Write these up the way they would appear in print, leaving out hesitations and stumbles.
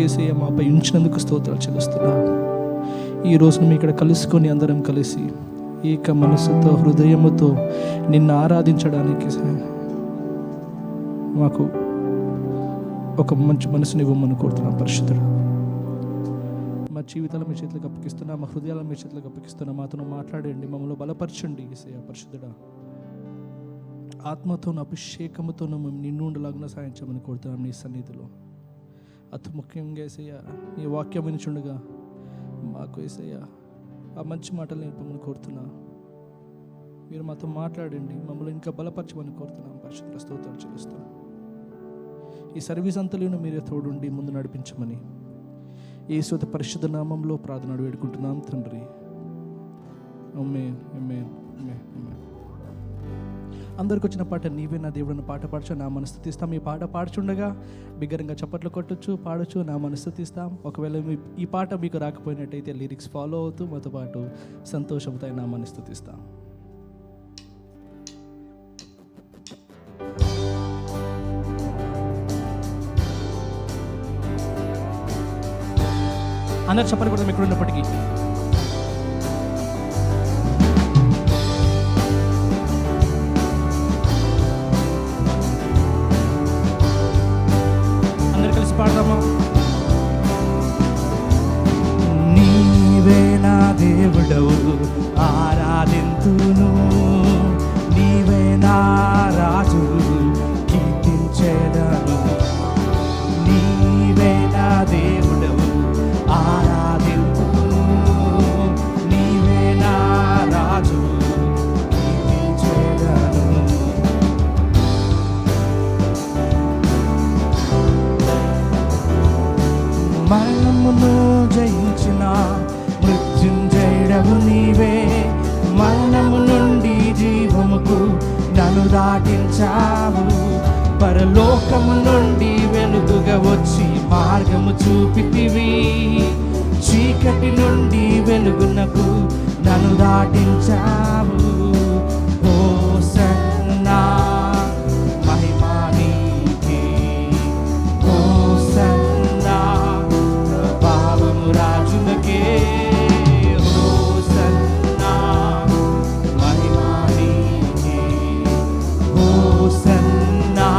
యేసయ్య మాపై ఉంచినందుకు స్తోత్రాలు చెల్లిస్తున్నాం. ఈ రోజున మీ ఇక్కడ కలుసుకొని అందరం కలిసి ఏక మనసుతో హృదయముతో నిన్ను ఆరాధించడానికి మాకు ఒక మంచి మనసుని ఇవ్వమని కోరుతున్నాం. పరిశుద్ధుడు, మా జీవితాలు మీ చేతులకు అప్పగిస్తున్నా, మా హృదయాలను మీ చేతులకు అప్పగిస్తున్నా. మాతో మాట్లాడండి, మమ్మల్ని బలపరచండి. యేసయ్య పరిశుద్ధుడా, ఆత్మతోను అభిషేకముతోను మేము నిన్ను ఉండలాగున సాయం చేయమని కోరుతున్నాం. నీ సన్నిధిలో అతి ముఖ్యంగా యేసయ్య నీ వాక్యం వినుచుండగా మాకు యేసయ్య ఆ మంచి మాటలు నేర్పమని కోరుతున్నా. మీరు మాతో మాట్లాడండి, మమ్మల్ని ఇంకా బలపరచమని కోరుతున్నాం. పరిశుద్ధ స్తోత్రాలు చెల్లిస్తున్నాం. ఈ సర్వీస్ అంతలోనూ మీరే తోడుండి ముందు నడిపించమని యేసు పరిశుద్ధ నామంలో ప్రార్థన వేడుకుంటున్నాం తండ్రి. ఆమేన్, ఆమేన్, ఆమేన్, ఆమేన్. అందరికి వచ్చిన పాట నీవే నా దేవుడిని పాట పాడచ్చు, నా మనస్థుతిస్తాం. ఈ పాట పాడుచుండగా బిగ్గరగా చప్పట్లు కొట్టచ్చు, పాడచ్చు, నా మనస్థుతిస్తాం. ఒకవేళ ఈ పాట మీకు రాకపోయినట్టయితే లిరిక్స్ ఫాలో అవుతూ మాతో పాటు సంతోషంతో నా మనస్థుతిస్తాం. అందరు చెప్పలు కూడా ఇక్కడ ఉన్నప్పటికీ అందరు కలిసి పాడదామా? నీవే నా దేవుడవు ఆరాధింతును, నీవే నా రాజు కీర్తించెదను. నీవే నా దేవుడవు ఆరాధింతును, నీవే నా రాజు కీర్తించెదను. మరణమును జయించిన మృత్యుంజయుడవు నీవే, మరణము నుండి జీవముకు నన్ను దాటించావు. పరలోకము నుండి వెలుగుగా వచ్చి మార్గము చూపితివి, చీకటి నుండి వెలుగునకు నన్ను దాటించావు. హోసన్నా మహిమా నీకే, హోసన్నా ప్రభావము రాజునకే, హోసన్నా మహిమా నీకే, హోసన్నా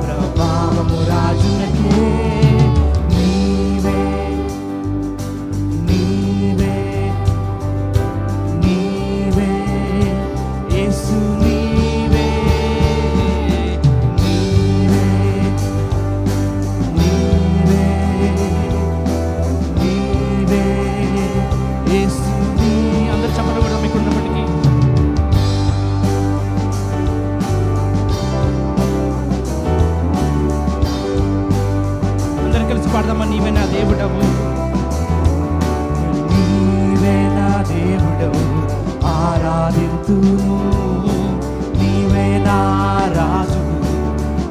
ప్రభావము రాజునకే. నీవే నీవే నీవే యేసు, నీవే నీవే నీవే నీవే యేసు. అందరు చెప్పండి కూడా మీకు ఉన్నప్పటికీ అందరు కలిసి పాడదామా? నీవే నా దేవుడవు, నీవే నా దేవుడవు ఆరాధింతును, నీవే నా రాజు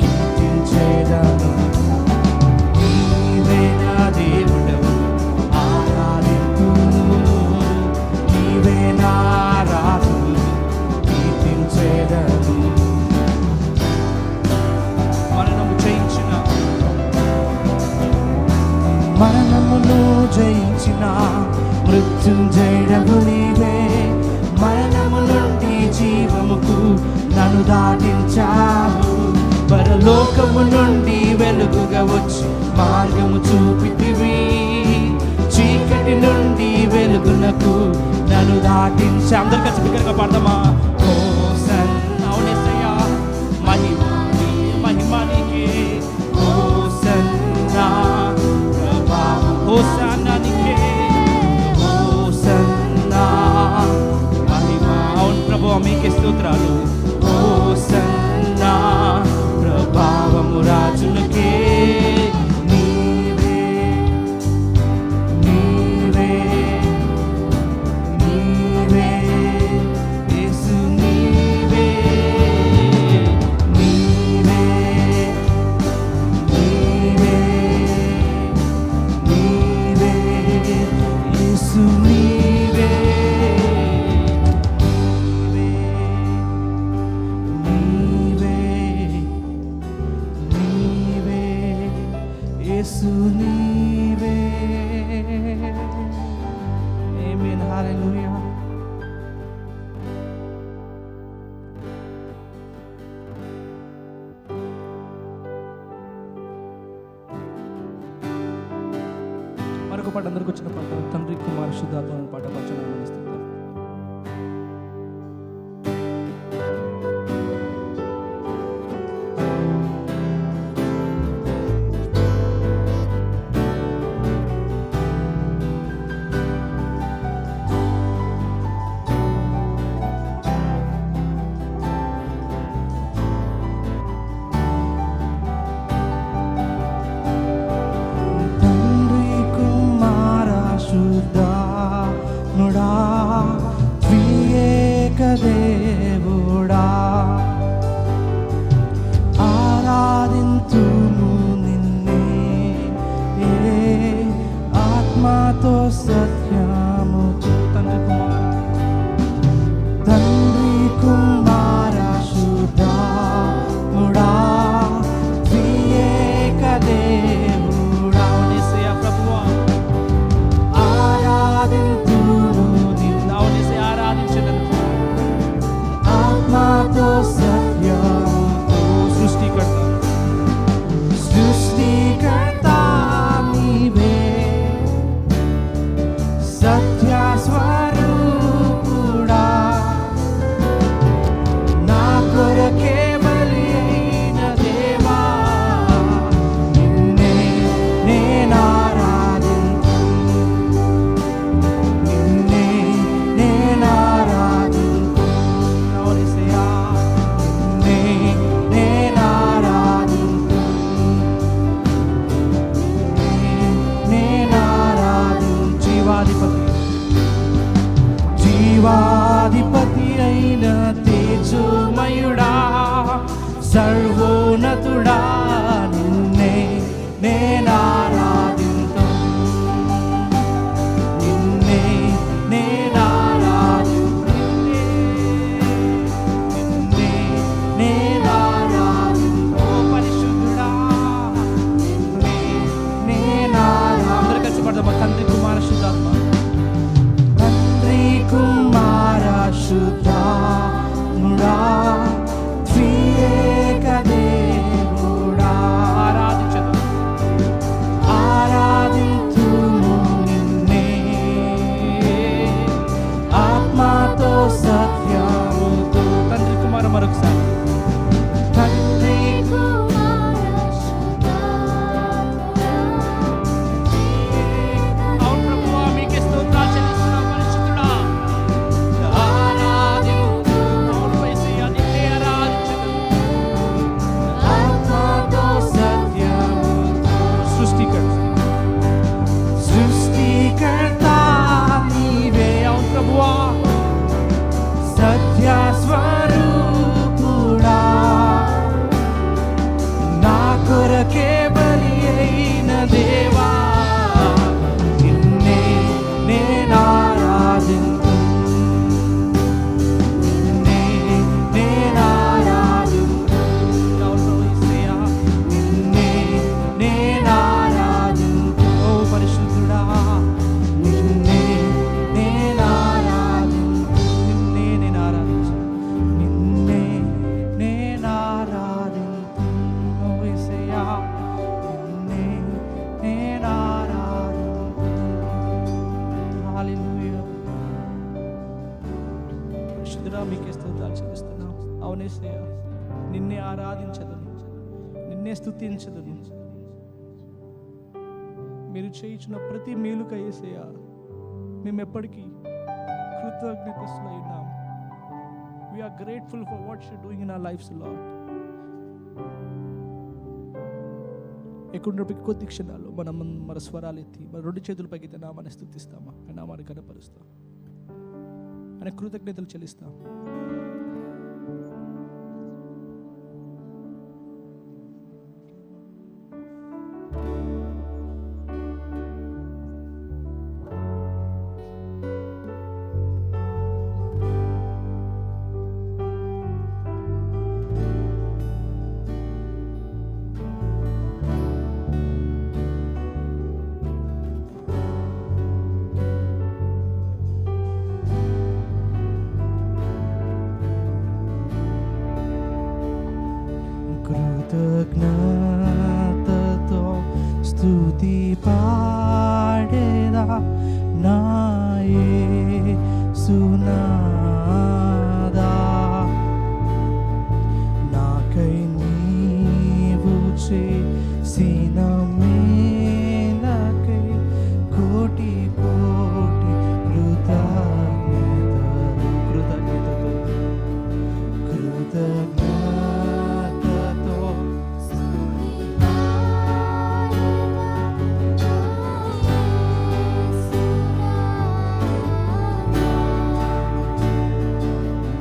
కీర్తించెదను. నీవే నా దేవుడవు ఆరాధింతును, నీవే నా రాజు కీర్తించెదను. మరణము జయించిన మరణమును జయించిన మృత్యుంజయుడవు నీవే, మరణము నుండి జీవముకు నన్ను దాటించావు. పరలోకము నుండి వెలుగుగా వచ్చి మార్గము చూపితివి, చీకటి నుండి వెలుగునకు నన్ను దాటించా. అందరు కలిసి బిగ్గరగా పాడదామా? హోసన్నా, అవునేసయ్యా, మహిమా నీకే, హోసన్నా ప్రభావం, హోసన్నా నీకే, హోసన్నా మహిమా. అవును ప్రభువా, మీకే స్తోత్రాలు. హోసన్నా ప్రభావము రాజునకే. నీవే నీవే నీవే యేసు, నీవే నీవే నీవే నీవే యేసు, నీవే నీవే నీవే యేసు, నీవే పాటు అందరికి వచ్చిన పాట తండ్రి కుమార శుద్ధాత్మ అనే పాట పాడుచున్నాను. దేవుడా ఆరాధింతుము నిన్నే ఆత్మతో సత్యముతో. తండ్రి కుమార శుద్ధాత్ముడా త్రియేక దేవుడా ప్రభువా ఆరాధింతుము నిన్నే ఆరాధించగలను ఆత్మతో సత్యముతో. సృష్టికర్త నీవే సత్య స్వరూపుడా నా కొరకే బలి అయిన దేవా నిన్నే నేనారాధింతు నిన్నే నేనారాధింతు జీవాధిపతి అయిన తేజోమయుడా సర్వోన్నతుడా నిన్నే నేనారాధింతు నిన్నే నేనారాధింతు నిన్నే నేనారాధింతు పరిశుద్ధుడా నిన్నే నేనారాధింతు. అందరూ కలిసి పడదామా? తండ్రి కుమార శుద్ధాత్మ కుమార శుద్ధాత్ముడా త్రియేక దేవుడా ఆరాధింతుము నిన్నే ఆత్మతో సత్యముతో. తండ్రి కుమార మరొకసారి తండ్రి సృష్టికర్త నీవే అవును ప్రభువా సత్య స్వరూపుడా నా కొరకే బలి అయిన దేవా నిన్నే నేనారాధింతు నిన్నే నేనారాధింతు నిన్నే నేనారాధింతు. ఓ పరిశుద్ధుడా నిన్నే నేనారాధింతు నిన్నే నేనారాధించు నిన్నే నేనారాధింతు. ఓ యేసయ్యా నిన్నే నేనారాధింతు. హల్లెలూయా. పరిశుద్ధుడా మీకే స్తుతులు చెల్లిస్తున్నాం. అవును యేసయ్యా నిన్నే ఆరాధించదును నిన్నే స్తుతించదును. మీరు చేయించిన ప్రతి మేలుక యేసయ్యా మేము ఎప్పటికీ కృతజ్ఞతస్తులై ఉన్నాం. We are grateful for what you're doing in our lives, Lord. ఎక్కడున్నప్పటికీ కొద్ది క్షణాలు మనం మన స్వరాలు ఎత్తి మన రెండు చేతుల పైకి నామాన్ని స్తుతిస్తామా, ఆ నామాన్ని కనపరుస్తాం, ఆయన కృతజ్ఞతలు చెల్లిస్తాం. కృతజ్ఞతతో స్తుతి పాడేదా నా యేసునాదా. నాకై నీవు చేసిన మేలకై కోటి కోటి కృతజ్ఞతతో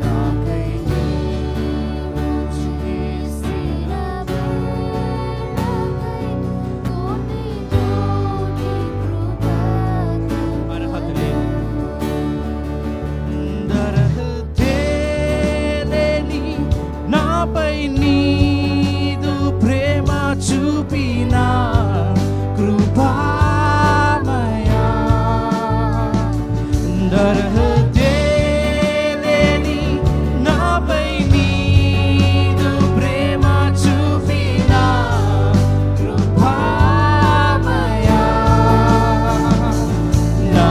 నాకై దరహతేలేని నాపై నీదు ప్రేమ చూపిన కృపామయా. దరహతేలేని నాపై నీదు ప్రేమ చూపిన కృపామయా. నా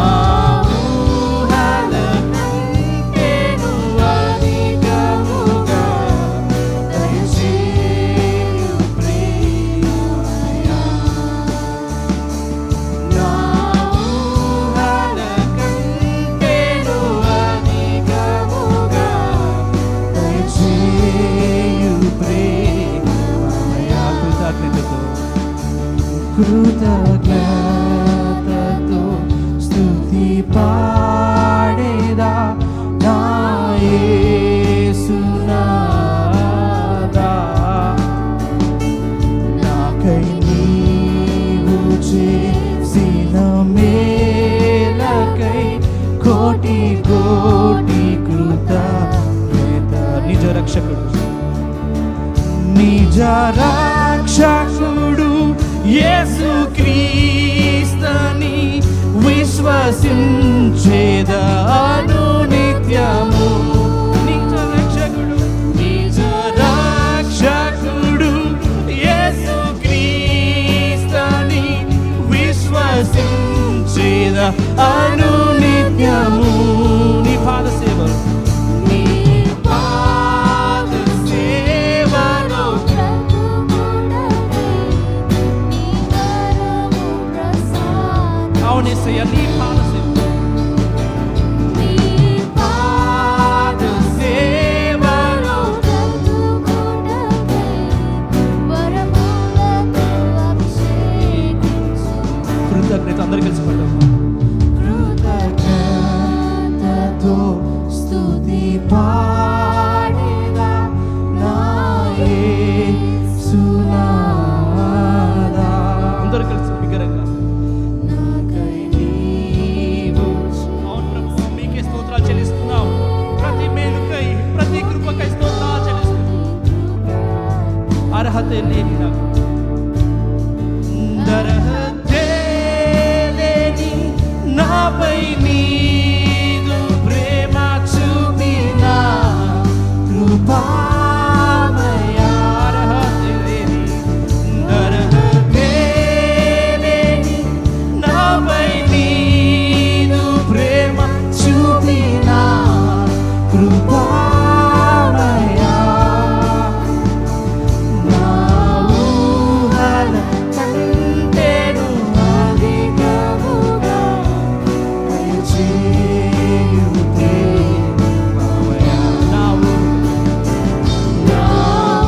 ఊహల కంటేను అధికముగా దయచేయు ప్రేమయా. నా ఊహల కంటేను అధికముగా దయచేయు ప్రేమయా. కృతజ్ఞతతో స్తుతి పాడేదా నా యేసునాదా. నాకై నీవు చేసిన మేలకై కోటి కోటి కృతజ్ఞత. నిజ రక్షకుడు నిజ రక్షకుడు యేసుక్రీస్తుని విశ్వసించేదాను నిత్యము. నిజ రక్షకుడు యేసుక్రీస్తుని విశ్వసించేదాను నిత్యము. నీ పాద సేవలు నీ పాద సేవలో అవునేసయ్య. నీ పాద సేవలో కృతజ్ఞత. అందరూ కలిసి పడ్డాము. కృతజ్ఞతతో స్తుతి పాడేదా నా యేసునాదా. అందరూ కలిసి బిగ్గరగా నాకై నీవు. అవును ప్రభు, మీకే స్తోత్రాలు చెల్లిస్తున్నాం. ప్రతి మేలుకై ప్రతి కృపకై స్తోత్రాలు చెల్లిస్తున్నాం. అర్హత లేని నాకు దరహతేలేని నాపై నీదు ప్రేమ చూపిన కృపామయా. దరహతేలేని నాపై నీదు ప్రేమ చూపిన కృపామయా. నా ఊహల కంటేను అధికముగా దయచేయు ప్రేమమయా. నా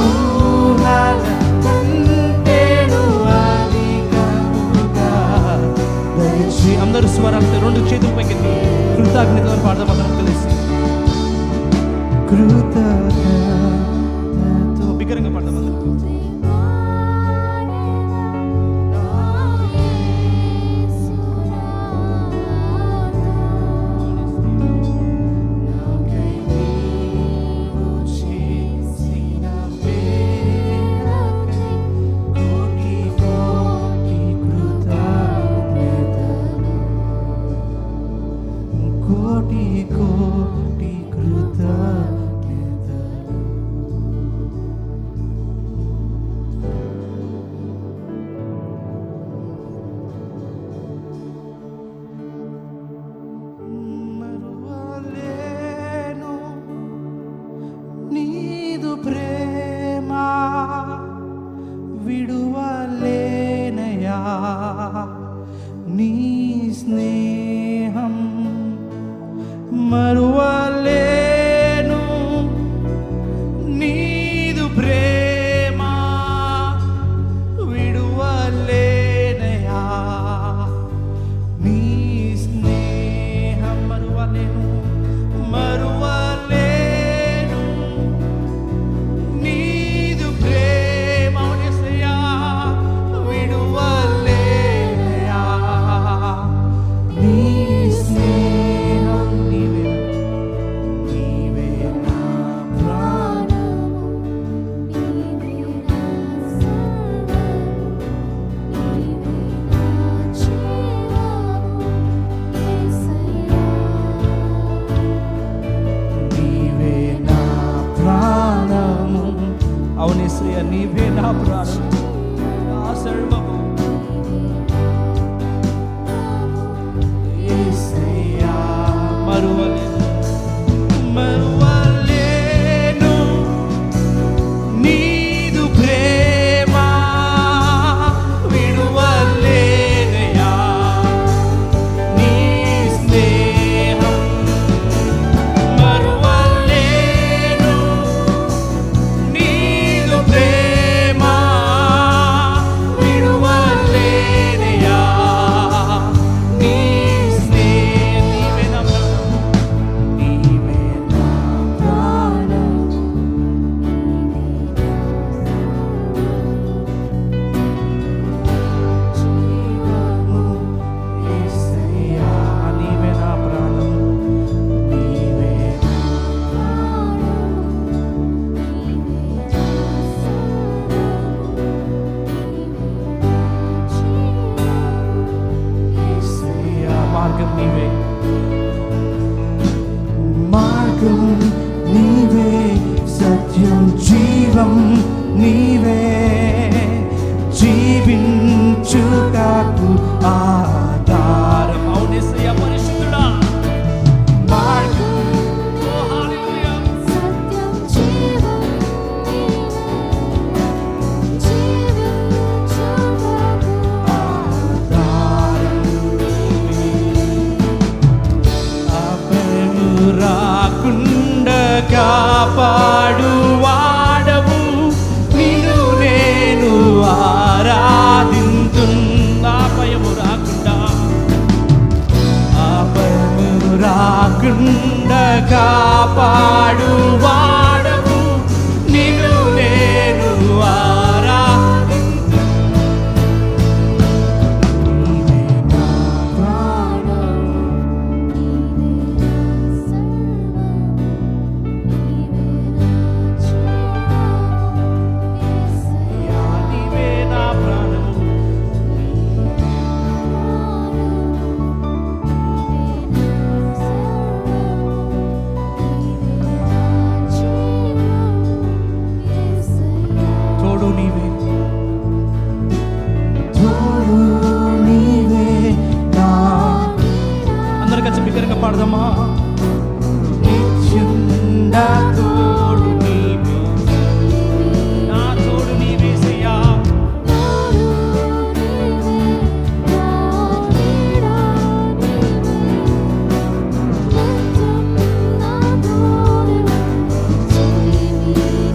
ఊహల కంటేను అధికముగా దయచేయు. అందరూ స్వరాలతో రెండు చేతులు పైకెత్తి కృతజ్ఞతలు పాడదాం. అందరం కలిసి కృతజ్ఞతతో బిగ్గరగా పాడదాం. అందరూ కోటి కోటి కృతజ్ఞతలు. యేసయ్య నీవే నా ప్రాణం, నా సర్వము. యేసయ్యా మరువలేను నీదు ప్రేమ, విడువలేనయా నీ స్నేహం. మరువలేను నీదు ప్రేమ, విడువలేనయా నీ స్నేహం. నీవే నా ప్రాణం, యేసయ్యా నీవే నా ప్రాణం, నీవే యేసయ్యా మార్గం నీవే, మార్గం నీవే, సత్యం జీవం నీవే, జీవించుటకు ఆధారం. అవును యేసయ్య పరిశుద్ధుడా. మార్గం ఓ హల్లెలూయా. సత్యం జీవం జీవించుటకు ఆధారం అపము రాకుండా కాపాడు వాడవు, నిన్ను నేను ఆరాధింతున్నా. అపయము రాకుండా, అపయము రాకుండా కాపాడు వాడవు, నిన్ను నేను ఆరాధింతున్నా. నీవే నా ప్రాణం, యేసయ్యా నీవే నా ప్రాణము, తోడు నీవే. తోడు నీవే, నా అందరు కలిసి బిగ్గరగా పాడదామా? నిత్యం నా తోడు నీవే, నా తోడు నీవే యేసయ్యా.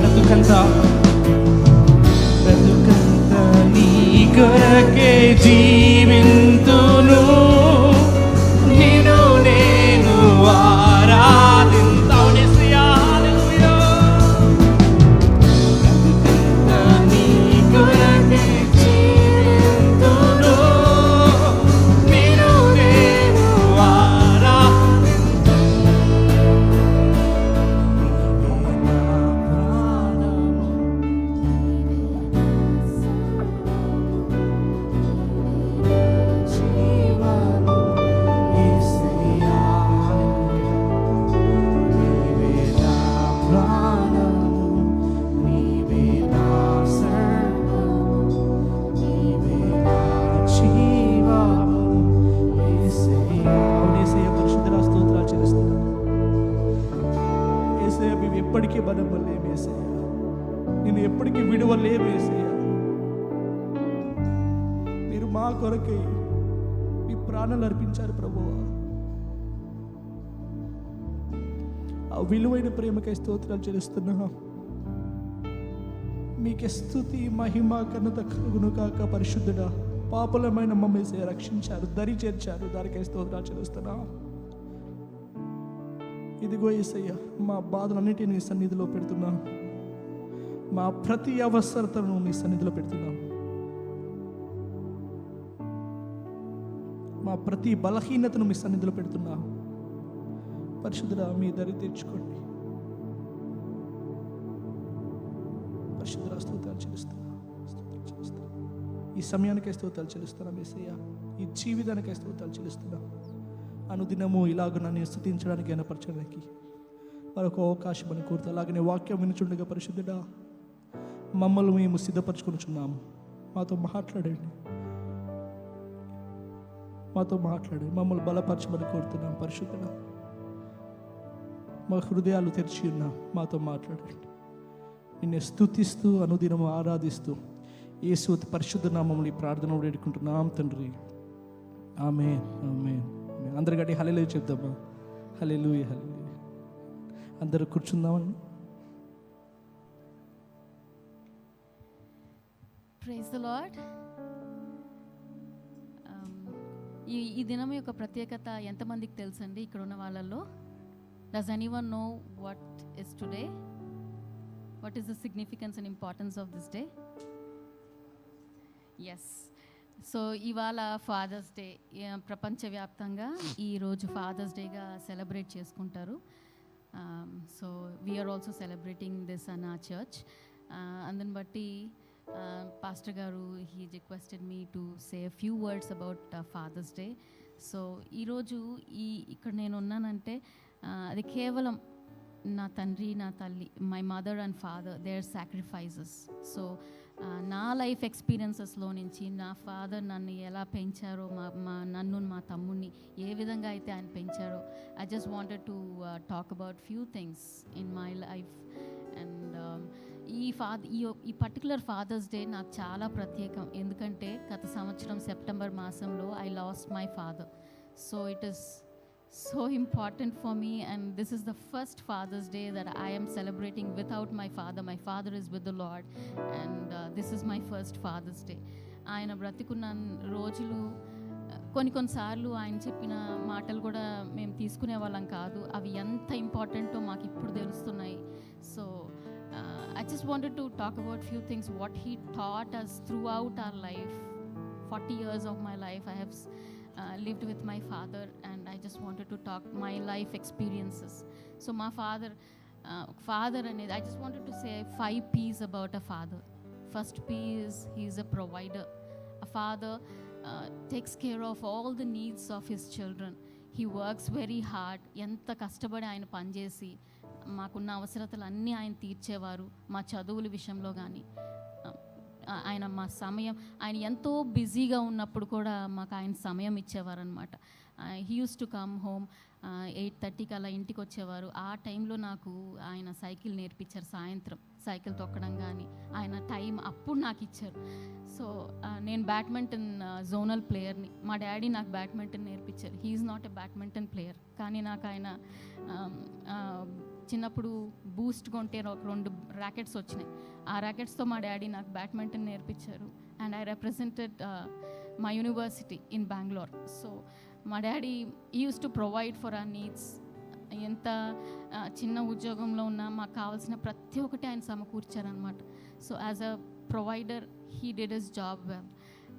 బ్రతుకంతా బ్రతుకంతా నీ కొరకే జీవింతును, నిన్ను నేను ఆరాధింతా. యేసయ్యా హల్లెలూయా. బ్రతుకంతా నీ కొరకే జీవింతును, నిన్ను నేను ఆరాధింతా. నీవే నా ప్రాణము, జీవము యేసయ్యా, నీవే నా ప్రాణము, నీవే నా సర్వము, నీవే నా జీవము యేసయ్యా. అవును యేసయ్య పరిశుద్ధుడా, స్తోత్రాలు చెల్లిస్తున్నాను. యేసయ్య మేము ఎప్పటికీ బలపడలేము యేసయ్య, నేను ఎప్పటికీ విడువలేము యేసయ్య. మీరు మా కొరకై మీ ప్రాణాలు అర్పించారు ప్రభువా. ఆ విలువైన ప్రేమకై స్తోత్రాలు చెల్లిస్తున్నాం. మీకే స్తుతి మహిమ ఘనత కలుగును కాక. పరిశుద్ధుడా, పాపులమైన మమ్మల్ని రక్షించారు, దరి చేర్చారు, దానికై స్తోత్రాలు చెల్లిస్తున్నాం. ఇదిగో యేసయ్య, మా బాధలన్నిటిని నీ సన్నిధిలో పెడుతున్నాం. మా ప్రతి అవసరతను నీ సన్నిధిలో పెడుతున్నాం. మా ప్రతి బలహీనతను మీ సన్నిధిలో పెడుతున్నాం. పరిశుద్ధుడా, మీ దరి తెచ్చుకోండి. పరిశుద్ధుడా, స్తోత్రాలు చెల్లిస్తున్నా. ఈ సమయానికై స్తోత్రాలు చెల్లిస్తున్నాం యేసయ్య. ఈ జీవితానికై స్తోత్రాలు చెల్లిస్తున్నాం. అనుదినము ఇలాగ నన్ను స్తుతించడానికి గణపరచడానికి మరొక అవకాశం అని కోరుతా. అలాగనే వాక్యం వినుచుండగా పరిశుద్ధుడా, మమ్మల్ని మేము సిద్ధపరచుకొనుచున్నాము. మాతో మాట్లాడండి, మమ్మల్ని బలపరచమని కోరుతున్నాం. పరిశుద్ధుడా, మా హృదయాలు తెరిచి ఉన్నాం, మాతో మాట్లాడండి. నిన్ను స్తుతిస్తూ అనుదినము ఆరాధిస్తూ యేసు పరిశుద్ధ నామములో ఈ ప్రార్థన వేడుకుంటున్నాం తండ్రి. ఆమేన్, ఆమేన్, ఆమేన్. అందరు గట్టి హల్లెలూయా చెప్దామా? హల్లెలూయా, హల్లెలూయా. అందరూ కూర్చుందామని. Praise the Lord. ఈ దినం యొక్క ప్రత్యేకత ఎంతమందికి తెలుసండి ఇక్కడ ఉన్న వాళ్ళల్లో? Does anyone know what is today? What is the significance and importance of this day? Yes, so ఇవాళ ఫాదర్స్ డే. ప్రపంచవ్యాప్తంగా ఈరోజు ఫాదర్స్ డేగా సెలబ్రేట్ చేసుకుంటారు. So we are also celebrating this in the church. అందుని బట్టి పాస్టర్ గారు he requested me to say a few words about father's day. So ఈరోజు ఇక్కడ నేను ఉన్నానంటే అది కేవలం నా తండ్రి, నా తల్లి, my mother and father, their sacrifices. So నా లైఫ్ ఎక్స్పీరియన్సెస్లో నుంచి నా ఫాదర్ నన్ను ఎలా పెంచారో, నన్ను మా తమ్ముడిని ఏ విధంగా అయితే ఆయన పెంచారో, I just wanted to talk about few things in my life. And ఈ పర్టికులర్ ఫాదర్స్ డే నాకు చాలా ప్రత్యేకం. ఎందుకంటే గత సంవత్సరం సెప్టెంబర్ మాసంలో I lost my father. So it is so important for me, and this is the first Father's Day that I am celebrating without my father. My father is with the Lord, and this is my first Father's Day. ఆయన బ్రతికున్న రోజులు కొన్నిసార్లు ఆయన చెప్పిన మాటలు కూడా మేము తీసుకునే వాళ్ళం కాదు. అవి ఎంత ఇంపార్టెంటో మాకు ఇప్పుడు తెలుస్తున్నాయి. So I just wanted to talk about few things what he taught us throughout our life. 40 years of my life I have lived with my father, and I just wanted to talk my life experiences. So my father and I just wanted to say 5 P's about a father. First P is he is a provider. A father takes care of all the needs of his children. He works very hard. ఎంత కష్టపడి ఆయన పనిచేసి మాకున్న అవసరతలు అన్నీ ఆయన తీర్చేవారు. మా చదువుల విషయంలో కానీ ఆయన మా సమయం, ఆయన ఎంతో బిజీగా ఉన్నప్పుడు కూడా మాకు ఆయన సమయం ఇచ్చేవారు అనమాట. He use to come home 8:30కి అలా ఇంటికి వచ్చేవారు. ఆ టైంలో నాకు ఆయన సైకిల్ నేర్పించారు. సాయంత్రం సైకిల్ తొక్కడం కానీ ఆయన టైం అప్పుడు నాకు ఇచ్చారు. సో నేను బ్యాడ్మింటన్ జోనల్ ప్లేయర్ని. మా డాడీ నాకు బ్యాడ్మింటన్ నేర్పించారు. He is not a badminton player, కానీ నాకు ఆయన చిన్నప్పుడు బూస్ట్ కొంటే ఒక 2 ర్యాకెట్స్ వచ్చినాయి. ఆ ర్యాకెట్స్తో మా డాడీ నాకు బ్యాడ్మింటన్ నేర్పించారు. And I represented my university in Bengaluru. So మా daddy uses to provide for our needs. ఎంత చిన్న ఉద్యోగంలో ఉన్నా మాకు కావాల్సిన ప్రతి ఒక్కటి ఆయన సమకూర్చారనమాట. So as a provider he did his job well.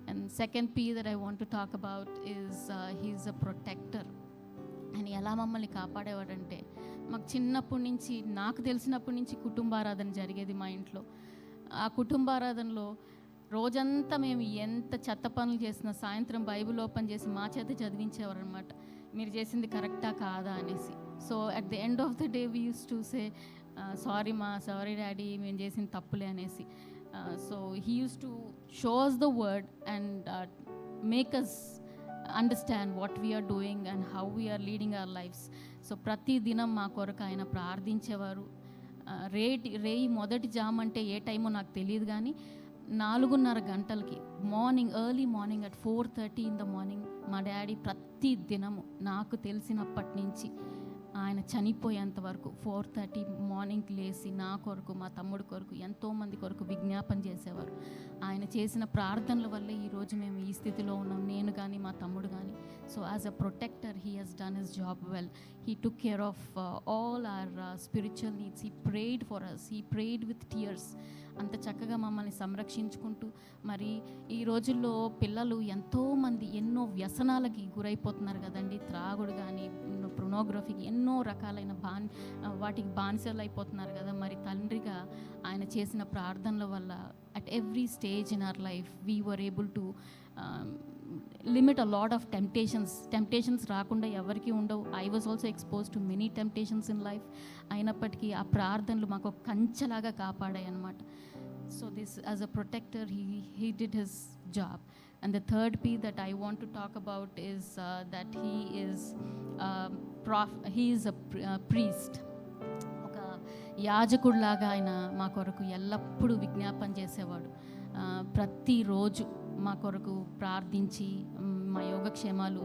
And second p that I want to talk about is he is a protector. ఆయన ఎలా మమ్మల్ని కాపాడేవాడంటే, మాకు చిన్నప్పటి నుంచి, నాకు తెలిసినప్పటి నుంచి కుటుంబారాధన జరిగేది మా ఇంట్లో. ఆ కుటుంబారాధనలో రోజంతా మేము ఎంత చెత్త పనులు చేసినా సాయంత్రం బైబిల్ ఓపెన్ చేసి మా చేత చదివించేవారు అనమాట, మీరు చేసింది కరెక్టా కాదా అనేసి. So at the end of the day we use to say sorry daddy, మేము చేసింది తప్పులే అనేసి. So he use to show us the word and make us understand what we are doing and how we are leading our lives. So ప్రతి దినం మా కొరకు ఆయన ప్రార్థించేవారు. రేయి మొదటి జామ్ అంటే ఏ టైమో నాకు తెలియదు, కానీ 4:30 గంటలకి early morning at 4:30 in the morning మా డాడీ ప్రతి దినము నాకు తెలిసినప్పటి నుంచి ఆయన చనిపోయేంత వరకు 4:30 మార్నింగ్కి లేచి నా కొరకు, మా తమ్ముడు కొరకు, ఎంతోమంది కొరకు విజ్ఞాపన చేసేవారు. ఆయన చేసిన ప్రార్థనల వల్లే ఈరోజు మేము ఈ స్థితిలో ఉన్నాం, నేను కానీ మా తమ్ముడు కానీ. So as a protector he has done his job well. He took care of all our spiritual needs. He prayed for us. He prayed with tears. అంత చక్కగా మమ్మల్ని సంరక్షించుకుంటూ, మరి ఈ రోజుల్లో పిల్లలు ఎంతోమంది ఎన్నో వ్యసనాలకి గురైపోతున్నారు కదండి. త్రాగుడు కానీ, ప్రొనోగ్రఫీకి, ఎన్నో రకాలైన వాటికి బానిసలు అయిపోతున్నారు కదా. మరి తండ్రిగా ఆయన చేసిన ప్రార్థనల వల్ల at every stage in our life we were able to limit a lot of temptations రాకుండా ఎవరికి ఉండవు. I was also expose to many temptations in life. అయినప్పటికీ ఆ ప్రార్థనలు మాకు కంచెలాగా కాపాడాయి అన్నమాట. So this, as a protector, he did his job. And the third P that I want to talk about is that he is priest. ఒక యాజకుడిలాగా ఆయన మా కొరకు ఎల్లప్పుడూ విజ్ఞాపన చేసేవాడు. ప్రతిరోజు మా కొరకు ప్రార్థించి మా యోగక్షేమాలు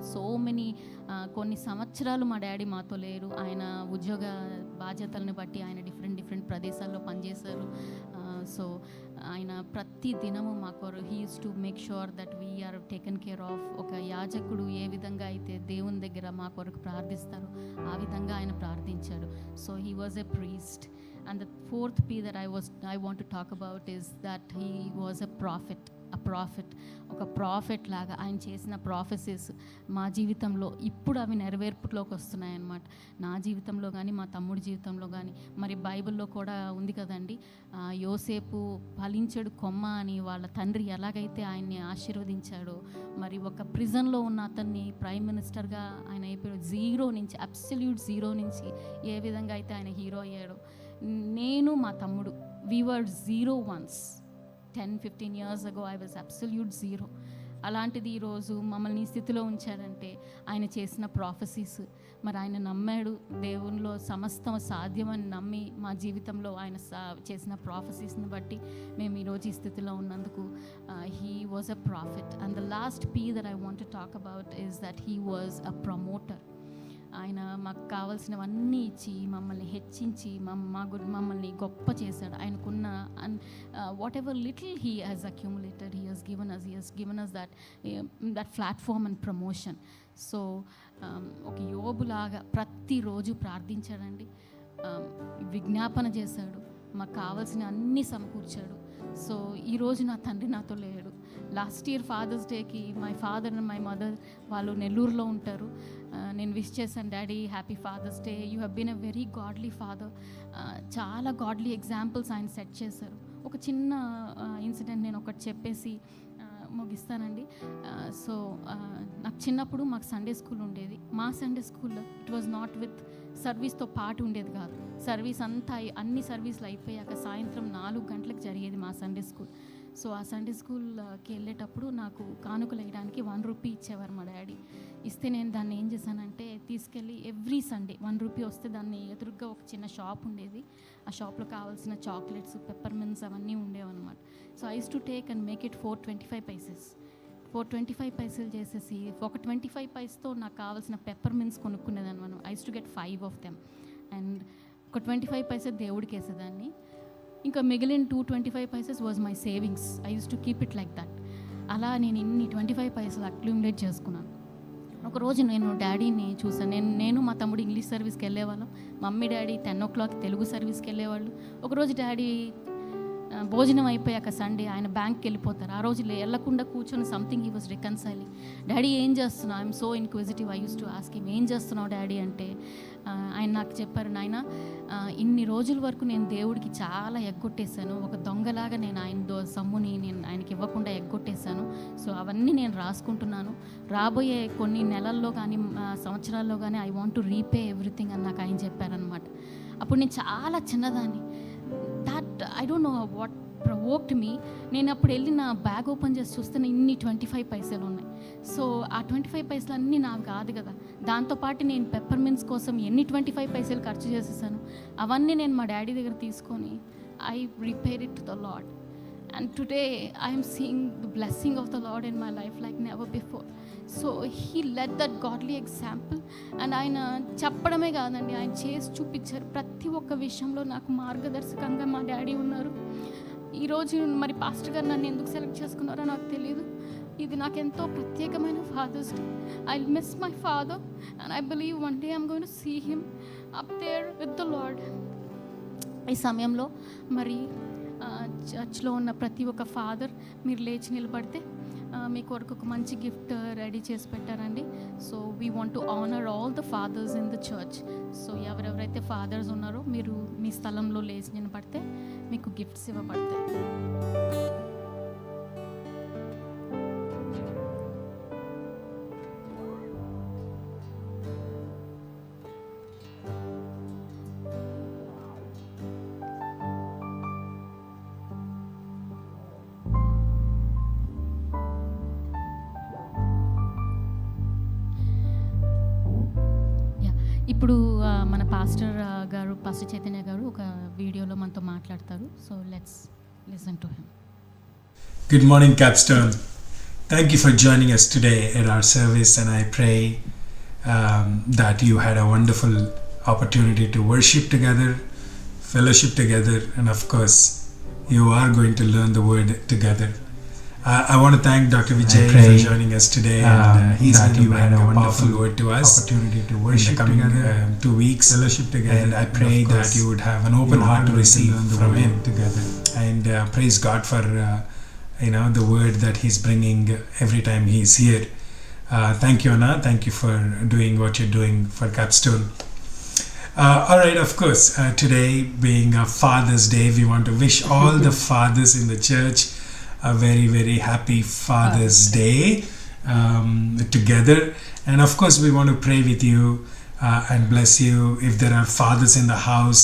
కొన్ని సంవత్సరాలు మా డాడీ మాతో లేరు. ఆయన ఉద్యోగ బాధ్యతలను బట్టి ఆయన డిఫరెంట్ ప్రదేశాల్లో పనిచేశారు. సో ఆయన ప్రతి దినము మా కొరకు he use to make sure that we're taken care of. ఒక యాజకుడు ఏ విధంగా అయితే దేవుని దగ్గర మా కొరకు ప్రార్థిస్తారో ఆ విధంగా ఆయన ప్రార్థించాడు. So he was a priest. And the fourth P that I want to talk about is that he was a prophet. ఒక ప్రాఫెట్ లాగా ఆయన చేసిన ప్రాఫెసీస్ మా జీవితంలో ఇప్పుడు అవి నెరవేర్పులోకి వస్తున్నాయి అన్నమాట. నా జీవితంలో కానీ మా తమ్ముడి జీవితంలో కానీ. మరి బైబిల్లో కూడా ఉంది కదండి, యోసేపు ఫలించడు కొమ్మ అని వాళ్ళ తండ్రి ఎలాగైతే ఆయన్ని ఆశీర్వదించాడో, మరి ఒక ప్రిజన్లో ఉన్న అతన్ని ప్రైమ్ మినిస్టర్గా ఆయన అయిపోయాడు. అబ్సల్యూట్ జీరో నుంచి ఏ విధంగా అయితే ఆయన హీరో అయ్యాడో, నేను మా తమ్ముడు we were zero once. 10-15 years ago I was absolute zero. అలాంటిది ఈరోజు మమ్మల్ని ఈ స్థితిలో ఉంచారంటే ఆయన చేసిన ప్రాఫెసీస్. మరి ఆయన నమ్మాడు, దేవునిలో సమస్తం సాధ్యమని నమ్మి మా జీవితంలో ఆయన చేసిన ప్రాఫెసీస్ని బట్టి మేము ఈరోజు ఈ స్థితిలో ఉన్నందుకు he was a profit. And the last P that I want to talk about is that he was a promoter. ఆయన మాకు కావాల్సినవన్నీ ఇచ్చి మమ్మల్ని హెచ్చించి మమ్మల్ని గొప్ప చేశాడు. ఆయనకున్న whatever little he has accumulated he has given us that platform and promotion. So ఒక యోబులాగా ప్రతిరోజు ప్రార్థించాడండి, విజ్ఞాపన చేశాడు, మాకు కావాల్సిన అన్నీ సమకూర్చాడు. సో ఈరోజు నా తండ్రి నాతో లేడు. లాస్ట్ ఇయర్ ఫాదర్స్ డేకి my father and my mother వాళ్ళు నెల్లూరులో ఉంటారు. నేను విష్ చేశాను, daddy happy father's day, you have been a very godly father. చాలా గాడ్లీ ఎగ్జాంపుల్స్ ఆయన సెట్ చేశారు. ఒక చిన్న ఇన్సిడెంట్ నేను ఒకటి చెప్పేసి ముగిస్తానండి. సో నాకు చిన్నప్పుడు మాకు సండే స్కూల్ ఉండేది. మా సండే స్కూల్లో ఇట్ వాజ్ నాట్ విత్ సర్వీస్తో పాటు ఉండేది కాదు. సర్వీస్ అంతా అన్ని సర్వీసులు అయిపోయాక సాయంత్రం 4 గంటలకు జరిగేది మా సండే స్కూల్. సో ఆ సండే స్కూల్కి వెళ్ళేటప్పుడు నాకు కానుకలు వేయడానికి 1 రూపీ ఇచ్చేవారు మా డాడీ. ఇస్తే నేను దాన్ని ఏం చేశానంటే తీసుకెళ్ళి ఎవ్రీ సండే 1 రూపీ వస్తే దాన్ని ఎదురుగా ఒక చిన్న షాప్ ఉండేది. ఆ షాప్లో కావాల్సిన చాక్లెట్స్, పెప్పర్మింట్స్ అవన్నీ ఉండేవన్నమాట. So I uses to take and make it 425 Pisces. 425 పైసలు చేసేసి ఒక 25 పైసతో నాకు కావాల్సిన పెప్పర్మింట్స్ కొనుక్కునేదాన్ని. మనం I uses to get 5 of them. And ఒక 25 పైసే దేవుడికి వేసేదాన్ని. ఇంకా మిగిలిన 225 Pisces was my savings. I uses to keep it like that. అలా నేను ఇన్ని 25 పైసలు అక్యుములేట్ చేసుకున్నాను. ఒకరోజు నేను డాడీని చూసాను. నేను మా తమ్ముడు ఇంగ్లీష్ సర్వీస్కి వెళ్ళేవాళ్ళం. మమ్మీ డాడీ 10 o'clock తెలుగు సర్వీస్కి వెళ్ళేవాళ్ళు. ఒకరోజు డాడీ భోజనం అయిపోయాక సండే ఆయన బ్యాంక్కి వెళ్ళిపోతారు. ఆ రోజు వెళ్ళకుండా కూర్చొని something he was reconciling. Daddy ఏం చేస్తున్నావు? I'm so inquisitive. I uses to ask him, ఏం చేస్తున్నావు డాడీ అంటే ఆయన నాకు చెప్పారు, నాయన ఇన్ని రోజుల వరకు నేను దేవుడికి చాలా ఎగ్గొట్టేశాను. ఒక దొంగలాగా నేను ఆయన సమ్ముని నేను ఆయనకి ఇవ్వకుండా ఎగ్గొట్టేశాను. సో అవన్నీ నేను రాసుకుంటున్నాను. రాబోయే కొన్ని నెలల్లో కానీ సంవత్సరాల్లో కానీ I want to repay everything అని నాకు ఆయన చెప్పారనమాట. అప్పుడు నేను చాలా చిన్నదాన్ని. That I don't know what provoked me. నేను అప్పుడు వెళ్ళి నా బ్యాగ్ ఓపెన్ చేసి చూస్తే ఇన్ని 25 పైసలు ఉన్నాయి. సో ఆ 25 పైసలు అన్నీ నాకు కాదు కదా. దాంతోపాటు నేను పెప్పర్మింట్స్ కోసం ఎన్ని 25 పైసలు ఖర్చు చేసేసాను. అవన్నీ నేను మా డాడీ దగ్గర తీసుకొని I repair it to the lord. And today I am seeing the blessing of the Lord in my life like never before. So he led that godly example. And ఆయన చెప్పడమే కాదండి, ఆయన చేసి చూపించారు. ప్రతి ఒక్క విషయంలో నాకు మార్గదర్శకంగా మా డాడీ ఉన్నారు. ఈరోజు మరి పాస్టర్ గారు నన్ను ఎందుకు సెలెక్ట్ చేసుకున్నారో నాకు తెలియదు. ఇది నాకు ఎంతో ప్రత్యేకమైన father's day. I miss my father and I believe one day I'm going to see him up there with the Lord. ఈ సమయంలో మరి చర్చ్లో ఉన్న ప్రతి ఒక్క ఫాదర్ మీరు లేచి నిలబడితే మీ కొరకు ఒక మంచి గిఫ్ట్ రెడీ చేసి పెట్టారండి. So we want to honour all the fathers in the church. So ఎవరెవరైతే ఫాదర్స్ ఉన్నారో మీరు మీ స్థలంలో లేచి నిలబడితే మీకు గిఫ్ట్స్ ఇవ్వబడతాయి. ఇప్పుడు మన పాస్టర్ చైతన్య గారు ఒక వీడియోలో మనతో మాట్లాడతారు. So let's listen to him. Good morning, Capstone. Thank you for joining us today at our service, and I pray that you had a wonderful opportunity to worship together, fellowship together, and of course, you are going to learn the word together. I want to thank Dr. Vijay for joining us today, and he's going to bring a powerful word to us opportunity to worship in the coming together, 2 weeks, fellowship together, and I pray that you would have an open heart to receive from him together, and praise God for the word that he's bringing every time he's here. Thank you, Anna. Thank you for doing what you're doing for Capstone. All right, of course, today being a Father's Day, we want to wish all the fathers in the church a very, very happy Father's Day together. And of course, we want to pray with you and bless you. If there are fathers in the house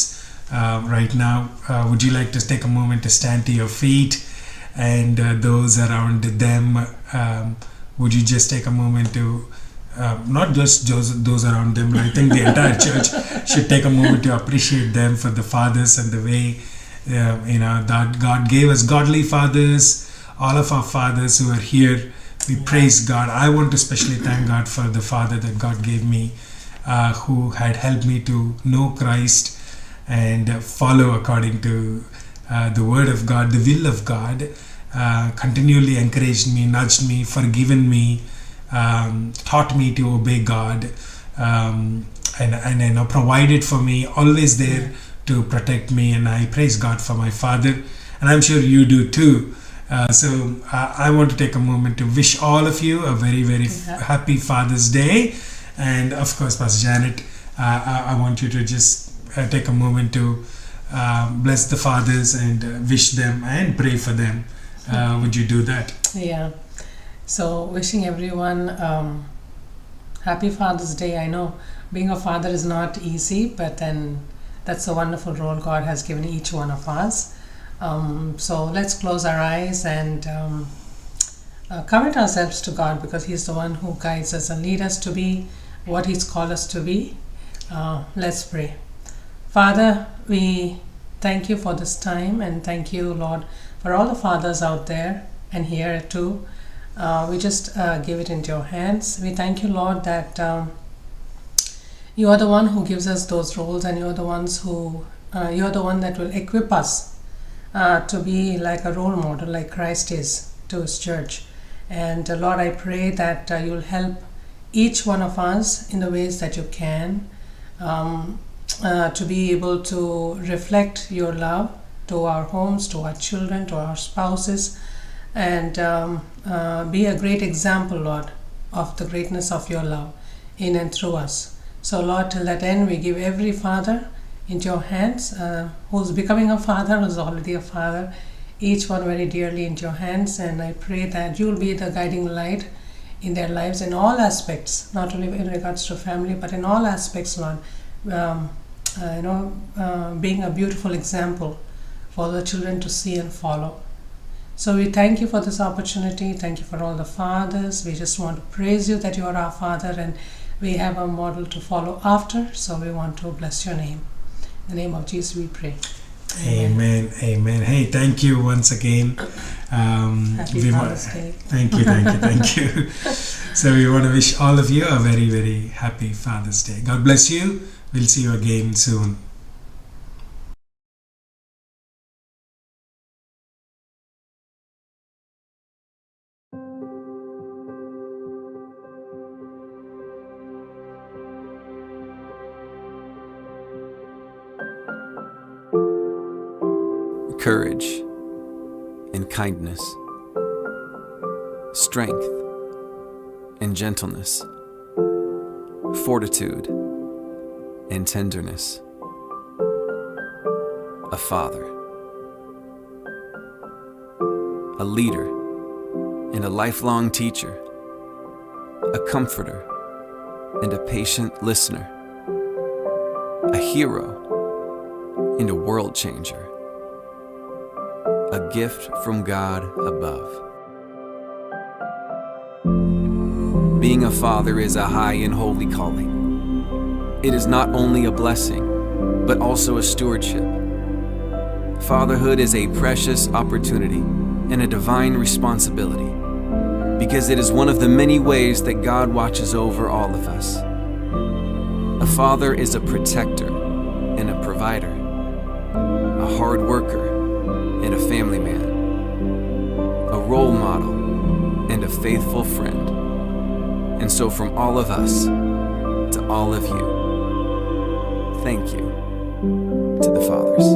right now, would you like to take a moment to stand to your feet? And those around them, would you just take a moment to not just those around them, but I think the entire church should take a moment to appreciate them for the fathers and the way that God gave us godly fathers. All of our fathers who are here, we praise God. I want to especially thank God for the father that God gave me, who had helped me to know Christ and follow according to the word of God, the will of God. Continually encouraged me, nudged me, forgiven me, taught me to obey God, and provided for me, always there to protect me. And I praise God for my father, and I'm sure you do too. So I want to take a moment to wish all of you a very, very happy Father's Day. And of course, Pastor Janet, I want you to just take a moment to bless the fathers and wish them and pray for them. Would you do that? Yeah. So wishing everyone happy Father's Day. I know being a father is not easy, but then that's a wonderful role God has given each one of us. So let's close our eyes and commit ourselves to God, because He's the one who guides us and leads us to be what He's called us to be. Let's pray. Father, we thank you for this time, and thank you, Lord, for all the fathers out there and here too. We just give it into your hands. We thank you, Lord, that you are the one who gives us those roles, and you're the the one that will equip us to be like a role model, like Christ is to His church. And Lord, I pray that you'll help each one of us in the ways that you can, to be able to reflect your love to our homes, to our children, to our spouses, and be a great example, Lord, of the greatness of your love in and through us. So Lord, till that end, we give every father into your hands, who's becoming a father, who's already a father, each one very dearly into your hands. And I pray that you'll be the guiding light in their lives in all aspects, not only in regards to family, but in all aspects, Lord. Being a beautiful example for the children to see and follow. So we thank you for this opportunity. Thank you for all the fathers. We just want to praise you that you are our father, and we have a model to follow after. So we want to bless your name. In the name of Jesus we pray. Amen. Amen. Hey, thank you once again. Happy Father's Day. Thank you. So we want to wish all of you a very, very happy Father's Day. God bless you. We'll see you again soon. Courage and kindness, strength and gentleness, fortitude and tenderness. A father, a leader and a lifelong teacher, a comforter and a patient listener, a hero and a world changer. A gift from God above. Being a father is a high and holy calling. it is not only a blessing, but also a stewardship. Fatherhood is a precious opportunity and a divine responsibility because it is one of the many ways that God watches over all of us. A father is a protector and a provider, a hard worker and a family man, a role model and a faithful friend. And so from all of us to all of you, thank you to the fathers.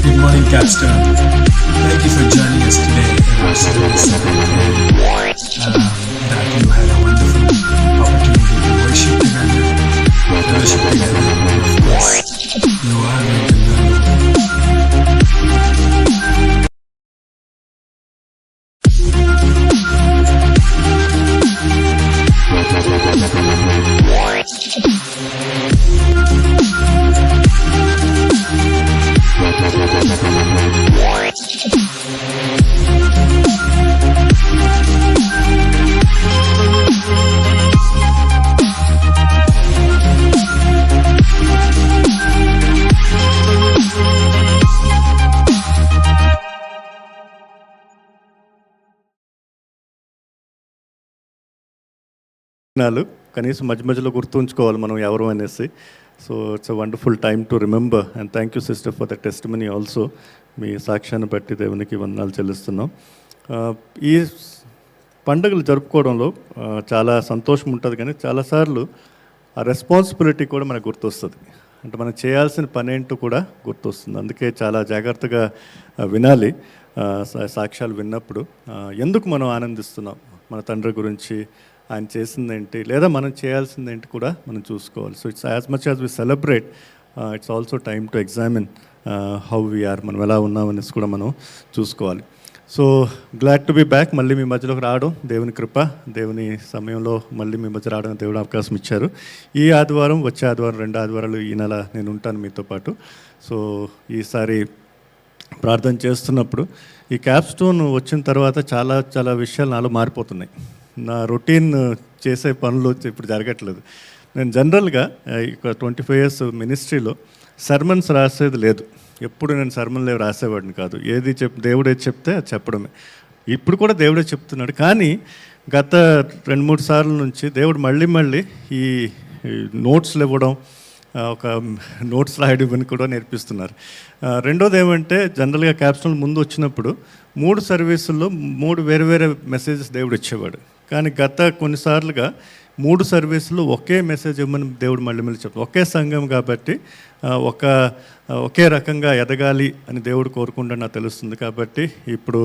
Good morning, Capstone. Thank you for joining us today in our service. And I pray that you had a wonderful opportunity to worship together, fellowship together, and of course, you are going to learn. కనీసం మధ్య మధ్యలో గుర్తుంచుకోవాలి మనం ఎవరు అనేసి. So it's a wonderful time to remember and thank you sister for the testimony also. మీ సాక్ష్యాన్ని బట్టి దేవునికి వందనాలు చెల్లిస్తున్నాం. ఈ పండుగలు జరుపుకోవడంలో చాలా సంతోషం ఉంటుంది, కానీ చాలాసార్లు ఆ రెస్పాన్సిబిలిటీ కూడా మనకు గుర్తొస్తుంది. అంటే మనం చేయాల్సిన పని ఏంటో కూడా గుర్తొస్తుంది. అందుకే చాలా జాగ్రత్తగా వినాలి సాక్ష్యాలు విన్నప్పుడు. ఎందుకు మనం ఆనందిస్తున్నాం, మన తండ్రి గురించి, ఆయన చేసిందేంటి, లేదా మనం చేయాల్సిందేంటి కూడా మనం చూసుకోవాలి. So it's as much as we celebrate, it's also time to examine how we're, మనం ఎలా ఉన్నామనేసి కూడా మనం చూసుకోవాలి. So glad to be back. మళ్ళీ మీ మధ్యలోకి రావడం దేవుని కృప, దేవుని సమయంలో మళ్ళీ మీ మధ్య రావడం దేవుడు అవకాశం ఇచ్చారు. ఈ ఆదివారం, వచ్చే ఆదివారం, 2 ఆదివారాలు ఈ నెల నేను ఉంటాను మీతో పాటు. సో ఈసారి ప్రార్థన చేస్తున్నప్పుడు ఈ క్యాప్స్టోన్ వచ్చిన తర్వాత చాలా చాలా విషయాలు నాలో మారిపోతున్నాయి. నా రొటీన్ చేసే పనులు ఇప్పుడు జరగట్లేదు. నేను జనరల్గా ఇక 25 years మినిస్ట్రీలో సర్మన్స్ రాసేది లేదు. ఎప్పుడు నేను సర్మన్లు రాసేవాడిని కాదు. దేవుడే చెప్తే అది చెప్పడమే. ఇప్పుడు కూడా దేవుడే చెప్తున్నాడు. కానీ గత 2-3 సార్ల నుంచి దేవుడు మళ్ళీ ఈ నోట్స్లు ఇవ్వడం, ఒక నోట్స్ రాయడం ఇవన్నీ కూడా నేర్పిస్తున్నారు. రెండోది ఏమంటే, జనరల్గా క్యాప్స్టోన్ ముందు వచ్చినప్పుడు 3 సర్వీసుల్లో 3 వేరే మెసేజెస్ దేవుడు ఇచ్చేవాడు. కానీ గత కొన్నిసార్లుగా 3 సర్వీసులు ఒకే మెసేజ్ ఇవ్వమని దేవుడు మళ్ళీ చెప్తాడు. ఒకే సంఘం కాబట్టి ఒకే రకంగా ఎదగాలి అని దేవుడు కోరుకుంటాడు నాకు తెలుస్తుంది. కాబట్టి ఇప్పుడు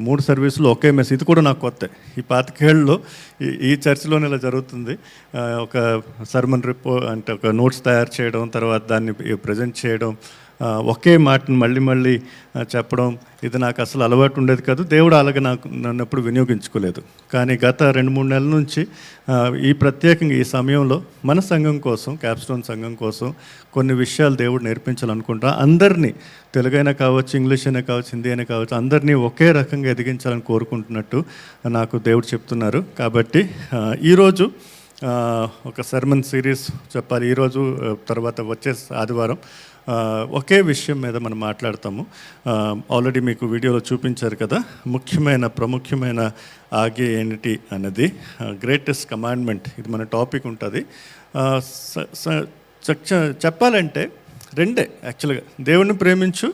3 సర్వీసులు ఒకే మెసేజ్. ఇది కూడా నాకు కొత్త. ఈ 25 ఏళ్ళలో ఈ చర్చిలోనే ఇలా జరుగుతుంది. ఒక సర్మన్ అంటే ఒక నోట్స్ తయారు చేయడం, తర్వాత దాన్ని ప్రజెంట్ చేయడం, ఒకే మాటను మళ్ళీ మళ్ళీ చెప్పడం ఇది నాకు అసలు అలవాటు ఉండేది కాదు. దేవుడు అలాగే నన్ను ఎప్పుడు వినియోగించుకోలేదు. కానీ గత 2-3 నెలల నుంచి ఈ ప్రత్యేకంగా ఈ సమయంలో మన సంఘం కోసం, క్యాప్స్టోన్ సంఘం కోసం కొన్ని విషయాలు దేవుడు నేర్పించాలనుకుంటా. అందరినీ, తెలుగైనా కావచ్చు, ఇంగ్లీష్ అయినా కావచ్చు, హిందీ అయినా కావచ్చు, అందరినీ ఒకే రకంగా ఎదిగించాలని కోరుకుంటున్నట్టు నాకు దేవుడు చెప్తున్నారు. కాబట్టి ఈరోజు ఒక సర్మన్ సిరీస్ చెప్పాలి. ఈరోజు తర్వాత వచ్చే ఆదివారం ఒకే విషయం మీద మనం మాట్లాడతాము. ఆల్రెడీ మీకు వీడియోలో చూపించారు కదా, ప్రాముఖ్యమైన ఆజ్ఞ ఏంటి అన్నది, గ్రేటెస్ట్ కమాండ్మెంట్, ఇది మన టాపిక్ ఉంటుంది. చెప్పాలంటే రెండే యాక్చువల్గా, దేవుణ్ణి ప్రేమించు,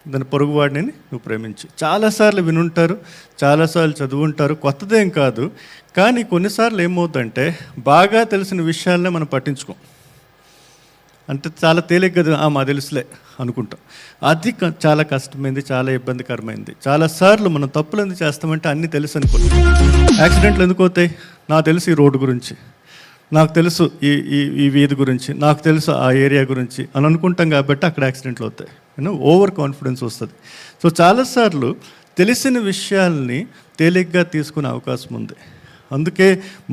దాని పొరుగువాడిని నువ్వు ప్రేమించు. చాలాసార్లు వినుంటారు, చాలాసార్లు చదువుంటారు, కొత్తదేం కాదు. కానీ కొన్నిసార్లు ఏమవుతుందంటే బాగా తెలిసిన విషయాలనే మనం పట్టించుకోం. అంటే చాలా తేలిగ్గా మా తెలుసులే అనుకుంటాం. అది చాలా కష్టమైంది, చాలా ఇబ్బందికరమైంది. చాలాసార్లు మనం తప్పులు ఎందుకు చేస్తామంటే అన్నీ తెలుసు అనుకుంటాం. యాక్సిడెంట్లు ఎందుకు అవుతాయి? నాకు తెలుసు ఈ రోడ్డు గురించి, నాకు తెలుసు ఈ వీధి గురించి, నాకు తెలుసు ఆ ఏరియా గురించి అని అనుకుంటాం. కాబట్టి అక్కడ యాక్సిడెంట్లు అవుతాయి. ఓవర్ కాన్ఫిడెన్స్ వస్తుంది. సో చాలాసార్లు తెలిసిన విషయాల్ని తేలిగ్గా తీసుకునే అవకాశం ఉంది. అందుకే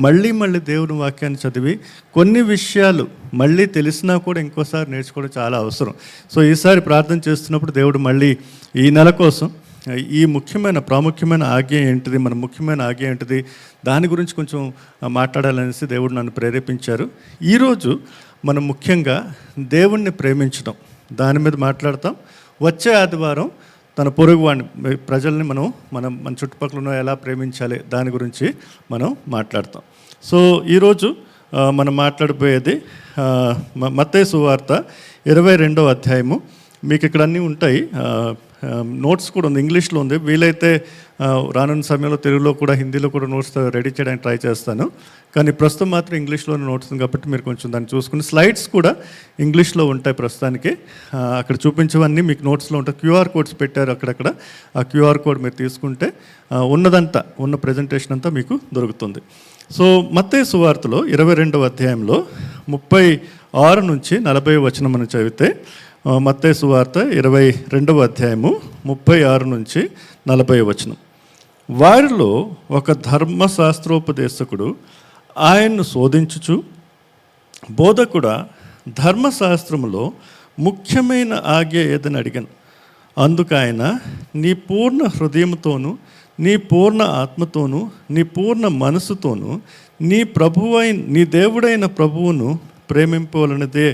మళ్ళీ దేవుని వాక్యాన్ని చదివి కొన్ని విషయాలు మళ్ళీ తెలిసినా కూడా ఇంకోసారి నేర్చుకోవడం చాలా అవసరం. సో ఈసారి ప్రార్థన చేస్తున్నప్పుడు దేవుడు మళ్ళీ ఈ నెల కోసం ఈ ప్రాముఖ్యమైన ఆజ్ఞ ఏంటిది, మన ముఖ్యమైన ఆజ్ఞ ఏంటిది, దాని గురించి కొంచెం మాట్లాడాలనేసి దేవుడు నన్ను ప్రేరేపించారు. ఈరోజు మనం ముఖ్యంగా దేవుణ్ణి ప్రేమించడం, దాని మీద మాట్లాడతాం. వచ్చే ఆదివారం తన పొరుగువాడిని, ప్రజల్ని మన చుట్టుపక్కల ఉన్న ఎలా ప్రేమించాలి దాని గురించి మనం మాట్లాడతాం. సో ఈరోజు మనం మాట్లాడబోయేది మత్తయి సువార్త 22వ అధ్యాయము. మీకు ఇక్కడ అన్నీ ఉంటాయి, నోట్స్ కూడా ఉంది, ఇంగ్లీష్లో ఉంది. వీలైతే రానున్న సమయంలో తెలుగులో కూడా, హిందీలో కూడా నోట్స్ రెడీ చేయడానికి ట్రై చేస్తాను. కానీ ప్రస్తుతం మాత్రం ఇంగ్లీష్లో నోట్స్ ఉంది కాబట్టి మీరు కొంచెం దాన్ని చూసుకుని, స్లైడ్స్ కూడా ఇంగ్లీష్లో ఉంటాయి ప్రస్తుతానికి. అక్కడ చూపించేవన్నీ మీకు నోట్స్లో ఉంటాయి. QR కోడ్స్ పెట్టారు అక్కడక్కడ. ఆ QR కోడ్ మీరు తీసుకుంటే ఉన్న ప్రజెంటేషన్ అంతా మీకు దొరుకుతుంది. సో మత్తయి సువార్తలో 22వ అధ్యాయంలో 36 నుంచి 40 వచనం మనం చదివితే, మత్తయి సువార్త 22వ అధ్యాయము 36 నుంచి 40 వచనం. వారిలో ఒక ధర్మశాస్త్రోపదేశకుడు ఆయన్ను శోధించుచు, బోధకుడా, ధర్మశాస్త్రములో ముఖ్యమైన ఆజ్ఞ ఏదని అడిగాను. అందుకు ఆయన, నీ పూర్ణ హృదయంతోనూ, నీ పూర్ణ ఆత్మతోనూ, నీ పూర్ణ మనసుతోనూ నీ దేవుడైన ప్రభువును ప్రేమింపవలనదే,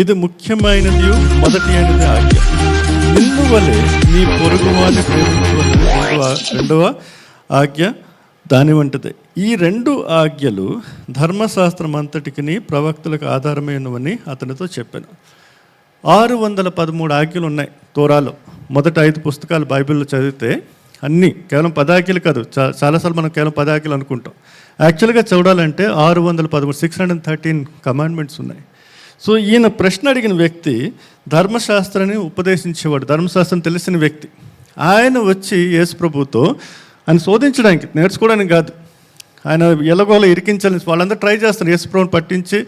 ఇది ముఖ్యమైనది, మొదటి అయినది ఆజ్ఞ. నిన్ను వలె నీ పొరుగువారిని ప్రేమించవలనది రెండవ ఆజ్ఞ దాని వంటిదే. ఈ 2 ఆజ్ఞలు ధర్మశాస్త్రం అంతటికి ప్రవక్తలకు ఆధారమైనవని అతనితో చెప్పాను. 613 ఆజ్ఞలు ఉన్నాయి తోరాలో. మొదటి 5 పుస్తకాలు బైబిల్లో చదివితే అన్నీ కేవలం 10 ఆజ్ఞలు కాదు. చాలాసార్లు మనం కేవలం 10 ఆజ్ఞలు అనుకుంటాం. యాక్చువల్గా చూడాలంటే 613 కమాండ్మెంట్స్ ఉన్నాయి. సో ఈయన ప్రశ్న అడిగిన వ్యక్తి ధర్మశాస్త్రాన్ని ఉపదేశించేవాడు, ధర్మశాస్త్రం తెలిసిన వ్యక్తి. ఆయన వచ్చి యేసు ప్రభుతో ఆయన శోధించడానికి, నేర్చుకోవడానికి కాదు, ఆయన ఎలాగోలా ఇరికించాలని వాళ్ళందరూ ట్రై చేస్తారు. యేసు ప్రభుని పట్టించి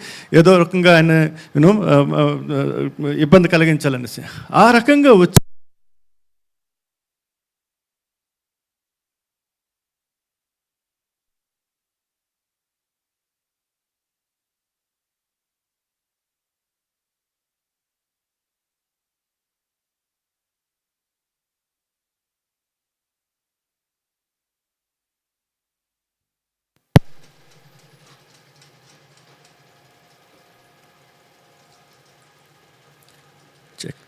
ఏదో రకంగా ఆయన ఇబ్బంది కలిగించాలనేసి ఆ రకంగా వచ్చి చెక్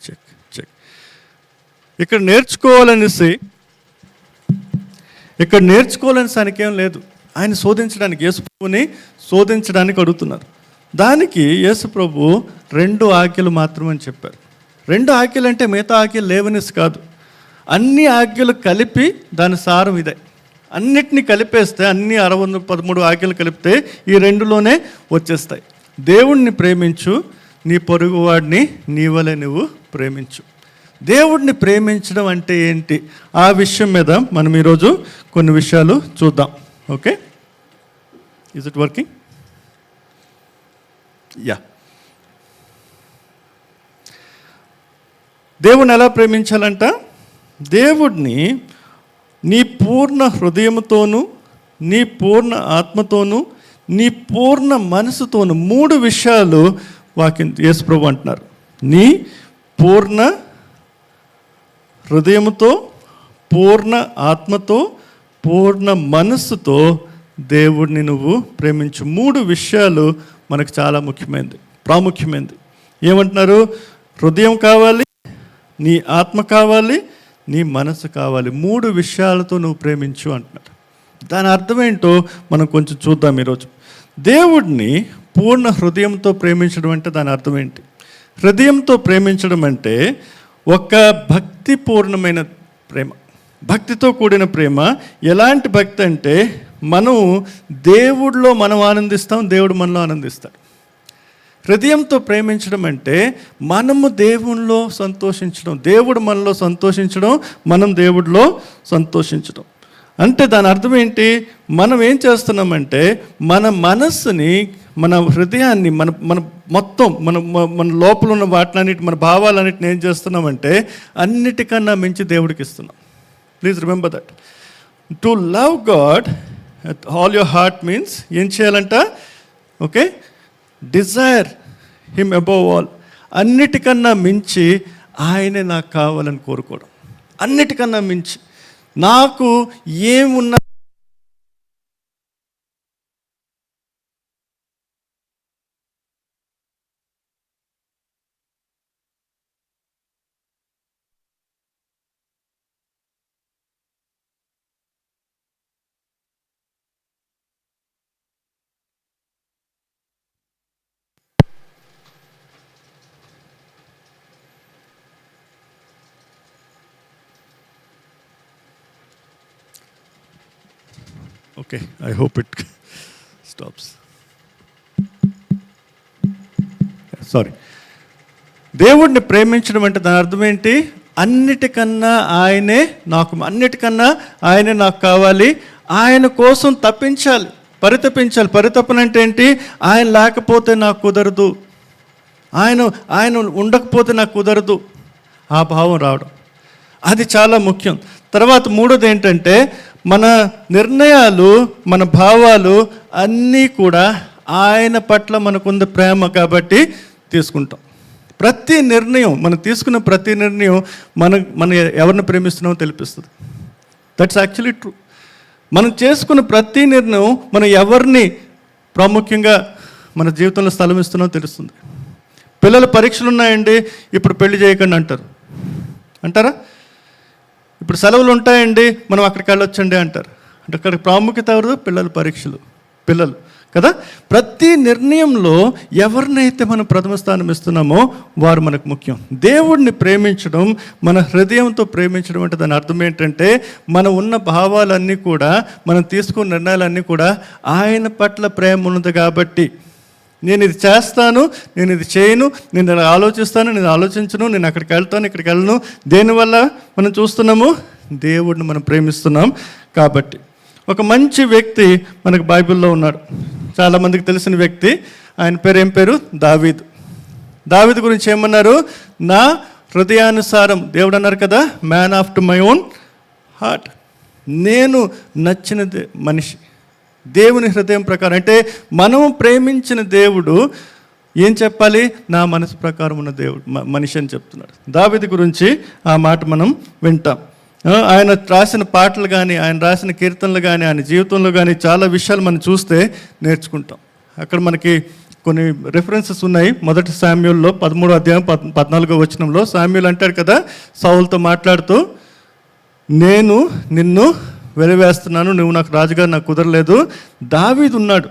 ఇక్కడ నేర్చుకోవాలనేసి ఆయనకేం లేదు. ఆయన శోధించడానికి, యేసు ప్రభుని శోధించడానికి అడుగుతున్నారు. దానికి యేసు ప్రభు 2 ఆజ్ఞలు మాత్రమని చెప్పారు. 2 ఆజ్ఞలు అంటే మిగతా ఆజ్ఞలు లేవనేసి కాదు, అన్ని ఆజ్ఞలు కలిపి దాని సారం ఇదే. అన్నిటినీ కలిపేస్తే, అన్ని 613 ఆజ్ఞలు కలిపితే ఈ 2లోనే వచ్చేస్తాయి. దేవుణ్ణి ప్రేమించు, నీ పొరుగువాడిని నీ వలె నువ్వు ప్రేమించు. దేవుడిని ప్రేమించడం అంటే ఏంటి, ఆ విషయం మీద మనం ఈరోజు కొన్ని విషయాలు చూద్దాం. Okay, is it working? Yeah. దేవుణ్ణి ఎలా ప్రేమించాలంట? దేవుడిని నీ పూర్ణ హృదయముతోనూ, నీ పూర్ణ ఆత్మతోనూ, నీ పూర్ణ మనసుతోనూ, 3 విషయాలు వాక్యం యేసుప్రభు అంటున్నారు. నీ పూర్ణ హృదయముతో, పూర్ణ ఆత్మతో, పూర్ణ మనస్సుతో దేవుడిని నువ్వు ప్రేమించు. 3 విషయాలు మనకు చాలా ముఖ్యమైనది, ప్రాముఖ్యమైనది. ఏమంటున్నారు? హృదయం కావాలి, నీ ఆత్మ కావాలి, నీ మనసు కావాలి. 3 విషయాలతో నువ్వు ప్రేమించు అంటున్నారు. దాని అర్థం ఏంటో మనం కొంచెం చూద్దాం ఈరోజు. దేవుడిని పూర్ణ హృదయంతో ప్రేమించడం అంటే దాని అర్థం ఏంటి? హృదయంతో ప్రేమించడం అంటే ఒక భక్తిపూర్ణమైన ప్రేమ, భక్తితో కూడిన ప్రేమ. ఎలాంటి భక్తి అంటే మనం దేవుడిలో మనం ఆనందిస్తాం, దేవుడు మనలో ఆనందిస్తాడు. హృదయంతో ప్రేమించడం అంటే మనము దేవునిలో సంతోషించడం, దేవుడు మనలో సంతోషించడం, మనం దేవుడిలో సంతోషించడం. అంటే దాని అర్థం ఏంటి? మనం ఏం చేస్తున్నామంటే మన మనస్సుని, మన హృదయాన్ని, మన మన మొత్తం మన లోపల ఉన్న వాటిలన్నిటి, మన భావాలన్నిటిని ఏం చేస్తున్నామంటే అన్నిటికన్నా మించి దేవుడికి ఇస్తున్నాం. Please remember that. To love God all your heart means ఏం చేయాలంట? Okay, desire him above all. అన్నిటికన్నా మించి ఆయనే నాకు కావాలని కోరుకోవడం. అన్నిటికన్నా మించి నాకు ఏమున్నా okay, I hope it stops. Sorry. దేవుడిని ప్రేమించడం అంటే దాని అర్థం ఏంటి? అన్నిటికన్నా ఆయనే నాకు కావాలి, ఆయన కోసం తప్పించాలి, పరితపించాలి. పరితపన అంటే ఏంటి? ఆయన లేకపోతే నాకు కుదరదు, ఆయన ఉండకపోతే నాకు కుదరదు, ఆ భావం రావడం, అది చాలా ముఖ్యం. తర్వాత 3వది ఏంటంటే మన నిర్ణయాలు, మన భావాలు అన్నీ కూడా ఆయన పట్ల మనకుంది ప్రేమ కాబట్టి తీసుకుంటాం. ప్రతి నిర్ణయం, మనం తీసుకున్న ప్రతి నిర్ణయం మన ఎవరిని ప్రేమిస్తున్నామో తెలిపిస్తుంది. That's actually true. మనం చేసుకున్న ప్రతి నిర్ణయం మనం ఎవరిని ప్రాముఖ్యంగా మన జీవితంలో స్థలం ఇస్తున్నామో తెలుస్తుంది. పిల్లల పరీక్షలు ఉన్నాయండి, ఇప్పుడు పెళ్లి చేయకండి అంటారా? ఇప్పుడు సెలవులు ఉంటాయండి, మనం అక్కడికి వెళ్ళొచ్చండి అంటారు. అంటే అక్కడ ప్రాముఖ్యత ఎవరు? పిల్లల పరీక్షలు, పిల్లలు కదా. ప్రతి నిర్ణయంలో ఎవరినైతే మనం ప్రథమ స్థానం ఇస్తున్నామో వారు మనకు ముఖ్యం. దేవుడిని ప్రేమించడం, మన హృదయంతో ప్రేమించడం అంటే దాని అర్థం ఏంటంటే మనం ఉన్న భావాలన్నీ కూడా, మనం తీసుకున్న నిర్ణయాలన్నీ కూడా ఆయన పట్ల ప్రేమ ఉన్నది కాబట్టి నేను ఇది చేస్తాను, నేను ఇది చేయను, నేను ఇలా ఆలోచిస్తాను, నేను ఆలోచించను, నేను అక్కడికి వెళ్తాను, ఇక్కడికి వెళ్ళను. దేనివల్ల మనం చూస్తున్నాము? దేవుడిని మనం ప్రేమిస్తున్నాం కాబట్టి. ఒక మంచి వ్యక్తి మనకు బైబిల్లో ఉన్నాడు, చాలామందికి తెలిసిన వ్యక్తి. ఆయన పేరు ఏం పేరు? దావీదు. దావీదు గురించి ఏమన్నారు? నా హృదయానుసారం, దేవుడు అన్నారు కదా, man after my own heart. నేను నచ్చిన మనిషి, దేవుని హృదయం ప్రకారం. అంటే మనం ప్రేమించిన దేవుడు ఏం చెప్పాలి? నా మనసు ప్రకారం ఉన్న దేవుడు మనిషి అని చెప్తున్నాడు. దావీదు గురించి ఆ మాట మనం వింటాం. ఆయన రాసిన పాటలు కానీ, ఆయన రాసిన కీర్తనలు కానీ, ఆయన జీవితంలో కానీ చాలా విషయాలు మనం చూస్తే నేర్చుకుంటాం. అక్కడ మనకి కొన్ని రెఫరెన్సెస్ ఉన్నాయి. 1 శామ్యూల్లో 13వ అధ్యాయం 14వ వచనంలో శామ్యూల్ అంటాడు కదా సౌలుతో మాట్లాడుతూ, నేను నిన్ను వెలివేస్తున్నాను, నువ్వు నాకు రాజుగా నాకు కుదరలేదు. దావీదు ఉన్నాడు,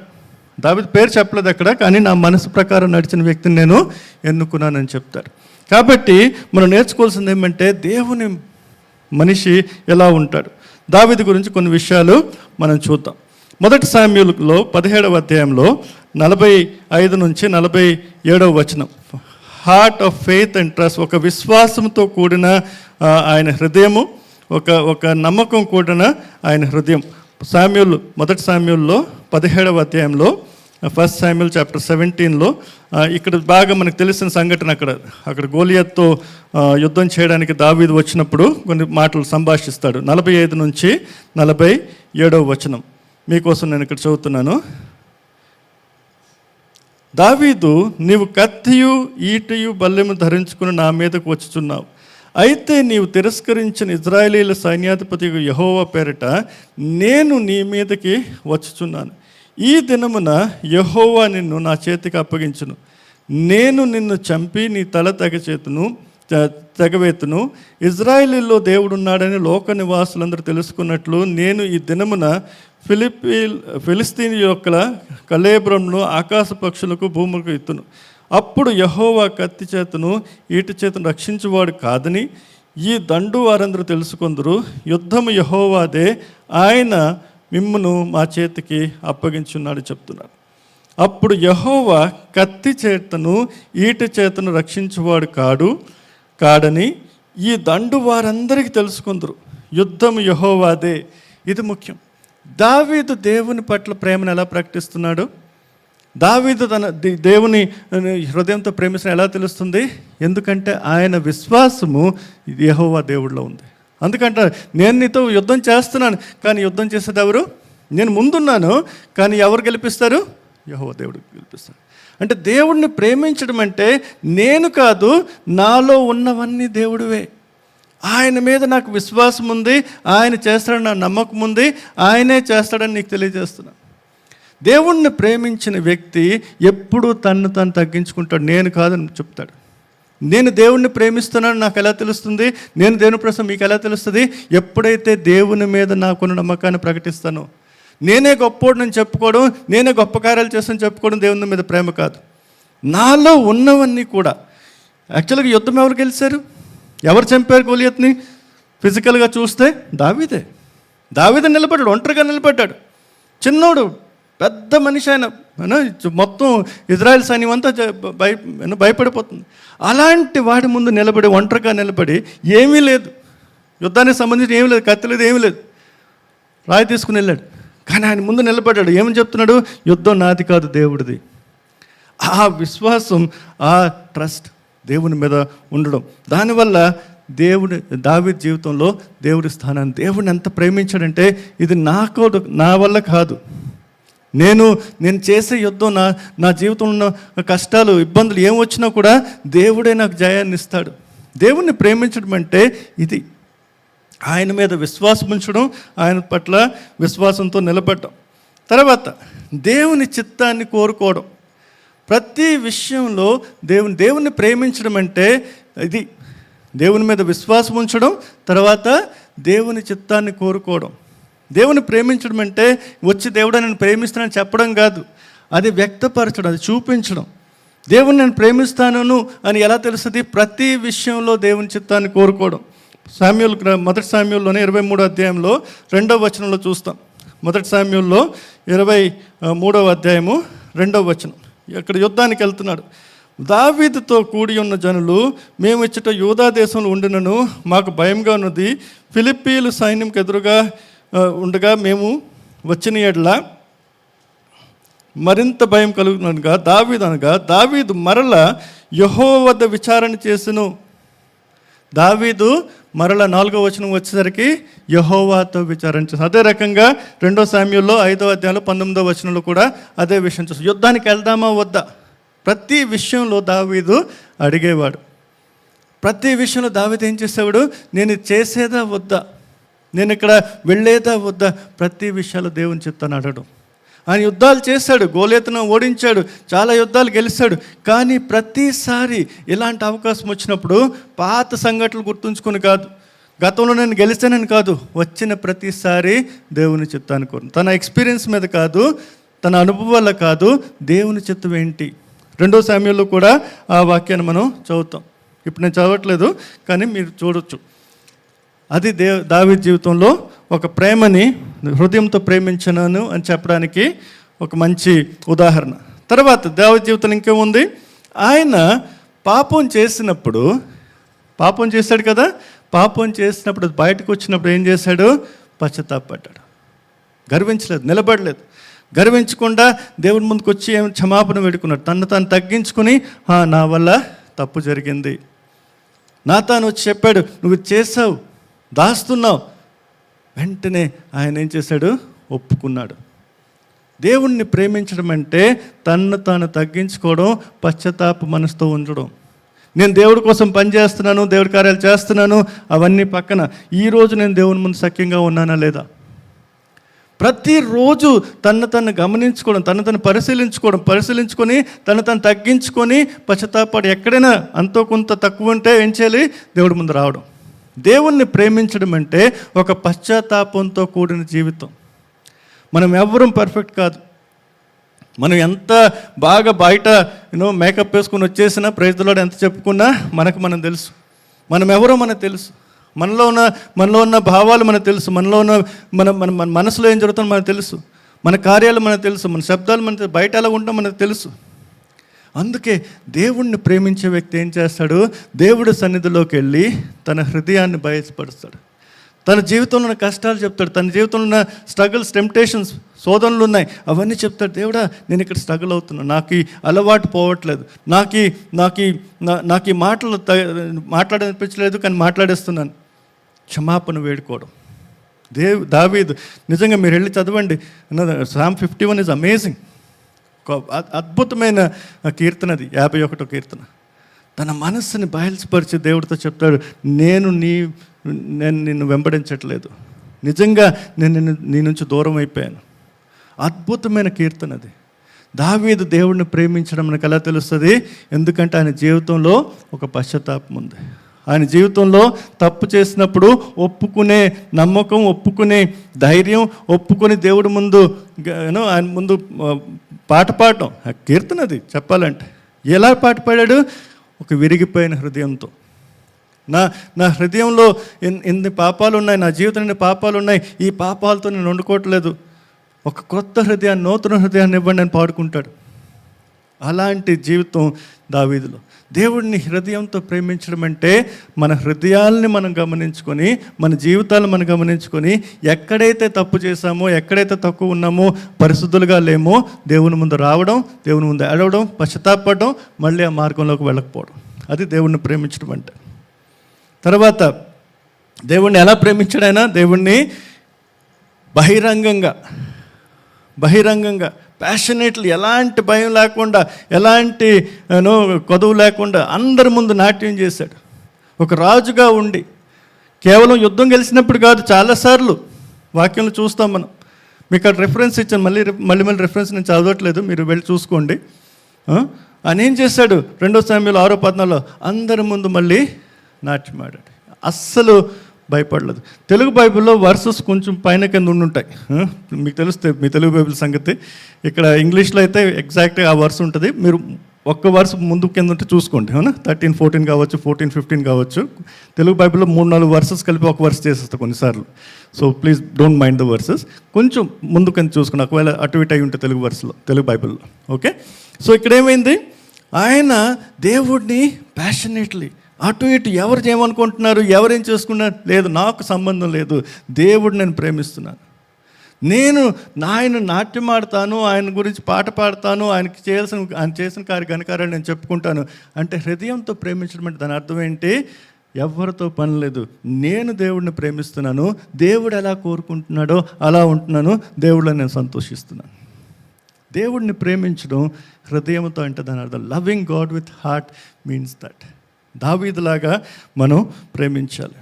దావీదు పేరు చెప్పలేదు అక్కడ, కానీ నా మనసు ప్రకారం నడిచిన వ్యక్తిని నేను ఎన్నుకున్నానని చెప్తారు. కాబట్టి మనం నేర్చుకోవాల్సింది ఏమంటే దేవుని మనిషి ఎలా ఉంటాడు. దావీదు గురించి కొన్ని విషయాలు మనం చూద్దాం. 1 శామ్యూల్లో 17వ అధ్యాయంలో 45 నుంచి 47వ వచనం. Heart of faith and trust, ఒక విశ్వాసంతో కూడిన ఆయన హృదయము, ఒక నమ్మకం కూడిన ఆయన హృదయం. 1 శామ్యూల్లో 17వ అధ్యాయంలో 1 Samuel chapter 17లో ఇక్కడ బాగా మనకు తెలిసిన సంఘటన. అక్కడ గోలియత్తో యుద్ధం చేయడానికి దావీదు వచ్చినప్పుడు కొన్ని మాటలు సంభాషిస్తాడు. 45 నుంచి 47వ వచనం మీకోసం నేను ఇక్కడ చదువుతున్నాను. దావీదు, నీవు కత్తియు ఈటయు బల్లెము ధరించుకుని నా మీదకు వచ్చుచున్నావు. అయితే నీవు తిరస్కరించిన ఇజ్రాయేలీల సైన్యాధిపతి యెహోవా పేరిట నేను నీ మీదకి వచ్చుచున్నాను. ఈ దినమున యెహోవా నిన్ను నా చేతికి అప్పగించును. నేను నిన్ను చంపి నీ తల తెగవేతును. ఇజ్రాయేలీలో దేవుడున్నాడని లోక నివాసులందరూ తెలుసుకున్నట్లు నేను ఈ దినమున ఫిలిస్తీని యొక్క కళేబ్రంను ఆకాశ పక్షులకు భూములకు ఎత్తును. అప్పుడు యెహోవా కత్తి చేతను ఈటి చేతను రక్షించువాడు కాదని ఈ దండు వారందరూ తెలుసుకుందరు. యుద్ధము యెహోవాదే, ఆయన మిమ్మును మా చేతికి అప్పగించున్నాడు చెప్తున్నారు. అప్పుడు యెహోవా కత్తి చేతను ఈటి చేతను రక్షించువాడు కాడని ఈ దండు వారందరికీ తెలుసుకుందరు. యుద్ధము యెహోవాదే. ఇది ముఖ్యం. దావీదు దేవుని పట్ల ప్రేమను ఎలా ప్రకటిస్తున్నాడు? దావీదు తన దేవుని హృదయంతో ప్రేమించడం ఎలా తెలుస్తుంది? ఎందుకంటే ఆయన విశ్వాసము యెహోవా దేవుడిలో ఉంది. అందుకంటే నేను నీతో యుద్ధం చేస్తున్నాను, కానీ యుద్ధం చేసేది ఎవరు? నేను ముందున్నాను, కానీ ఎవరు గెలిపిస్తారు? యెహోవా దేవుడు గెలిపిస్తాడు. అంటే దేవుడిని ప్రేమించడం అంటే నేను కాదు, నాలో ఉన్నవన్నీ దేవుడివే. ఆయన మీద నాకు విశ్వాసం ఉంది, ఆయన చేస్తాడని నా నమ్మకం ఉంది, ఆయనే చేస్తాడని నీకు తెలియజేస్తున్నాను. దేవుణ్ణి ప్రేమించిన వ్యక్తి ఎప్పుడూ తను తగ్గించుకుంటాడు. నేను కాదని చెప్తాడు. నేను దేవుణ్ణి ప్రేమిస్తున్నాను నాకు ఎలా తెలుస్తుంది? నేను దేవుని ప్రశ్న మీకు ఎలా తెలుస్తుంది? ఎప్పుడైతే దేవుని మీద నాకున్న నమ్మకాన్ని ప్రకటిస్తానో. నేనే గొప్పోడని చెప్పుకోవడం, నేనే గొప్ప కార్యాలు చేస్తాను చెప్పుకోవడం దేవుని మీద ప్రేమ కాదు. నాలో ఉన్నవన్నీ కూడా. యాక్చువల్గా యుద్ధం ఎవరు గెలిచారు? ఎవరు చంపారు గోలియత్ని? ఫిజికల్గా చూస్తే దావీదే నిలబడ్డాడు, ఒంటరిగా నిలబడ్డాడు. చిన్నోడు, పెద్ద మనిషి ఆయన. మొత్తం ఇజ్రాయెల్ సైన్యం అంతా భయపడిపోతుంది. అలాంటి వాడి ముందు నిలబడి, ఒంటరిగా నిలబడి, ఏమీ లేదు, యుద్ధానికి సంబంధించి ఏమీ లేదు, కత్తి లేదు, ఏమీ లేదు, రాయి తీసుకుని వెళ్ళాడు. కానీ ఆయన ముందు నిలబడ్డాడు. ఏమని చెప్తున్నాడు? యుద్ధం నాది కాదు, దేవుడిది. ఆ విశ్వాసం, ఆ ట్రస్ట్ దేవుని మీద ఉండడం, దానివల్ల దావీదు జీవితంలో దేవుడి స్థానాన్ని, దేవుడిని ఎంత ప్రేమించాడంటే ఇది నా వల్ల కాదు, నేను చేసే యుద్ధం, నా జీవితంలో ఉన్న కష్టాలు, ఇబ్బందులు ఏమొచ్చినా కూడా దేవుడే నాకు జయాన్ని ఇస్తాడు. దేవుణ్ణి ప్రేమించడం అంటే ఇది. ఆయన మీద విశ్వాసం ఉంచడం, ఆయన పట్ల విశ్వాసంతో నిలబడడం. తర్వాత దేవుని చిత్తాన్ని కోరుకోవడం. ప్రతి విషయంలో దేవుని ప్రేమించడం అంటే ఇది. దేవుని మీద విశ్వాసం ఉంచడం, తర్వాత దేవుని చిత్తాన్ని కోరుకోవడం. దేవుని ప్రేమించడం అంటే వచ్చి దేవుడు నేను ప్రేమిస్తానని చెప్పడం కాదు, అది వ్యక్తపరచడం, అది చూపించడం. దేవుని నేను ప్రేమిస్తాను అని ఎలా తెలుస్తుంది? ప్రతి విషయంలో దేవుని చిత్తాన్ని కోరుకోవడం. మొదటి సామ్యూల్లోనే 23వ అధ్యాయంలో 2వ వచనంలో చూస్తాం. మొదటి సామ్యూల్లో 23వ అధ్యాయము 2వ వచనం. ఇక్కడ యుద్ధానికి వెళ్తున్నాడు. దావీదుతో కూడి ఉన్న జనులు, మేము ఇచ్చట యూదా దేశంలో ఉండినను మాకు భయంగా ఉన్నది. ఫిలిప్పీలు సైన్యంకి ఎదురుగా ఉండగా మేము వచ్చిన ఎడల మరింత భయం కలుగునగా దావీదు మరల యెహోవా వద్ద విచారణ చేసెను. దావీదు మరల 4వ వచనం వచ్చేసరికి యెహోవాతో విచారణ చేశాను. అదే రకంగా 2వ సామ్యూల్లో 5వ అధ్యాయంలో 19వ వచనంలో కూడా అదే విషయం చూస్తాం. యుద్ధానికి వెళ్దామా వద్దా? ప్రతి విషయంలో దావీదు అడిగేవాడు. ప్రతి విషయంలో దావీదు ఏం చేసేవాడు? నేను చేసేదా వద్దా, నేను ఇక్కడ వెళ్ళేదా వద్దా, ప్రతి విషయాల్లో దేవుని చిత్తాన్ని అడగడం. ఆయన యుద్ధాలు చేశాడు, గోలియతును ఓడించాడు, చాలా యుద్ధాలు గెలిచాడు. కానీ ప్రతిసారి ఇలాంటి అవకాశం వచ్చినప్పుడు పాత సంఘటనలు గుర్తుంచుకొని కాదు, గతంలో నేను గెలిచానని కాదు, వచ్చిన ప్రతిసారి దేవుని చిత్తాన్ని కోరు. తన ఎక్స్పీరియన్స్ మీద కాదు, తన అనుభవాల కాదు, దేవుని చిత్తం ఏంటి. 2వ సామ్యూల్లో కూడా ఆ వాక్యాన్ని మనం చదువుతాం. ఇప్పుడు నేను చదవట్లేదు, కానీ మీరు చూడొచ్చు. అది దావీదు జీవితంలో ఒక ప్రేమని హృదయంతో ప్రేమించను అని చెప్పడానికి ఒక మంచి ఉదాహరణ. తర్వాత దావీదు జీవితం ఇంకేముంది? ఆయన పాపం చేశాడు కదా, పాపం చేసినప్పుడు బయటకు వచ్చినప్పుడు ఏం చేశాడు? పశ్చాత్తాపడ్డాడు. గర్వించలేదు, నిలబడలేదు. గర్వించకుండా దేవుని ముందుకు వచ్చి ఏమి క్షమాపణ వేడుకున్నాడు. తను తాను తగ్గించుకుని నా వల్ల తప్పు జరిగింది. నాతాను వచ్చి చెప్పాడు, నువ్వు చేసావు, దాస్తున్నావు. వెంటనే ఆయన ఏం చేశాడు? ఒప్పుకున్నాడు. దేవుణ్ణి ప్రేమించడం అంటే తన్ను తాను తగ్గించుకోవడం, పశ్చాత్తాప మనసుతో ఉండడం. నేను దేవుడి కోసం పనిచేస్తున్నాను, దేవుడి కార్యాలు చేస్తున్నాను, అవన్నీ పక్కన ఈరోజు నేను దేవుని ముందు సఖ్యంగా ఉన్నానా లేదా? ప్రతిరోజు తను గమనించుకోవడం, తను పరిశీలించుకొని తను తగ్గించుకొని పశ్చాత్తాపడి ఎక్కడైనా అంతో కొంత తక్కువ ఉంటే ఏం చేయాలి? దేవుడి ముందు రావడం. దేవుణ్ణి ప్రేమించడం అంటే ఒక పశ్చాత్తాపంతో కూడిన జీవితం. మనం ఎవ్వరం పర్ఫెక్ట్ కాదు. మనం ఎంత బాగా బయట మేకప్ వేసుకుని వచ్చేసినా, ప్రైజ్ ది లార్డ్ ఎంత చెప్పుకున్నా మనం తెలుసు మనం ఎవరో మనకు తెలుసు. మనలో ఉన్న భావాలు మనకు తెలుసు. మనలో ఉన్న మన మనసులో ఏం జరుగుతుందో మనకు తెలుసు. మన కార్యాలు మనకు తెలుసు. మన శబ్దాలు మనకు బయట ఎలా ఉంటాం మనకు తెలుసు. అందుకే దేవుణ్ణి ప్రేమించే వ్యక్తి ఏం చేస్తాడు? దేవుడి సన్నిధిలోకి వెళ్ళి తన హృదయాన్ని బయలుపరుస్తాడు. తన జీవితంలో ఉన్న కష్టాలు చెప్తాడు. తన జీవితంలో ఉన్న స్ట్రగుల్స్, టెంప్టేషన్స్, శోధనలు ఉన్నాయి, అవన్నీ చెప్తాడు. దేవుడా, నేను ఇక్కడ స్ట్రగుల్ అవుతున్నాను, నాకు ఈ అలవాటు పోవట్లేదు, నాకు ఈ మాటలు మాట్లాడనిపించలేదు, కానీ మాట్లాడేస్తున్నాను. క్షమాపణ వేడుకోవడం. దావీదు నిజంగా మీరు వెళ్ళి చదవండి. Psalm 51 is amazing. అద్భుతమైన కీర్తన అది, 51వ కీర్తన. తన మనస్సుని బయలుపరిచి దేవుడితో చెప్తాడు, నేను నిన్ను వెంబడించట్లేదు, నిజంగా నేను నీ నుంచి దూరం అయిపోయాను. అద్భుతమైన కీర్తన అది. దావీదు దేవుడిని ప్రేమించడం మనకు ఎలా తెలుస్తుంది? ఎందుకంటే ఆయన జీవితంలో ఒక పశ్చాత్తాపం ఉంది. ఆయన జీవితంలో తప్పు చేసినప్పుడు ఒప్పుకునే నమ్మకం, ఒప్పుకునే ధైర్యం, ఒప్పుకొని దేవుడి ముందు ఆయన ముందు పాట పాడటం. ఆ కీర్తన అది చెప్పాలంటే. ఎలా పాట పాడాడు? ఒక విరిగిపోయిన హృదయంతో. నా హృదయంలో ఎన్ని పాపాలు ఉన్నాయి, నా జీవితంలో ఎన్ని పాపాలు ఉన్నాయి, ఈ పాపాలతో నేను వండుకోవట్లేదు, ఒక కొత్త హృదయాన్ని, నూతన హృదయాన్ని ఇవ్వండి అని పాడుకుంటాడు. అలాంటి జీవితం దావీదులో. దేవుడిని హృదయంతో ప్రేమించడం అంటే మన హృదయాల్ని మనం గమనించుకొని, మన జీవితాలను మనం గమనించుకొని, ఎక్కడైతే తప్పు చేశామో, ఎక్కడైతే తక్కువ ఉన్నామో, పరిశుద్ధులుగా లేమో, దేవుని ముందు రావడం, దేవుని ముందు అడవడం, పశ్చాత్తాపడడం, మళ్ళీ ఆ మార్గంలోకి వెళ్ళకపోవడం. అది దేవుణ్ణి ప్రేమించడం అంటే. తర్వాత దేవుణ్ణి ఎలా ప్రేమించాడైనా? దేవుణ్ణి బహిరంగంగా ప్యాషనేట్లీ, ఎలాంటి భయం లేకుండా, ఎలాంటి కొదువు లేకుండా అందరి ముందు నాట్యం చేశాడు. ఒక రాజుగా ఉండి, కేవలం యుద్ధం గెలిచినప్పుడు కాదు, చాలాసార్లు వాక్యంలో చూస్తాం మనం. మీకు అక్కడ రెఫరెన్స్ ఇచ్చాను, మళ్ళీ రెఫరెన్స్ నేను చదవట్లేదు, మీరు వెళ్ళి చూసుకోండి. ఆయన ఏం చేశాడు? 2 సమూయేలు 6:14 అందరి ముందు మళ్ళీ నాట్యం ఆడాడు. అస్సలు భయపడలేదు. తెలుగు బైబిల్లో వర్సెస్ కొంచెం పైన కింద ఉండుంటాయి. మీకు తెలుస్తే మీ తెలుగు బైబిల్ సంగతి. ఇక్కడ ఇంగ్లీష్లో అయితే ఎగ్జాక్ట్గా ఆ వర్స్ ఉంటుంది. మీరు ఒక్క వర్స్ ముందు కింద ఉంటే చూసుకోండి. 13-14 కావచ్చు, 14-15 కావచ్చు. తెలుగు బైబిల్లో 3-4 వర్సెస్ కలిపి ఒక వర్స్ చేసేస్తా కొన్నిసార్లు. So please don't mind the versus. కొంచెం ముందు కింద చూసుకోండి, ఒకవేళ అటు ఇటు అయి ఉంటే తెలుగు బైబిల్లో. ఓకే, సో ఇక్కడ ఏమైంది? ఆయన దేవుడిని ప్యాషనేట్లీ, అటు ఇటు ఎవరు చేయమనుకుంటున్నారు, ఎవరేం చేసుకున్నారు లేదు, నాకు సంబంధం లేదు, దేవుడు నేను ప్రేమిస్తున్నాను, ఆయన నాట్యం ఆడతాను, ఆయన గురించి పాట పాడతాను, ఆయన చేసిన ఘనకార్యాలు నేను చెప్పుకుంటాను అంటే హృదయంతో ప్రేమించడం అంటే దాని అర్థం ఏంటి? ఎవరితో పని లేదు, నేను దేవుడిని ప్రేమిస్తున్నాను, దేవుడు ఎలా కోరుకుంటున్నాడో అలా ఉంటున్నాను, దేవుడిలో నేను సంతోషిస్తున్నాను. దేవుడిని ప్రేమించడం హృదయంతో అంటే దాని అర్థం loving God with heart means that. దావీదులాగా మనం ప్రేమించాలి.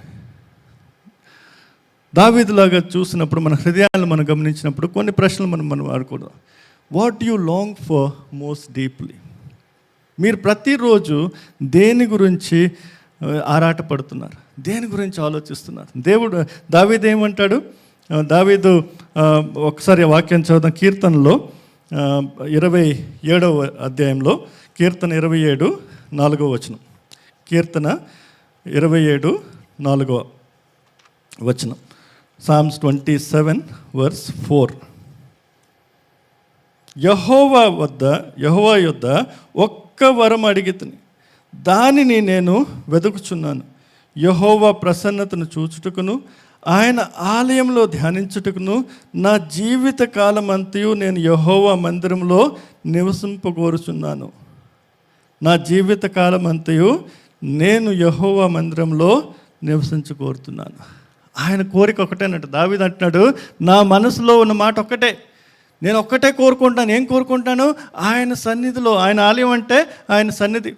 దావీదులాగా చూసినప్పుడు మన హృదయాలను మనం గమనించినప్పుడు కొన్ని ప్రశ్నలు మనం ఆడుకోవడం. What you long for most deeply? మీరు ప్రతిరోజు దేని గురించి ఆరాటపడుతున్నారు, దేని గురించి ఆలోచిస్తున్నారు? దావీదు ఏమంటాడు? దావీదు ఒకసారి వాక్యం చదువుతాం. కీర్తనలో 27వ అధ్యాయంలో, కీర్తన 27:4 కీర్తన 27:4 Psalms 27:4 యెహోవా యొద్ద ఒక్క వరం అడిగితిని, దానిని నేను వెతుకుచున్నాను, యెహోవా ప్రసన్నతను చూచుటకును ఆయన ఆలయంలో ధ్యానించుటకును నా జీవిత కాలమంతయు నేను యెహోవా మందిరంలో నివసింపగోరుచున్నాను. నా జీవిత కాలమంతయు నేను యెహోవా మందిరంలో నివసించగోరుతున్నాను. ఆయన కోరిక ఒకటేనట. దావీదు అంటున్నాడు, నా మనసులో ఉన్న మాట ఒక్కటే, నేను ఒక్కటే కోరుకుంటాను. ఏం కోరుకుంటాను? ఆయన సన్నిధిలో. ఆయన ఆలయం అంటే ఆయన సన్నిధి.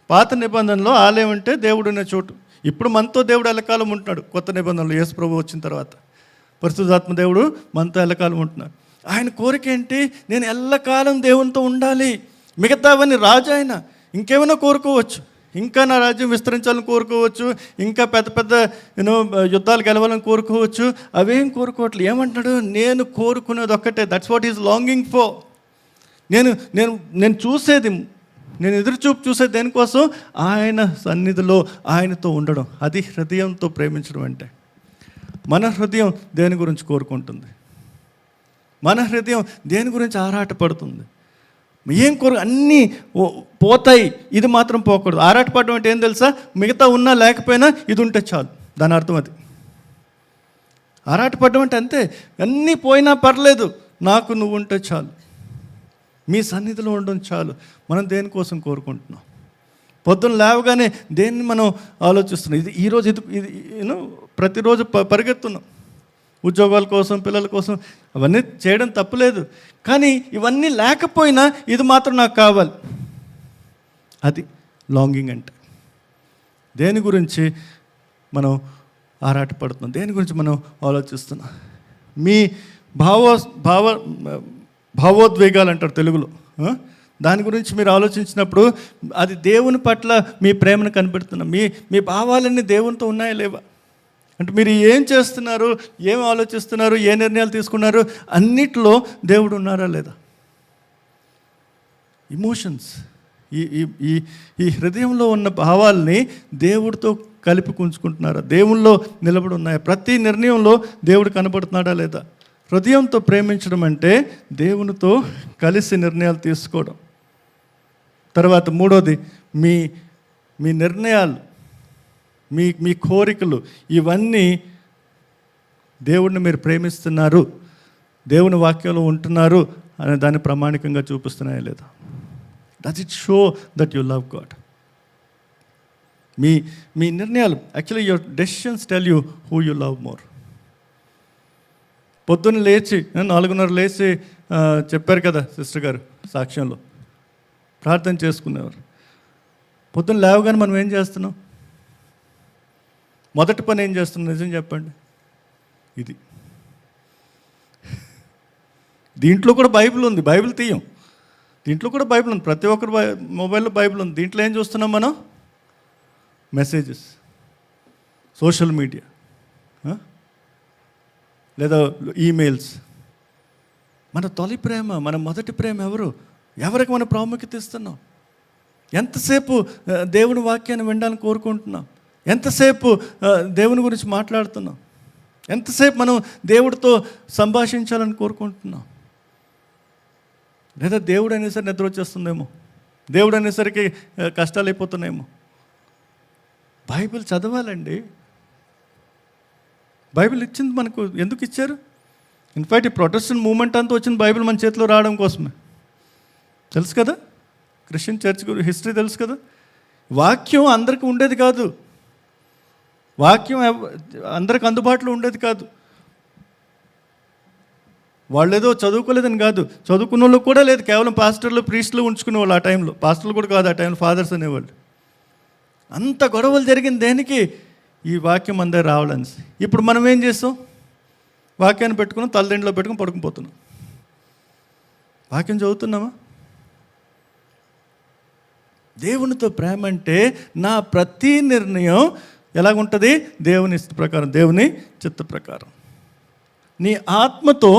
పాత నిబంధనలో ఆలయం అంటే దేవుడు ఉన్న చోటు. ఇప్పుడు మనతో దేవుడు ఎల్లకాలం ఉంటున్నాడు. కొత్త నిబంధనలు యేసు ప్రభువు వచ్చిన తర్వాత పరిశుద్ధాత్మ దేవుడు మనతో ఎల్లకాలం ఉంటున్నాడు. ఆయన కోరిక ఏంటి? నేను ఎల్లకాలం దేవునితో ఉండాలి. మిగతావన్నీ రాజు ఆయన ఇంకేమైనా కోరుకోవచ్చు, ఇంకా నా రాజ్యం విస్తరించాలని కోరుకోవచ్చు, ఇంకా పెద్ద పెద్ద యుద్ధాలు గెలవాలని కోరుకోవచ్చు. అవేం కోరుకోవట్లేదు. ఏమంటున్నాడు? నేను కోరుకునేది ఒక్కటే. That's what is longing for. నేను చూసేది, నేను ఎదురుచూపు చూసేది దేనికోసం? ఆయన సన్నిధిలో ఆయనతో ఉండడం. అది హృదయంతో ప్రేమించడం అంటే. మన హృదయం దేని గురించి కోరుకుంటుంది? మన హృదయం దేని గురించి ఆరాటపడుతుంది? ఏం అన్నీ పోతాయి, ఇది మాత్రం పోకూడదు. ఆరాటపడడం అంటే ఏం తెలుసా? మిగతా ఉన్నా లేకపోయినా ఇది ఉంటే చాలు, దాని అర్థం అది. ఆరాటపడడం అంటే అంతే, అన్నీ పోయినా పర్లేదు, నాకు నువ్వు ఉంటే చాలు, మీ సన్నిధిలో ఉండడం చాలు. మనం దేనికోసం కోరుకుంటున్నాం? పొద్దున్న లేవగానే దేన్ని మనం ఆలోచిస్తున్నాం? ఇది ఈరోజు ఇది ప్రతిరోజు పరిగెత్తున్నాం ఉద్యోగాల కోసం, పిల్లల కోసం. అవన్నీ చేయడం తప్పులేదు, కానీ ఇవన్నీ లేకపోయినా ఇది మాత్రం నాకు కావాలి. అది లాంగింగ్ అంటే. దేని గురించి మనం ఆరాటపడుతున్నాం? దేని గురించి మనం ఆలోచిస్తున్నాం? మీ భావోద్వేగాలు అంటారు తెలుగులో. దాని గురించి మీరు ఆలోచించినప్పుడు అది దేవుని పట్ల మీ ప్రేమను కనిపెడుతున్నాం. మీ భావాలన్నీ దేవునితో ఉన్నాయా లేవా? అంటే మీరు ఏం చేస్తున్నారు, ఏం ఆలోచిస్తున్నారు, ఏ నిర్ణయాలు తీసుకున్నారు, అన్నిట్లో దేవుడు ఉన్నారా లేదా? ఇమోషన్స్, ఈ హృదయంలో ఉన్న భావాల్ని దేవుడితో కలిపి ఉంచుకుంటున్నారా? దేవుల్లో నిలబడి ఉన్నాయా? ప్రతి నిర్ణయంలో దేవుడు కనబడుతున్నాడా లేదా? హృదయంతో ప్రేమించడం అంటే దేవునితో కలిసి నిర్ణయాలు తీసుకోవడం. తర్వాత మూడోది, మీ నిర్ణయాలు, మీ కోరికలు, ఇవన్నీ దేవుడిని మీరు ప్రేమిస్తున్నారు, దేవుని వాక్యంలో ఉంటున్నారు అనే దాన్ని ప్రామాణికంగా చూపిస్తున్నాయా లేదా? Does it show that you love God? మీ నిర్ణయాలు, actually your decisions tell you who you love more. పొద్దున్న లేచి 4:30 లేచి చెప్పారు కదా సిస్టర్ గారు సాక్ష్యంలో, ప్రార్థన చేసుకునేవారు. పొద్దున్న లేవగానే మనం ఏం చేస్తున్నాం? మొదటి పని ఏం చేస్తున్నాం? నిజం చెప్పండి. ఇది దీంట్లో కూడా బైబిల్ ఉంది, బైబిల్ తీయం. దీంట్లో కూడా బైబిల్ ఉంది, ప్రతి ఒక్కరు మొబైల్లో బైబిల్ ఉంది. దీంట్లో ఏం చూస్తున్నాం మనం? మెసేజెస్, సోషల్ మీడియా, లేదా ఈమెయిల్స్. మన తొలి ప్రేమ, మన మొదటి ప్రేమ ఎవరికి మన ప్రాముఖ్యత ఇస్తున్నాం? ఎంతసేపు దేవుని వాక్యాన్ని వినాలని కోరుకుంటున్నాం? ఎంతసేపు దేవుని గురించి మాట్లాడుతున్నాం? ఎంతసేపు మనం దేవుడితో సంభాషించాలని కోరుకుంటున్నాం? లేదా దేవుడు అనేసరికి నిద్ర వచ్చేస్తుందేమో, దేవుడు అనేసరికి కష్టాలు అయిపోతున్నాయేమో. బైబిల్ చదవాలండి. బైబిల్ ఇచ్చింది మనకు ఎందుకు ఇచ్చారు? ఇన్ఫ్యాక్ట్ ఈ ప్రొటెస్టెంట్ మూవ్మెంట్ అంతా వచ్చింది బైబిల్ మన చేతిలో రావడం కోసమే. తెలుసు కదా, క్రిస్టియన్ చర్చ్ హిస్టరీ తెలుసు కదా. వాక్యం అందరికీ ఉండేది కాదు, వాక్యం అందరికి అందుబాటులో ఉండేది కాదు. వాళ్ళు ఏదో చదువుకోలేదని కాదు, చదువుకున్న వాళ్ళు కూడా లేదు, కేవలం పాస్టర్లు ప్రీస్టులు ఉంచుకునే వాళ్ళు. ఆ టైంలో పాస్టర్లు కూడా కాదు, ఆ టైంలో ఫాదర్స్ అనేవాళ్ళు. అంత గొడవలు జరిగింది దేనికి? ఈ వాక్యం అందరూ రావాలని. ఇప్పుడు మనం ఏం చేస్తాం? వాక్యాన్ని పెట్టుకున్నాం, తలదింట్లో పెట్టుకుని పడుకుపోతున్నాం. వాక్యం చదువుతున్నామా? దేవునితో ప్రేమ అంటే నా ప్రతి నిర్ణయం ఎలాగుంటుంది? దేవుని ఇష్ట ప్రకారం, దేవుని చిత్త ప్రకారం. నీ ఆత్మతో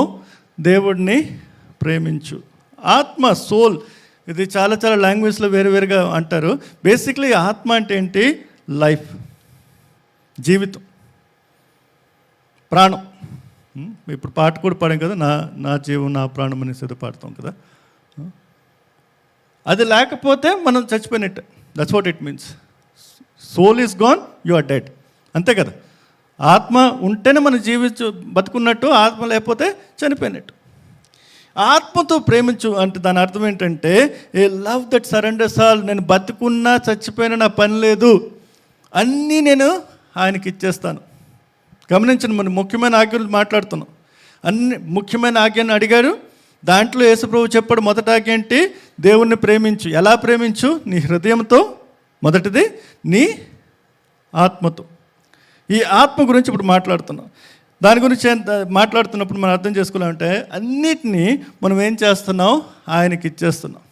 దేవుడిని ప్రేమించు. ఆత్మ, సోల్, ఇది చాలా చాలా లాంగ్వేజ్లో వేరువేరుగా అంటారు. బేసిక్లీ ఆత్మ అంటే ఏంటి? లైఫ్, జీవితం, ప్రాణం. ఇప్పుడు పాట కూడా పాడాం కదా, నా జీవం నా ప్రాణం అనేసి ఏదో పాడతాం కదా. అది లేకపోతే మనం చచ్చిపోయినట్టే. That's what it means. Soul is gone, you are dead. అంతే కదా. ఆత్మ ఉంటేనే మనం బతుకున్నట్టు, ఆత్మ లేకపోతే చనిపోయినట్టు. ఆత్మతో ప్రేమించు అంటే దాని అర్థం ఏంటంటే ఏ లవ్ దట్ సరెండర్స్ ఆల్. నేను బతుకున్నా చచ్చిపోయినా నా పని లేదు, అన్నీ నేను ఆయనకి ఇచ్చేస్తాను. గమనించండి, మనం ముఖ్యమైన ఆజ్ఞలు మాట్లాడుతున్నాం. అన్ని ముఖ్యమైన ఆజ్ఞను అడిగారు. దాంట్లో యేసుప్రభు చెప్పాడు, మొదటి ఆజ్ఞ ఏంటి? దేవుణ్ణి ప్రేమించు. ఎలా ప్రేమించు? నీ హృదయంతో, మొదటిది నీ ఆత్మతో. ఈ ఆత్మ గురించి ఇప్పుడు మాట్లాడుతున్నాం. దాని గురించి మాట్లాడుతున్నప్పుడు మనం అర్థం చేసుకోవాలంటే అన్నిటినీ మనం ఏం చేస్తున్నాం? ఆయనకి ఇచ్చేస్తున్నాం.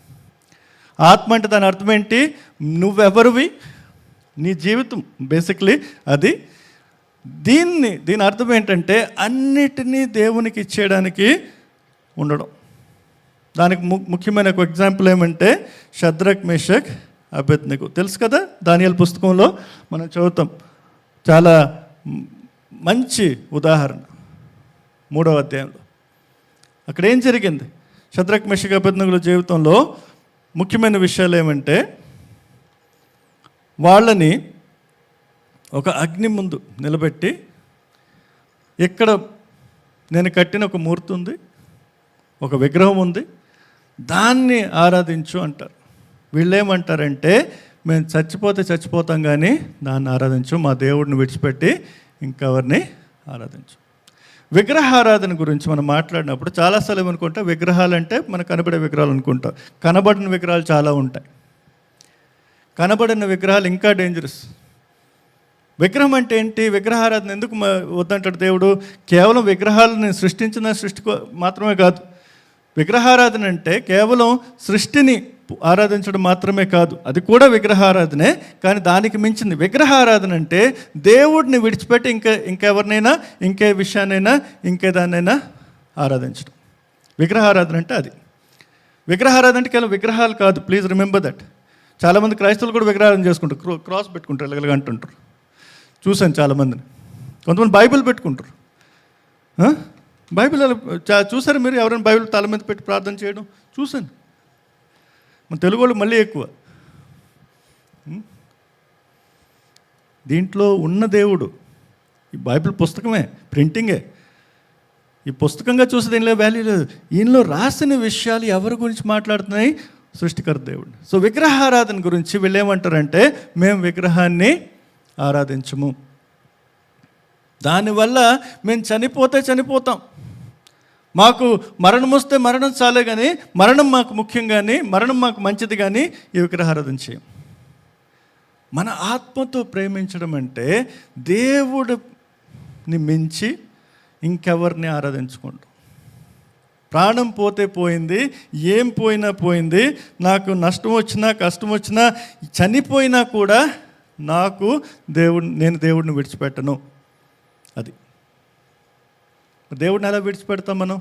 ఆత్మ అంటే దాని అర్థం ఏంటి? నువ్వెవరివి, నీ జీవితం బేసిక్లీ అది. దీని అర్థం ఏంటంటే అన్నిటినీ దేవునికి ఇచ్చేయడానికి ఉండడం. దానికి ముఖ్యమైన ఒక ఎగ్జాంపుల్ ఏమంటే షద్రక్, మేషక్, అబేద్నెగో. తెలుసు కదా, దానియేలు పుస్తకంలో మనం చదువుతాం. చాలా మంచి ఉదాహరణ 3వ అధ్యాయంలో. అక్కడ ఏం జరిగింది? షద్రక్, మేషక్, అబేద్నెగోల జీవితంలో ముఖ్యమైన విషయాలు ఏమంటే వాళ్ళని ఒక అగ్ని ముందు నిలబెట్టి, ఇక్కడ నేను కట్టిన ఒక మూర్తి ఉంది, ఒక విగ్రహం ఉంది, దాన్ని ఆరాధించు అంటారు. వీళ్ళేమంటారంటే మేము చచ్చిపోతాం కానీ దాన్ని ఆరాధించు, మా దేవుడిని విడిచిపెట్టి ఇంకెవరిని ఆరాధించు. విగ్రహారాధన గురించి మనం మాట్లాడినప్పుడు చాలాసార్లు ఏమనుకుంటాం, విగ్రహాలంటే మనకు కనబడే విగ్రహాలు అనుకుంటాం. కనబడిన విగ్రహాలు చాలా ఉంటాయి. కనబడిన విగ్రహాలు ఇంకా డేంజరస్. విగ్రహం అంటే ఏంటి? విగ్రహారాధన ఎందుకు వద్దంటాడు దేవుడు? కేవలం విగ్రహాలను సృష్టించిన సృష్టి మాత్రమే కాదు. విగ్రహారాధన అంటే కేవలం సృష్టిని ఆరాధించడం మాత్రమే కాదు, అది కూడా విగ్రహారాధనే. కానీ దానికి మించింది. విగ్రహారాధన అంటే దేవుడిని విడిచిపెట్టి ఇంకెవరినైనా, ఇంకే విషయాన్నైనా, ఇంకేదాన్నైనా ఆరాధించడం. విగ్రహారాధన అంటే అది. విగ్రహారాధన అంటే కేవలం విగ్రహాలు కాదు. Please remember that. చాలామంది క్రైస్తవులు కూడా విగ్రహారాధన చేసుకుంటారు, క్రాస్ పెట్టుకుంటారు, ఇలాగ అంటుంటారు. చూశాను చాలామందిని. కొంతమంది బైబిల్ పెట్టుకుంటారు. బైబిల్ చూసారు మీరు? ఎవరైనా బైబిల్ తల మీద పెట్టి ప్రార్థన చేయడం చూశాను. మన తెలుగు వాళ్ళు మళ్ళీ ఎక్కువ. దీంట్లో ఉన్న దేవుడు ఈ బైబిల్ పుస్తకమే, ప్రింటింగే. ఈ పుస్తకంగా చూసి దీనిలో వాల్యూ లేదు. ఈయనలో రాసిన విషయాలు ఎవరి గురించి మాట్లాడుతున్నాయి? సృష్టికర్త దేవుడు. సో విగ్రహారాధన గురించి వీళ్ళు ఏమంటారంటే మేము విగ్రహాన్ని ఆరాధించము, దానివల్ల మేము చనిపోతాం, మాకు మరణం వస్తే మరణం చాలే కానీ మరణం మాకు ముఖ్యం కానీ, మరణం మాకు మంచిది కానీ ఈ విగ్రహారాధన చేయం. మన ఆత్మతో ప్రేమించడం అంటే దేవుడిని మించి ఇంకెవరిని ఆరాధించుకుంటాం. ప్రాణం పోతే పోయింది, ఏం పోయినా పోయింది, నాకు నష్టం వచ్చినా కష్టం వచ్చినా చనిపోయినా కూడా నేను దేవుడిని విడిచిపెట్టను. అది దేవుడిని ఎలా విడిచిపెడతాం మనం?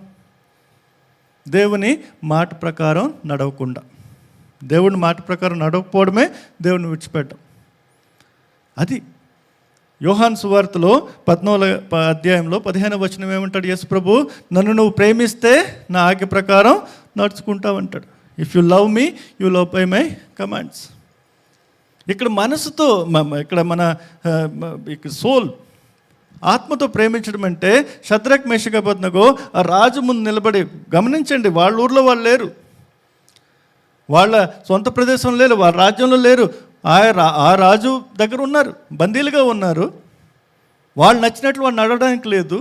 దేవుని మాట ప్రకారం నడవకుండా. దేవుని మాట ప్రకారం నడవకపోవడమే దేవుడిని విడిచిపెట్టడం. అది యోహాను సువార్తలో 14వ అధ్యాయంలో 15వ వచనం ఏమంటాడు? యేసు ప్రభు, నన్ను నువ్వు ప్రేమిస్తే నా ఆజ్ఞ ప్రకారం నడుచుకుంటావంటాడు. If you love me you love by my commands. ఇక్కడ మనసుతో, ఇక్కడ మన సోల్, ఆత్మతో ప్రేమించడం అంటే షద్రక్, మేషక్, అబేద్నెగో ఆ రాజు ముందు నిలబడి, గమనించండి, వాళ్ళ ఊర్లో వాళ్ళు లేరు, వాళ్ళ సొంత ప్రదేశం లేరు, వాళ్ళ రాజ్యంలో లేరు, ఆ రాజు దగ్గర ఉన్నారు, బందీలుగా ఉన్నారు. వాళ్ళు నచ్చినట్లు వాళ్ళు నడవడానికి లేదు.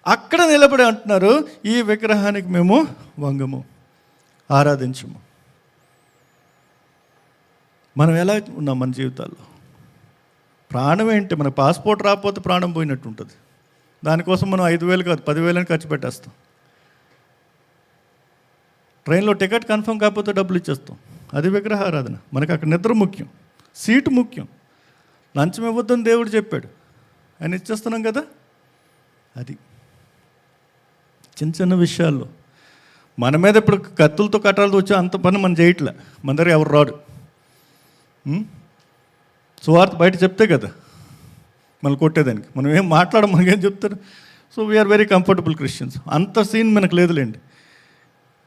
అక్కడ నిలబడి అంటున్నారు, ఈ విగ్రహానికి మేము వంగము, ఆరాధించము. మనం ఎలా ఉన్నాం మన జీవితాల్లో? ప్రాణం ఏంటి? మన పాస్పోర్ట్ రాకపోతే ప్రాణం పోయినట్టు ఉంటుంది. దానికోసం మనం 5,000 కాదు 10,000 ఖర్చు పెట్టేస్తాం. ట్రైన్లో టికెట్ కన్ఫర్మ్ కాకపోతే డబ్బులు ఇచ్చేస్తాం. అది విగ్రహారాధన. మనకు అక్కడ నిద్ర ముఖ్యం, సీటు ముఖ్యం, లంచం ఇవ్వద్దని దేవుడు చెప్పాడు, ఆయన ఇచ్చేస్తున్నాం కదా. అది చిన్న చిన్న విషయాల్లో మన మీద ఇప్పుడు కత్తులతో కట్టాలతో వచ్చి అంత పని మనం చేయట్లే. మన దగ్గర ఎవరు రాడు. సువార్త బయట చెప్తే కదా మనం కొట్టేదానికి. మనం ఏం మనకేం చెప్తారు? So we're very comfortable Christians. అంత సీన్ మనకు లేదులేండి.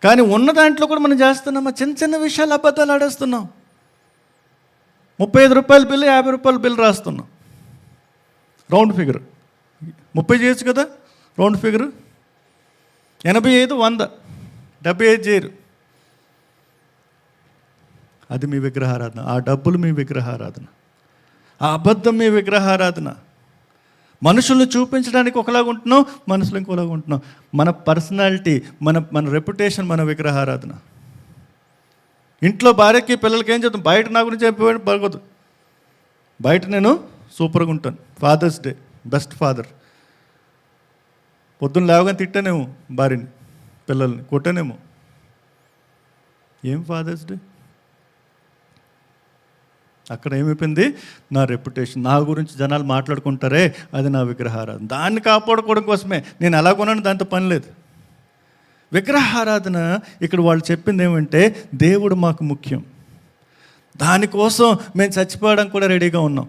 కానీ ఉన్న దాంట్లో కూడా మనం చేస్తున్నామా? చిన్న చిన్న విషయాలు అబద్ధాలు ఆడేస్తున్నాం. 35 రూపాయల బిల్లు 50 రూపాయల బిల్లు రాస్తున్నాం, రౌండ్ ఫిగర్. 30 చేయొచ్చు కదా, రౌండ్ ఫిగర్. 85, 100, 75 చేయరు. అది మీ విగ్రహారాధన. ఆ డబ్బులు మీ విగ్రహారాధన. ఆ అబద్ధం మీ విగ్రహారాధన. మనుషుల్ని చూపించడానికి ఒకలాగా ఉంటున్నాం, మనుషులు ఇంకోలాగా ఉంటున్నాం. మన పర్సనాలిటీ, మన రెప్యుటేషన్ మన విగ్రహారాధన. ఇంట్లో భార్యకి పిల్లలకి ఏం చెప్తాం? బయట నా గురించి చెప్పేవాడు బాగోదు, బయట నేను సూపర్గా ఉంటాను. Father's day, best father. పొద్దున్న లేవగానే తిట్టానేమో భార్యని, పిల్లల్ని కొట్టానేమో. ఏం ఫాదర్స్ డే? అక్కడ ఏమైపోయింది? నా రెప్యుటేషన్, నా గురించి జనాలు మాట్లాడుకుంటారే, అది నా విగ్రహారాధన. దాన్ని కాపాడుకోవడం కోసమే నేను ఎలా కొన్నాను, దాంతో పని లేదు. విగ్రహారాధన ఇక్కడ వాళ్ళు చెప్పింది ఏమంటే, దేవుడు మాకు ముఖ్యం, దానికోసం మేము చచ్చిపోవడానికి కూడా రెడీగా ఉన్నాం.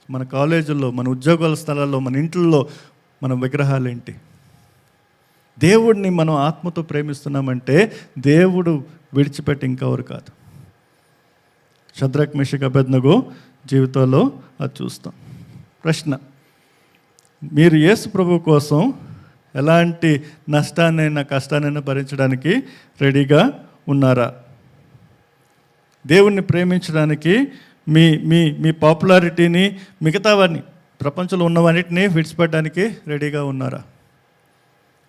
మన కాలేజీల్లో, మన ఉద్యోగాల స్థలాల్లో, మన ఇంట్లో మన విగ్రహాలు ఏంటి? దేవుడిని మనం ఆత్మతో ప్రేమిస్తున్నామంటే దేవుడు విడిచిపెట్టి ఇంకెవరు కాదు. షద్రక్, మెషక్, అబేద్నెగో జీవితాల్లో అది చూస్తాం. ప్రశ్న: మీరు యేసు ప్రభు కోసం ఎలాంటి నష్టాన్నైనా కష్టాన్నైనా భరించడానికి రెడీగా ఉన్నారా? దేవుణ్ణి ప్రేమించడానికి మీ మీ మీ పాపులారిటీని, మిగతా వారిని, ప్రపంచంలో ఉన్నవన్నిటిని విడిచిపెట్టడానికి రెడీగా ఉన్నారా?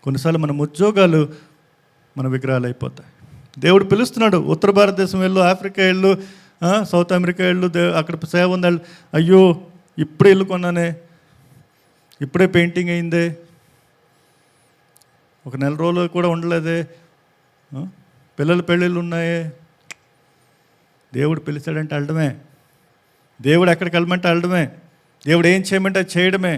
కొన్నిసార్లు మన ఉద్యోగాలు మన విగ్రహాలు అయిపోతాయి. దేవుడు పిలుస్తున్నాడు, ఉత్తర భారతదేశం వెళ్ళు, ఆఫ్రికా వెళ్ళు, సౌత్ అమెరికా వెళ్ళు, అక్కడ సేవ ఉంది. అయ్యో ఇప్పుడే ఇల్లు కొన్నానే, ఇప్పుడే పెయింటింగ్ అయిందే, ఒక నెల రోజులు కూడా ఉండలేదే, పిల్లల పెళ్ళిళ్ళు ఉన్నాయే. దేవుడు పిలిచాడంటే వెళ్ళడమే, దేవుడు ఎక్కడికి వెళ్ళమంటే వెళ్ళడమే, దేవుడు ఏం చేయమంటే అది చేయడమే,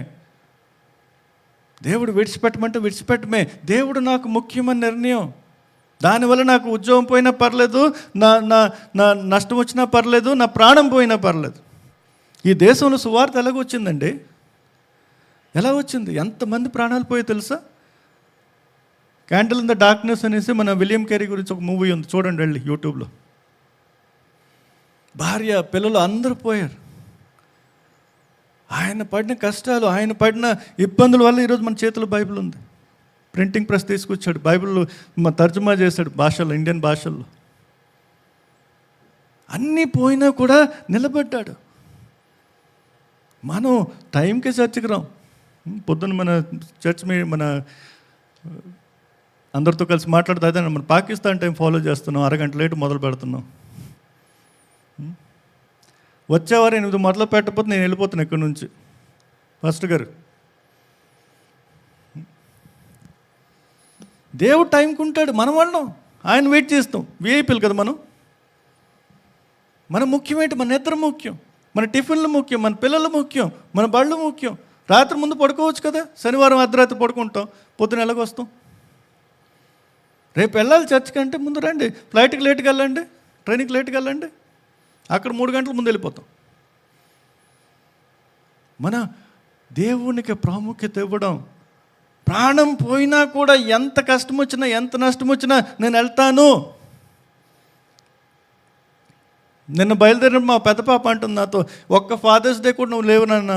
దేవుడు విడిచిపెట్టమంటే విడిచిపెట్టమే. దేవుడు నాకు ముఖ్యమైన నిర్ణయం. దానివల్ల నాకు ఉద్యోగం పోయినా పర్లేదు, నా నా నా నష్టం వచ్చినా పర్లేదు, నా ప్రాణం పోయినా పర్లేదు. ఈ దేశంలో సువార్త ఎలాగ వచ్చిందండి? ఎలా వచ్చింది? ఎంతమంది ప్రాణాలు పోయో తెలుసా? క్యాండిల్ ఇన్ ద డార్క్నెస్ అనేసి మన విలియం కేరీ గురించి ఒక మూవీ ఉంది, చూడండి వెళ్ళి యూట్యూబ్లో. భార్య, పిల్లలు అందరూ పోయారు. ఆయన పడిన కష్టాలు, ఆయన పడిన ఇబ్బందుల వల్ల ఈరోజు మన చేతిలో బైబిల్ ఉంది. ప్రింటింగ్ ప్రెస్ తీసుకొచ్చాడు, బైబిల్ తర్జుమా చేశాడు భాషల్లో, ఇండియన్ భాషల్లో. అన్నీ పోయినా కూడా నిలబడ్డాడు. మనం టైంకే చర్చికి రాం. పొద్దున్న మన చర్చ్ మన అందరితో కలిసి మాట్లాడుతూ అదే, మన పాకిస్తాన్ టైం ఫాలో చేస్తున్నాం, అరగంట లేటు మొదలు పెడుతున్నాం. వచ్చేవారు 8 మొదలు పెట్టకపోతే నేను వెళ్ళిపోతాను ఇక్కడి నుంచి. ఫస్ట్ గారు, దేవుడు టైంకి ఉంటాడు, మనం వాళ్ళం ఆయన వెయిట్ చేస్తాం. వీఐపీలు కదా మనం. మన ముఖ్యమేంటి? మన నిద్ర ముఖ్యం, మన టిఫిన్లు ముఖ్యం, మన పిల్లలు ముఖ్యం, మన బళ్ళు ముఖ్యం. రాత్రి ముందు పడుకోవచ్చు కదా, శనివారం అర్ధరాత్రి పడుకుంటాం, పొద్దున ఎలాగొస్తాం? రేపు వెళ్ళాలి చర్చికి అంటే ముందు రండి, ఫ్లైట్కి లేట్కి వెళ్ళండి, ట్రైన్కి లేట్కి వెళ్ళండి, అక్కడ 3 గంటల ముందు వెళ్ళిపోతాం. మన దేవునికి ప్రాముఖ్యత ఇవ్వడం. ప్రాణం పోయినా కూడా ఎంత కష్టం వచ్చినా, ఎంత నష్టం వచ్చినా నేను వెళ్తాను. నిన్న బయలుదేరిన మా పెద్ద పాప అంటుంది నాతో, ఒక్క ఫాదర్స్ డే కూడా నువ్వు లేవు నాన్న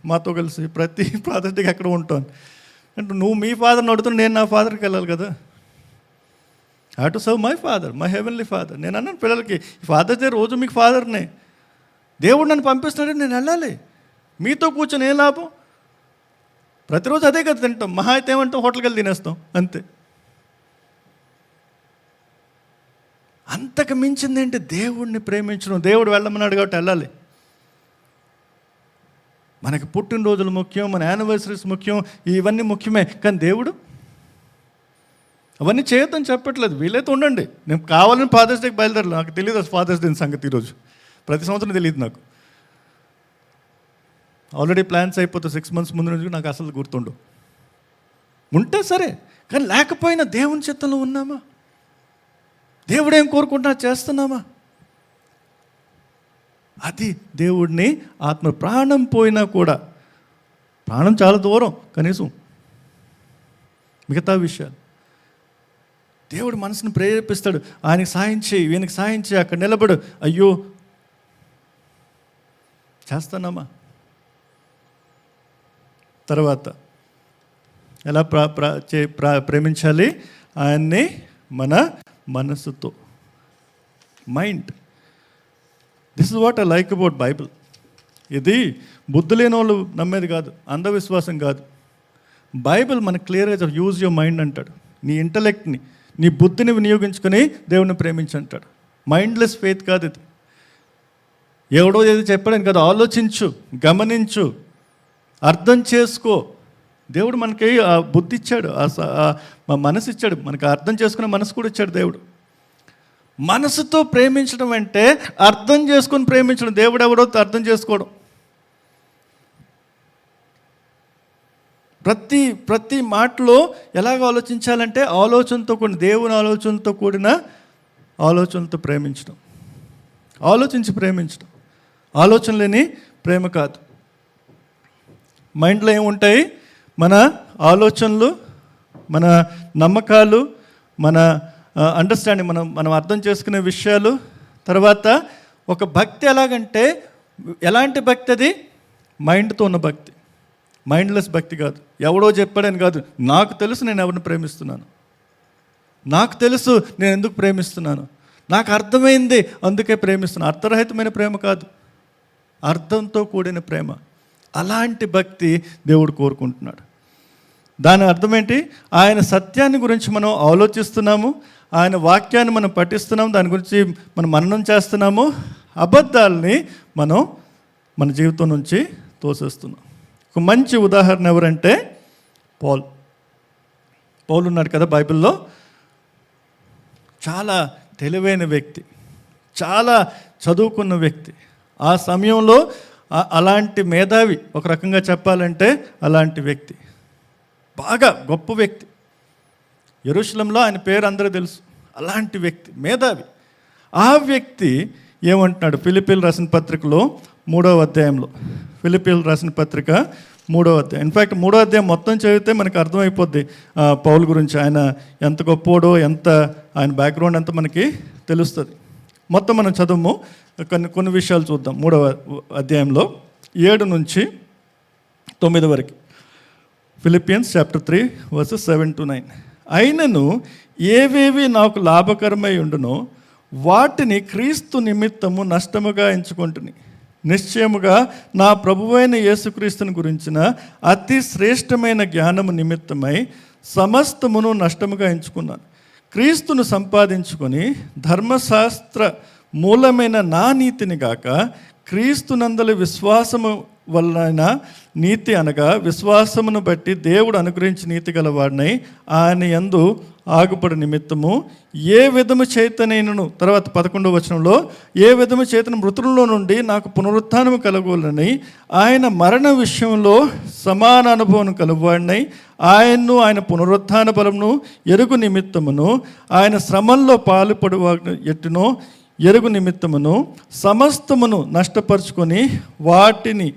మాతో కలిసి, ప్రతి ఫాదర్స్ డేకి ఎక్కడ ఉంటాను అంటే, నువ్వు మీ ఫాదర్ని అడుగుతున్నా, నేను నా ఫాదర్కి వెళ్ళాలి కదా. I to serve my father, my heavenly father. నేను అన్నాను పిల్లలకి, ఫాదర్స్ డే రోజు మీకు ఫాదర్నే, దేవుడు నన్ను పంపిస్తున్నాడు, నేను వెళ్ళాలి. మీతో కూర్చొని ఏ లాభం? ప్రతిరోజు అదే కదా తింటాం, మహా అయితే ఏమంటాం, హోటల్కి వెళ్ళి తినేస్తాం అంతే. అంతకు మించింది ఏంటి? దేవుడిని ప్రేమించడం. దేవుడు వెళ్ళమన్నాడు కాబట్టి వెళ్ళాలి. మనకి పుట్టినరోజులు ముఖ్యం, మన యానివర్సరీస్ ముఖ్యం, ఇవన్నీ ముఖ్యమే. కానీ దేవుడు అవన్నీ చేయొద్దని చెప్పట్లేదు. వీలైతే ఉండండి, నేను కావాలని ఫాదర్స్ డేకి బయలుదేరలేదు. నాకు తెలియదు అసలు ఫాదర్స్ డే సంగతి. ఈరోజు ప్రతి సంవత్సరం తెలియదు నాకు. ఆల్రెడీ ప్లాన్స్ అయిపోతాయి 6 months ముందు నుంచి, నాకు అసలు గుర్తుండు. ఉంటే సరే, కానీ లేకపోయినా దేవుని చిత్తంలో ఉన్నామా? దేవుడు ఏం కోరుకుంటున్నా చేస్తున్నామా? అది దేవుడిని ఆత్మ. ప్రాణం పోయినా కూడా, ప్రాణం చాలా దూరం, కనీసం మిగతా విషయాలు దేవుడు మనసును ప్రేరేపిస్తాడు. ఆయనకి సాయం చేయి, వీనికి సాయం చేయి, అక్కడ నిలబడు. అయ్యో చేస్తానమ్మా? తర్వాత ఎలా ప్రేమించాలి? ఆయన్ని మన మనసుతో, mind. This is what I like about Bible. ఇది బుద్ధి లేని వాళ్ళు నమ్మేది కాదు, అంధవిశ్వాసం కాదు. బైబిల్ మనకు క్లియర్గా యూజ్ యువర్ మైండ్ అంటాడు. నీ ఇంటలెక్ట్ని, నీ బుద్ధిని వినియోగించుకొని దేవుని ప్రేమించంటాడు. మైండ్లెస్ ఫెయిత్ కాదు ఇది. ఎవడో ఏది చెప్పాడని కాదు, ఆలోచించు, గమనించు, అర్థం చేసుకో. దేవుడు మనకి ఆ బుద్ధి ఇచ్చాడు, మనసు ఇచ్చాడు, మనకి అర్థం చేసుకునే మనసు కూడా ఇచ్చాడు దేవుడు. మనసుతో ప్రేమించడం అంటే అర్థం చేసుకొని ప్రేమించడం. దేవుడు ఎవడో అర్థం చేసుకోవడం. ప్రతి మాటలో ఎలాగ ఆలోచించాలంటే ఆలోచనతో కూడిన, దేవుని ఆలోచనతో కూడిన ఆలోచనలతో ప్రేమించడం, ఆలోచించి ప్రేమించడం. ఆలోచన లేని ప్రేమ కాదు. మైండ్లో ఏముంటాయి? మన ఆలోచనలు, మన నమ్మకాలు, మన అండర్స్టాండింగ్, మనం అర్థం చేసుకునే విషయాలు. తర్వాత ఒక భక్తి ఎలాగంటే, ఎలాంటి భక్తి అది? మైండ్తో ఉన్న భక్తి, మైండ్లెస్ భక్తి కాదు. ఎవడో చెప్పాడని కాదు, నాకు తెలుసు నేను ఎవరిని ప్రేమిస్తున్నాను, నాకు తెలుసు నేను ఎందుకు ప్రేమిస్తున్నాను, నాకు అర్థమైంది అందుకే ప్రేమిస్తున్నాను. అర్థరహితమైన ప్రేమ కాదు, అర్థంతో కూడిన ప్రేమ. అలాంటి భక్తి దేవుడు కోరుకుంటున్నాడు. దాని అర్థం ఏంటి? ఆయన సత్యాన్ని గురించి మనం ఆలోచిస్తున్నాము, ఆయన వాక్యాన్ని మనం పఠిస్తున్నాము, దాని గురించి మనం మననం చేస్తున్నాము. అబద్ధాలని మనం మన జీవితం నుంచి తోసేస్తున్నాం. ఒక మంచి ఉదాహరణ ఎవరంటే పౌలు ఉన్నాడు కదా బైబిల్లో. చాలా తెలివైన వ్యక్తి, చాలా చదువుకున్న వ్యక్తి. ఆ సమయంలో అలాంటి మేధావి, ఒక రకంగా చెప్పాలంటే అలాంటి వ్యక్తి, బాగా గొప్ప వ్యక్తి. యెరూషలేంలో ఆయన పేరు అందరూ తెలుసు. అలాంటి వ్యక్తి, మేధావి. ఆ వ్యక్తి ఏమంటున్నాడు? ఫిలిప్పీయులకు రాసిన పత్రికలో 3వ అధ్యాయంలో, ఫిలిప్పీయులకు రాసిన పత్రిక 3వ అధ్యాయం. ఇన్ఫ్యాక్ట్ 3వ అధ్యాయం మొత్తం చదివితే మనకు అర్థమైపోద్ది పౌలు గురించి. ఆయన ఎంత గొప్పోడో, ఎంత ఆయన బ్యాక్గ్రౌండ్ అంతా మనకి తెలుస్తుంది. మొత్తం మనం చదువు, కొన్ని విషయాలు చూద్దాం. 3వ అధ్యాయంలో 7 నుంచి 9 వరకు. Philippians chapter 3 versus 7 to 9. అయినను ఏవేవి నాకు లాభకరమై ఉండునో వాటిని క్రీస్తు నిమిత్తము నష్టముగా ఎంచుకుంటుని, నిశ్చయముగా నా ప్రభువైన యేసుక్రీస్తుని గురించిన అతి శ్రేష్టమైన జ్ఞానము నిమిత్తమై సమస్తమును నష్టముగా ఎంచుకున్నాను. క్రీస్తును సంపాదించుకొని ధర్మశాస్త్ర మూలమైన నా నీతిని గాక క్రీస్తునందలి విశ్వాసము వలన నీతి అనగా విశ్వాసమును బట్టి దేవుడు అనుగ్రహించి నీతి గలవాడినై ఆయన యందు ఆగుపడి నిమిత్తము ఏ విధము చేతనైనను, తర్వాత 11వ వచనంలో, ఏ విధము చేతన మృతులలో నుండి నాకు పునరుత్థానము కలగోలని ఆయన మరణ విషయంలో సమాన అనుభవం కలవాడినై ఆయన్ను ఆయన పునరుత్థాన బలమును ఎరుగు నిమిత్తమును ఆయన శ్రమల్లో పాలుపడు ఎట్టునో ఎరుగు నిమిత్తమును సమస్తమును నష్టపరుచుకొని వాటిని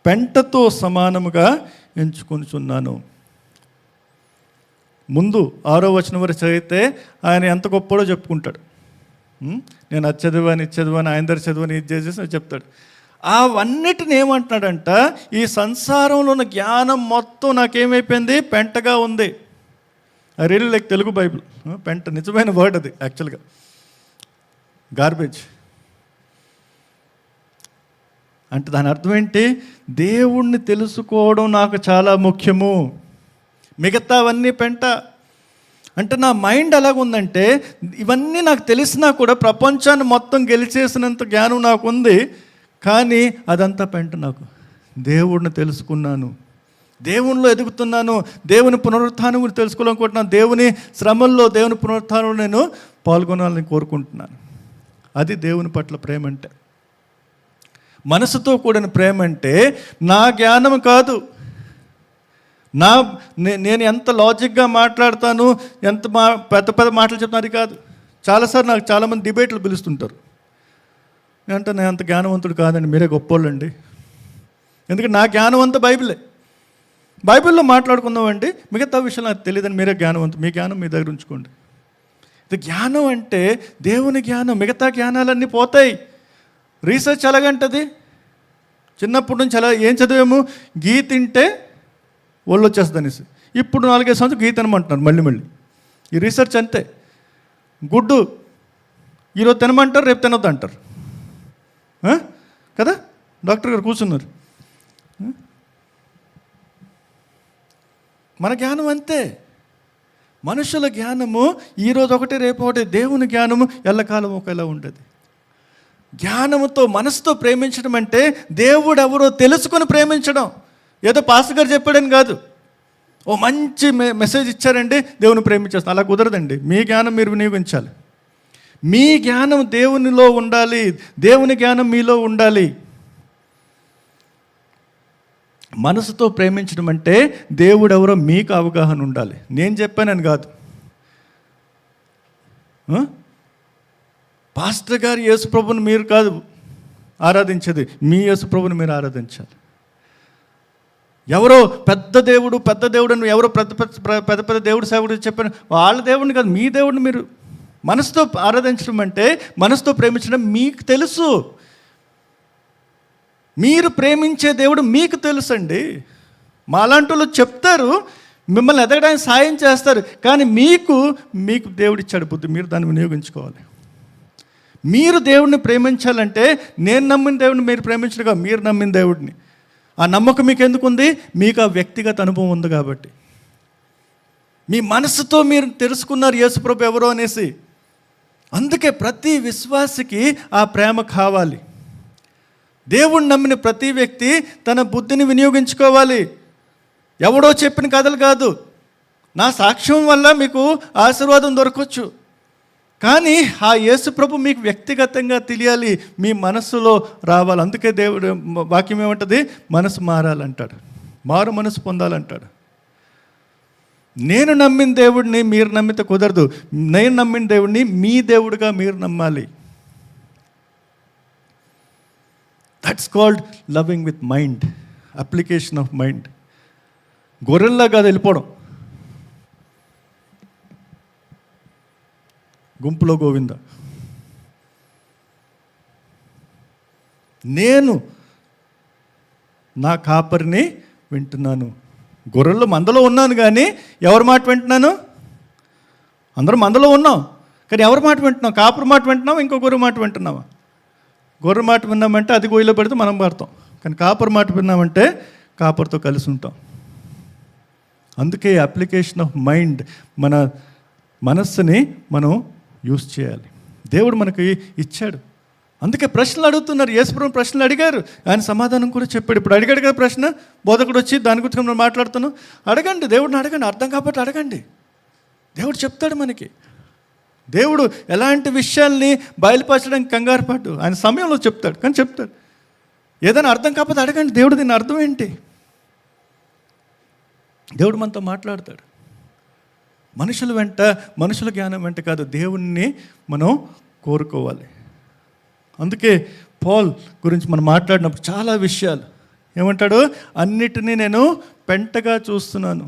పెంటతో సమానముగా ఎంచుకొనిచున్నాను. ముందు 6వ వచనం వరకు చదివితే ఆయన ఎంత గొప్పడో చెప్పుకుంటాడు. నేను అది చదివాను, ఇది చదివాను, ఆయన దగ్గర చదివాను, ఇది చేసేసి చెప్తాడు. అవన్నిటిని ఏమంటున్నాడంట, ఈ సంసారంలో ఉన్న జ్ఞానం మొత్తం నాకేమైపోయింది? పెంటగా ఉంది. I really like Telugu Bible. పెంట నిజమైన వర్డ్ అది, యాక్చువల్గా గార్బేజ్ అంటే. దాని అర్థం ఏంటి? దేవుణ్ణి తెలుసుకోవడం నాకు చాలా ముఖ్యము, మిగతావన్నీ పెంట. అంటే నా మైండ్ ఎలాగుందంటే, ఇవన్నీ నాకు తెలిసినా కూడా ప్రపంచాన్ని మొత్తం గెలిచేసినంత జ్ఞానం నాకు ఉంది, కానీ అదంతా పెంట నాకు. దేవుడిని తెలుసుకున్నాను, దేవునిలో ఎదుగుతున్నాను, దేవుని పునరుత్థానం గురించి తెలుసుకోవాలనుకుంటున్నాను, దేవుని శ్రమల్లో, దేవుని పునరుత్థానంలో నేను పాల్గొనాలని కోరుకుంటున్నాను. అది దేవుని పట్ల ప్రేమ అంటే. మనసుతో కూడిన ప్రేమ అంటే నా జ్ఞానం కాదు, నేను ఎంత లాజిక్గా మాట్లాడతాను, ఎంత పెద్ద పెద్ద మాటలు చెప్తాను, అది కాదు. చాలాసార్లు నాకు చాలామంది డిబేట్లు పిలుస్తుంటారు. అంటే నేను అంత జ్ఞానవంతుడు కాదండి, మీరే గొప్పోళ్ళండి. ఎందుకంటే నా జ్ఞానం అంతా బైబిల్లో మాట్లాడుకుందామండి, మిగతా విషయాలు నాకు తెలియదని మీరే జ్ఞానవంతుడు, మీ జ్ఞానం మీ దగ్గర ఉంచుకోండి. ఇది జ్ఞానం అంటే దేవుని జ్ఞానం. మిగతా జ్ఞానాలన్నీ పోతాయి. రీసెర్చ్ ఎలాగంటది? చిన్నప్పటి నుంచి ఏం చదివాము? గీ తింటే ఒళ్ళు వచ్చేస్తుంది అనేసి. ఇప్పుడు 4-5 సంవత్సరాలు గీ తినమంటున్నారు మళ్ళీ. ఈ రీసెర్చ్ అంతే. గుడ్డు ఈరోజు తినమంటారు, రేపు తినొద్దు అంటారు కదా. డాక్టర్ గారు కూర్చున్నారు. మన జ్ఞానం అంతే. మనుషుల జ్ఞానము ఈరోజు ఒకటి రేపు ఒకటి, దేవుని జ్ఞానము ఎల్లకాలం ఒకేలా ఉంటుంది. జ్ఞానముతో మనసుతో ప్రేమించడం అంటే దేవుడు ఎవరో తెలుసుకొని ప్రేమించడం. ఏదో పాస్టర్ గారు చెప్పాడని కాదు, ఓ మంచి మెసేజ్ ఇచ్చారండి దేవుని ప్రేమించేస్తాను, అలా కుదరదండి. మీ జ్ఞానం మీరు వినియోగించాలి. మీ జ్ఞానం దేవునిలో ఉండాలి, దేవుని జ్ఞానం మీలో ఉండాలి. మనసుతో ప్రేమించడం అంటే దేవుడు ఎవరో మీకు అవగాహన ఉండాలి. నేను చెప్పానని కాదు. పాస్టర్ గారు యేసుప్రభుని మీరు కాదు ఆరాధించేది, మీ యేసుప్రభుని మీరు ఆరాధించాలి. ఎవరో పెద్ద దేవుడు అని ఎవరో పెద్ద దేవుడు సేవకుడు చెప్పారు, వాళ్ళ దేవుడిని కాదు, మీ దేవుడిని మీరు మనసుతో ఆరాధించడం అంటే, మనసుతో ప్రేమించడం మీకు తెలుసు. మీరు ప్రేమించే దేవుడు మీకు తెలుసండి. మాలాంటి వాళ్ళు చెప్తారు, మిమ్మల్ని ఎదగడానికి సాయం చేస్తారు, కానీ మీకు దేవుడు ఇచ్చాడు బుద్ధి, మీరు దాన్ని వినియోగించుకోవాలి. మీరు దేవుడిని ప్రేమించాలంటే నేను నమ్మిన దేవుడిని మీరు ప్రేమించడుగా, మీరు నమ్మిన దేవుడిని. ఆ నమ్మకం మీకు ఎందుకు ఉంది? మీకు ఆ వ్యక్తిగత అనుభవం ఉంది కాబట్టి. మీ మనసుతో మీరు తెలుసుకున్నారు యేసుప్రభు ఎవరో అనేసి. అందుకే ప్రతి విశ్వాసికి ఆ ప్రేమ కావాలి. దేవుణ్ణి నమ్మిన ప్రతి వ్యక్తి తన బుద్ధిని వినియోగించుకోవాలి. ఎవడో చెప్పిన కథలు కాదు. నా సాక్ష్యం వల్ల మీకు ఆశీర్వాదం దొరకవచ్చు, కానీ ఆ యేసుప్రభు మీకు వ్యక్తిగతంగా తెలియాలి, మీ మనస్సులో రావాలి. అందుకే దేవుడు వాక్యం ఏమంటుంది? మనసు మారాలంటాడు, మారు మనసు పొందాలంటాడు. నేను నమ్మిన దేవుడిని మీరు నమ్మితే కుదరదు. నేను నమ్మిన దేవుడిని మీ దేవుడిగా మీరు నమ్మాలి. That's called loving with mind, application of mind. గొర్రెల్లా కాదు వెళ్ళిపోవడం, గుంపులో గోవింద. నేను నా కాపరిని వింటున్నాను. గొర్రెల్లో మందలో ఉన్నాను, కానీ ఎవరి మాట వింటున్నాను? అందరం మందలో ఉన్నాం, కానీ ఎవరి మాట వింటున్నాం? కాపరి మాట వింటున్నావా, ఇంకో గొర్రె మాట వింటున్నావా? గొర్రె మాట విన్నామంటే అది గొయ్యిలో పెడితే మనం పడతాం, కానీ కాపరి మాట విన్నామంటే కాపరితో కలిసి ఉంటాం. అందుకే అప్లికేషన్ ఆఫ్ మైండ్, మన మనస్సుని మనం యూస్ చేయాలి. దేవుడు మనకి ఇచ్చాడు. అందుకే ప్రశ్నలు అడుగుతున్నారు. యేసుప్రభు ప్రశ్నలు అడిగారు, ఆయన సమాధానం కూడా చెప్పాడు. ఇప్పుడు అడిగాడు కదా ప్రశ్న, బోధకుడు వచ్చి దాని గురించి మనం మాట్లాడుతున్నాం. అడగండి, దేవుడిని అడగండి, అర్థం కాబట్టి అడగండి. దేవుడు చెప్తాడు మనకి. దేవుడు ఎలాంటి విషయాల్ని బయలుపరచడానికి కంగారు పడ్డు, ఆయన సమయంలో చెప్తాడు, కానీ చెప్తాడు. ఏదైనా అర్థం కాకపోతే అడగండి, దేవుడు దీని అర్థం ఏంటి? దేవుడు మనతో మాట్లాడతాడు. మనుషుల వెంట, మనుషుల జ్ఞానం వెంట కాదు, దేవుణ్ణి మనం కోరుకోవాలి. అందుకే పౌల్ గురించి మనం మాట్లాడినప్పుడు చాలా విషయాలు ఏమంటాడు? అన్నిటినీ నేను పెంటగా చూస్తున్నాను.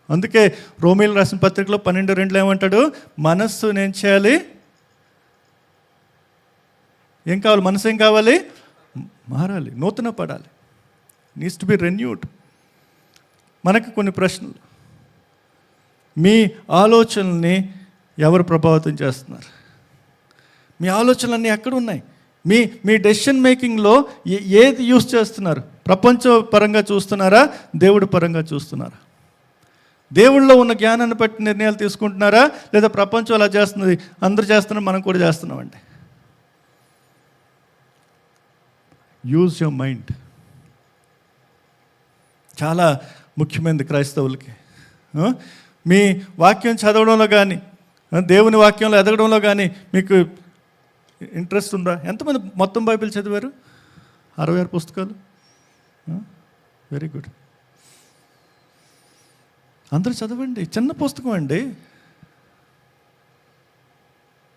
అందుకే రోమీయులకు రాసిన పత్రికలో 12:2 ఏమంటాడు? మనస్సు నేను చేయాలి, ఏం కావాలి? మనసు ఏం కావాలి? మారాలి, నూతన పడాలి, నీడ్స్ టు బి రెన్యూడ్. మనకి కొన్ని ప్రశ్నలు. మీ ఆలోచనల్ని ఎవరు ప్రభావితం చేస్తున్నారు? మీ ఆలోచనలన్నీ ఎక్కడ ఉన్నాయి? మీ డెసిషన్ మేకింగ్లో ఏది యూస్ చేస్తున్నారు? ప్రపంచ పరంగా చూస్తున్నారా, దేవుడి పరంగా చూస్తున్నారా? దేవుళ్ళలో ఉన్న జ్ఞానాన్ని బట్టి నిర్ణయాలు తీసుకుంటున్నారా, లేదా ప్రపంచం అలా చేస్తున్నది, అందరూ చేస్తున్నారు మనం కూడా చేస్తున్నామండి? Use your mind. చాలా ముఖ్యమైనది క్రైస్తవులకి. మీ వాక్యం చదవడంలో కానీ, దేవుని వాక్యంలో ఎదగడంలో కానీ మీకు ఇంట్రెస్ట్ ఉందా? ఎంతమంది మొత్తం బైబిల్ చదివారు? 66 పుస్తకాలు. Very good. అందరూ చదవండి. చిన్న పుస్తకం అండి,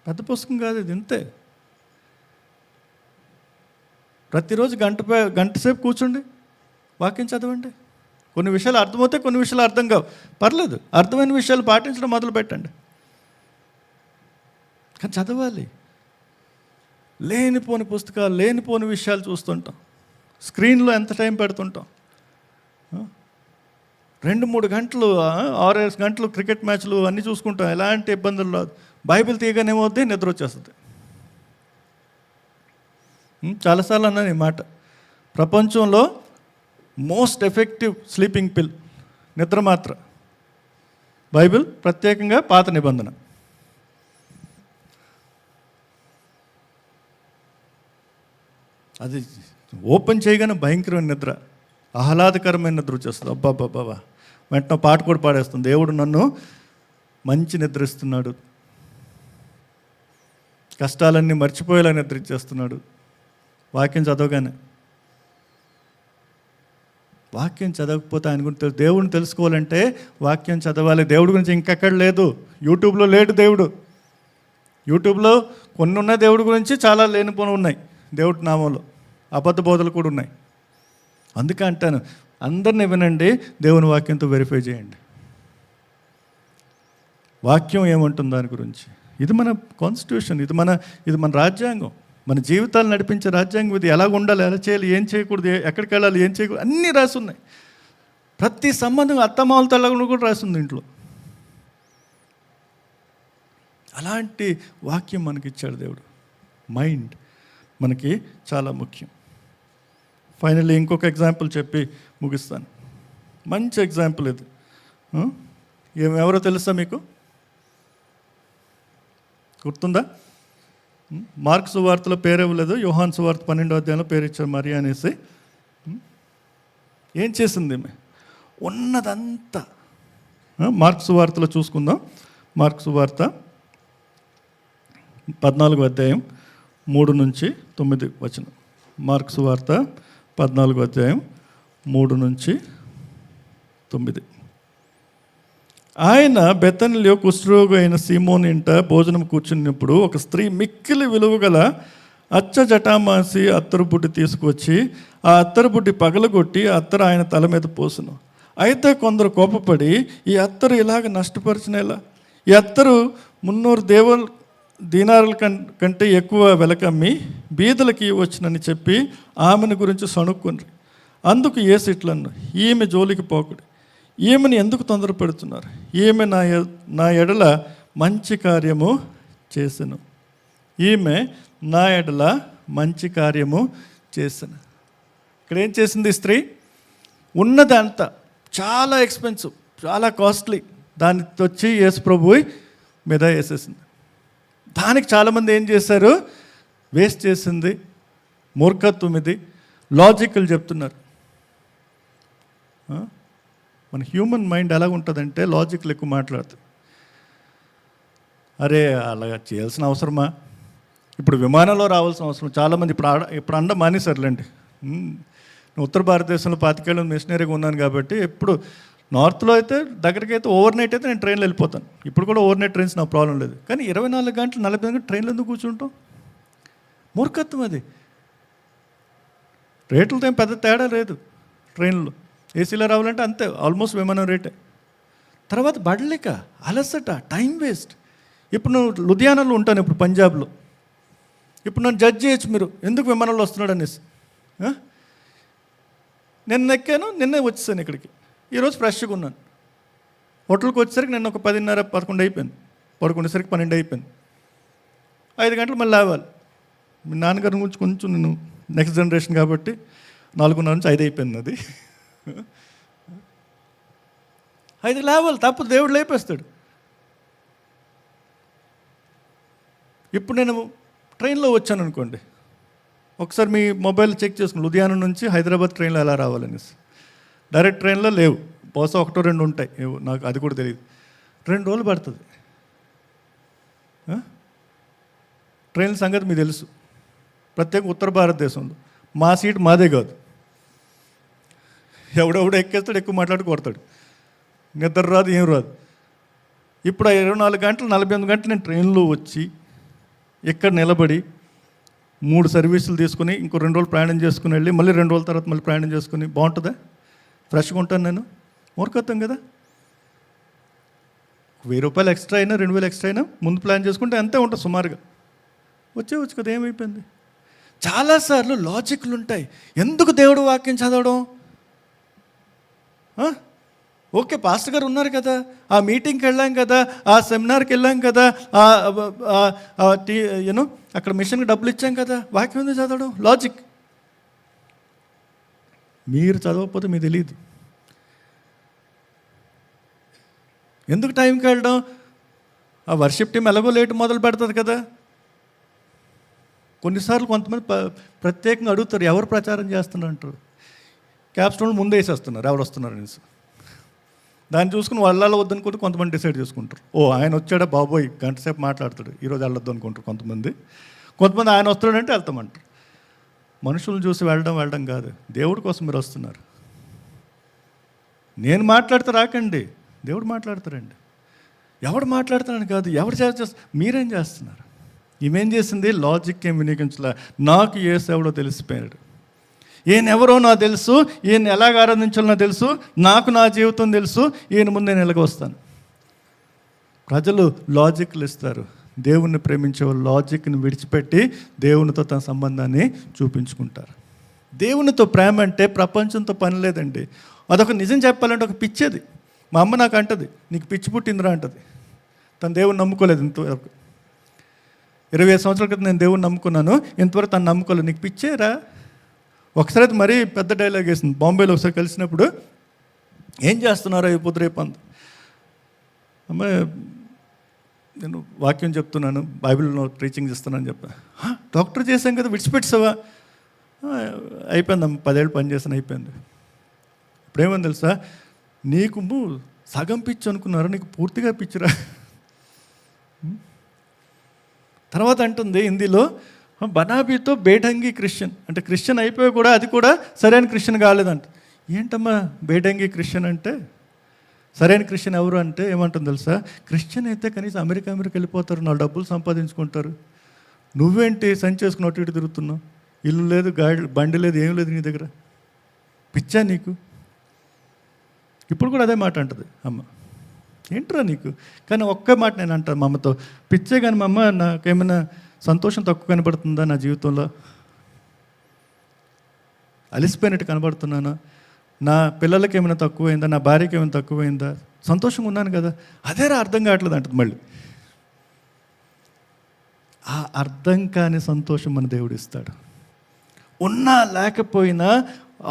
పెద్ద పుస్తకం కాదు ఇది, ఇంతే. ప్రతిరోజు గంట సేపు కూర్చోండి, వాక్యం చదవండి. కొన్ని విషయాలు అర్థమవుతాయి, కొన్ని విషయాలు అర్థం కావు, పర్లేదు. అర్థమైన విషయాలు పాటించడం మొదలు పెట్టండి, కానీ చదవాలి. లేనిపోని పుస్తకాలు, లేనిపోని విషయాలు చూస్తుంటాం. స్క్రీన్లో ఎంత టైం పెడుతుంటాం. 2-3 గంటలు 6 గంటలు క్రికెట్ మ్యాచ్లు అన్నీ చూసుకుంటాం, ఎలాంటి ఇబ్బందులు రాదు. బైబిల్ తీయగానే ఏమవుద్ది, నిద్ర వచ్చేస్తుంది. చాలాసార్లు అన్నాను ఈ మాట, ప్రపంచంలో మోస్ట్ ఎఫెక్టివ్ స్లీపింగ్ పిల్ నిద్ర మాత్ర బైబిల్, ప్రత్యేకంగా పాత నిబంధన. అది ఓపెన్ చేయగానే భయంకరమైన నిద్ర, ఆహ్లాదకరమైన నిద్ర వచ్చేస్తుంది. అబ్బాబ్బాబ్బా, వెంటనే పాట కూడా పాడేస్తుంది, దేవుడు నన్ను మంచి నిద్ర ఇస్తున్నాడు, కష్టాలన్నీ మర్చిపోయేలా నిద్ర ఇచ్చేస్తున్నాడు. వాక్యం చదవగానే, వాక్యం చదవకపోతే ఆయన గురించి దేవుడిని తెలుసుకోవాలంటే వాక్యం చదవాలి. దేవుడి గురించి ఇంకెక్కడ లేదు, యూట్యూబ్లో లేడు దేవుడు. యూట్యూబ్లో కొన్ని ఉన్నాయి దేవుడి గురించి, చాలా లేనిపోని ఉన్నాయి దేవుడి నామంలో, అబద్ధ బోధలు కూడా ఉన్నాయి. అందుకే అంటాను, అందరినీ వినండి, దేవుని వాక్యంతో వెరిఫై చేయండి. వాక్యం ఏమంటుంది దాని గురించి. ఇది మన కాన్స్టిట్యూషన్, ఇది మన రాజ్యాంగం, మన జీవితాలు నడిపించే రాజ్యాంగం. ఇది ఎలా ఉండాలి, ఎలా చేయాలి, ఏం చేయకూడదు, ఎక్కడికి వెళ్ళాలి, ఏం చేయకూడదు, అన్నీ రాసి ఉన్నాయి. ప్రతి సంబంధం అత్తమామలతో కూడా రాసి ఉంది ఇంట్లో. అలాంటి వాక్యం మనకి ఇచ్చాడు దేవుడు. మైండ్ మనకి చాలా ముఖ్యం. ఫైనల్లీ ఇంకొక ఎగ్జాంపుల్ చెప్పి ముగిస్తాను. మంచి ఎగ్జాంపుల్ ఇది. ఎవరో తెలుసా మీకు, గుర్తుందా? మార్క్ సువార్తలో పేరు ఇవ్వలేదు, యోహాన్ సువార్త 12వ అధ్యాయంలో పేరు ఇచ్చారు మరియా అనేసి. ఏం చేసింది ఈమె? ఉన్నదంతా. మార్క్ సువార్తలో చూసుకుందాం. మార్క్ సువార్త 14వ అధ్యాయం 3-9 వచనం. మార్క్ సువార్త 14వ అధ్యాయం 3-9. ఆయన బెతనిలో కుష్ఠరోగి అయిన సీమోను ఇంట భోజనం కూర్చున్నప్పుడు ఒక స్త్రీ మిక్కిలి విలువగల అచ్చ జటామాసి అత్తరు బుడ్డి తీసుకొచ్చి ఆ అత్తరు బుడ్డి పగలగొట్టి ఆ అత్తరు ఆయన తల మీద పోసును. అయితే కొందరు కోపపడి, ఈ అత్తరు ఇలాగ నష్టపరిచినలా, ఈ అత్తరు 300 దీనారుల కంటే ఎక్కువ వెలకమ్మి బీదలకి వచ్చినని చెప్పి ఆమెను గురించి సణుక్కుండ్రి. అందుకు యేసు ఇట్లన్ను, ఈమె జోలికి పోకుడి, ఈమెను ఎందుకు తొందరపెడుతున్నారు, ఈమె నా ఎడల మంచి కార్యము చేసెను, ఈమె నా ఎడల మంచి కార్యము చేసెను. ఇక్కడ ఏం చేసింది స్త్రీ? ఉన్నదంతా చాలా ఎక్స్పెన్సివ్, చాలా కాస్ట్లీ, దాన్ని వచ్చి యేసు ప్రభువు మీద వేసేసింది. దానికి చాలామంది ఏం చేశారు, వేస్ట్ చేసింది, మూర్ఖత్వం ఇది, లాజికల్ చెప్తున్నారు. మన హ్యూమన్ మైండ్ ఎలా ఉంటుందంటే లాజిక్లు ఎక్కువ మాట్లాడుతుంది. అరే అలాగా చేయాల్సిన అవసరమా, ఇప్పుడు విమానంలో రావాల్సిన అవసరం, చాలామంది ఇప్పుడు అండ మానేశారులేండి. ఉత్తర భారతదేశంలో 25 ఏళ్ళు మిషనరీగా ఉన్నాను కాబట్టి ఎప్పుడు నార్త్లో అయితే దగ్గరికి అయితే ఓవర్ నైట్ అయితే నేను ట్రైన్లో వెళ్ళిపోతాను. ఇప్పుడు కూడా ఓవర్ నైట్ ట్రైన్స్ నాకు ప్రాబ్లం లేదు. కానీ 24 గంటలు 40 గంటలు ట్రైన్లో ఎందుకు కూర్చుంటాం? మూర్ఖత్వం అది. రేట్లతో ఏం పెద్ద తేడా లేదు. ట్రైన్లో ఏసీలో రావాలంటే అంతే, ఆల్మోస్ట్ విమానం రేటే. తర్వాత బడలిక, అలసట, టైం వేస్ట్. ఇప్పుడు నువ్వు లుధియానాలో ఉంటాను, ఇప్పుడు పంజాబ్లో. ఇప్పుడు నన్ను జడ్జ్ చేయొచ్చు మీరు, ఎందుకు విమానంలో వస్తున్నాడు అనేసి. నిన్న ఎక్కాను, నిన్నే వచ్చేసాను ఇక్కడికి. ఈరోజు ఫ్రెష్గా ఉన్నాను. హోటల్కి వచ్చేసరికి నిన్న ఒక 10:30-11 అయిపోయింది, పడుకునేసరికి 12 అయిపోయింది. 5 గంటలు మళ్ళీ లేవాలి. మీ నాన్నగారి గురించి కొంచెం నేను నెక్స్ట్ జనరేషన్ కాబట్టి 4:30 నుంచి 5 అయిపోయింది. అది 5 లేవాలి, తప్పదు, దేవుడు లేపేస్తాడు. ఇప్పుడు నేను ట్రైన్లో వచ్చాను అనుకోండి, ఒకసారి మీ మొబైల్ చెక్ చేసుకుని లుధియానా నుంచి హైదరాబాద్ ట్రైన్లో ఎలా రావాలనేసి. డైరెక్ట్ ట్రైన్లో లేవు, బహుశా 1-2 ఉంటాయి, నాకు అది కూడా తెలియదు. 2 రోజులు పడుతుంది. ట్రైన్ సంగతి మీకు తెలుసు, ప్రత్యేక ఉత్తర భారతదేశంలో. మా సీట్ మాదే కాదు, ఎవడెవడో ఎక్కేస్తాడు, ఎక్కువ మాట్లాడి కొడతాడు, నిద్ర రాదు, ఏం రాదు. ఇప్పుడు 24 గంటలు 48 గంటలు నేను ట్రైన్లో వచ్చి ఇక్కడ నిలబడి 3 సర్వీసులు తీసుకుని ఇంకో 2 రోజులు ప్రయాణం చేసుకుని వెళ్ళి మళ్ళీ 2 రోజుల తర్వాత మళ్ళీ ప్రయాణం చేసుకుని బాగుంటుందా? ఫ్రెష్గా ఉంటాను నేను? మూర్ఖత్వం కదా. 1000 రూపాయలు ఎక్స్ట్రా అయినా 2000 ఎక్స్ట్రా అయినా ముందు ప్లాన్ చేసుకుంటే అంతే ఉంటుంది సుమారుగా. వచ్చేవచ్చు కదా, ఏమైపోయింది? చాలాసార్లు లాజిక్లు ఉంటాయి. ఎందుకు దేవుడు వాక్యం చదవడం? ఓకే, పాస్టర్ గారు ఉన్నారు కదా, ఆ మీటింగ్కి వెళ్ళాం కదా, ఆ సెమినార్కి వెళ్ళాం కదా, యూనో అక్కడ మిషన్కి డబ్బులు ఇచ్చాం కదా, వాక్యం ఉంది చదవడం లాజిక్. మీరు చదవకపోతే మీకు తెలియదు. ఎందుకు టైంకి వెళ్ళడం? ఆ వర్షిప్ టీం ఎలాగో లేటు మొదలు పెడుతుంది కదా. కొన్నిసార్లు కొంతమంది ప్రత్యేకంగా అడుగుతారు, ఎవరు ప్రచారం చేస్తున్నారు అంటారు. క్యాప్స్టోన్ ముందే వేసేస్తున్నారు ఎవరు వస్తున్నారు అనేసి. దాన్ని చూసుకుని వాళ్ళలో వద్దనుకుంటే కొంతమంది డిసైడ్ చేసుకుంటారు, ఓ ఆయన వచ్చాడా బాబోయ్ గంట సేపు మాట్లాడతాడు, ఈరోజు వెళ్ళొద్దు అనుకుంటారు కొంతమంది ఆయన వస్తాడంటే వెళ్తామంటారు. మనుషులను చూసి వెళ్ళడం కాదు, దేవుడి కోసం మీరు వస్తున్నారు. నేను మాట్లాడితే రాకండి, దేవుడు మాట్లాడతారండి. ఎవడు మాట్లాడుతున్నాడు కాదు, ఎవరు చేస్తారు, మీరేం చేస్తున్నారు? ఈమెం చేసింది, లాజిక్ ఏం వినియోగించలే. నాకు యేసు ఎవడో తెలిసిపోయాడు, ఈయన ఎవరో నాకు తెలుసు, ఈయన ఎలాగ ఆరాధించాలో నాకు తెలుసు, నాకు నా జీవితం తెలుసు, ఈయన ముందు నేను ఎలాగ వస్తాను. ప్రజలు లాజిక్లు ఇస్తారు, దేవుణ్ణి ప్రేమించే వాళ్ళు లాజిక్ని విడిచిపెట్టి దేవునితో తన సంబంధాన్ని చూపించుకుంటారు. దేవునితో ప్రేమ అంటే ప్రపంచంతో పని లేదండి. అదొక నిజం చెప్పాలంటే ఒక పిచ్చేది. మా అమ్మ నాకు అంటది, నీకు పిచ్చి పుట్టిందిరా అంటది. తను దేవుని నమ్ముకోలేదు ఇంతవరకు. 25 సంవత్సరాల క్రితం నేను దేవుని నమ్ముకున్నాను, ఇంతవరకు తను నమ్ముకోలేదు. నీకు పిచ్చేరా? ఒకసారి అయితే మరీ పెద్ద డైలాగ్ వేసింది. బాంబేలో ఒకసారి కలిసినప్పుడు, ఏం చేస్తున్నారో ఇప్పుడు రేపు అంది. అమ్మ నేను వాక్యం చెప్తున్నాను, బైబిల్లో టీచింగ్ చేస్తున్నాను చెప్పా. డాక్టర్ చేశాం కదా విడిచిపెట్టావా? అయిపోయిందమ్మ, 10 ఏళ్ళు పని చేశాను, అయిపోయింది. ఇప్పుడేమని తెలుసా, నీకు సగం పిచ్చి అనుకున్నారు, నీకు పూర్తిగా పిచ్చిరా. తర్వాత అంటుంది హిందీలో, బనాబీతో బేఢంగి క్రిస్టియన్ అంటే క్రిస్టియన్ అయిపోయి కూడా అది కూడా సరైన క్రిస్టియన్ కాలేదంట. ఏంటమ్మా బేఢంగి క్రిస్టియన్ అంటే? సరైన క్రిస్టియన్ ఎవరు అంటే ఏమంటుంది తెలుసా, క్రిస్టియన్ అయితే కనీసం అమెరికా వెళ్ళిపోతారు, నా డబ్బులు సంపాదించుకుంటారు. నువ్వేంటి సంచి చేసుకుని అటు ఇటు తిరుగుతున్నావు, ఇల్లు లేదు, బండి లేదు, ఏం లేదు నీ దగ్గర, పిచ్చా నీకు? ఇప్పుడు కూడా అదే మాట అంటుంది అమ్మ, ఏంట్రా నీకు? కానీ ఒక్క మాట నేను అంటాను మా అమ్మతో, పిచ్చే కానీ మా అమ్మ నాకేమైనా సంతోషం తక్కువ కనబడుతుందా నా జీవితంలో? అలిసిపోయినట్టు కనబడుతున్నానా? నా పిల్లలకి ఏమైనా తక్కువైందా? నా భార్యకి ఏమైనా తక్కువైందా? సంతోషంగా ఉన్నాను కదా. అదేరా అర్థం కావట్లేదు అంటుంది మళ్ళీ. ఆ అర్థం కాని సంతోషం మన దేవుడు ఇస్తాడు. ఉన్నా లేకపోయినా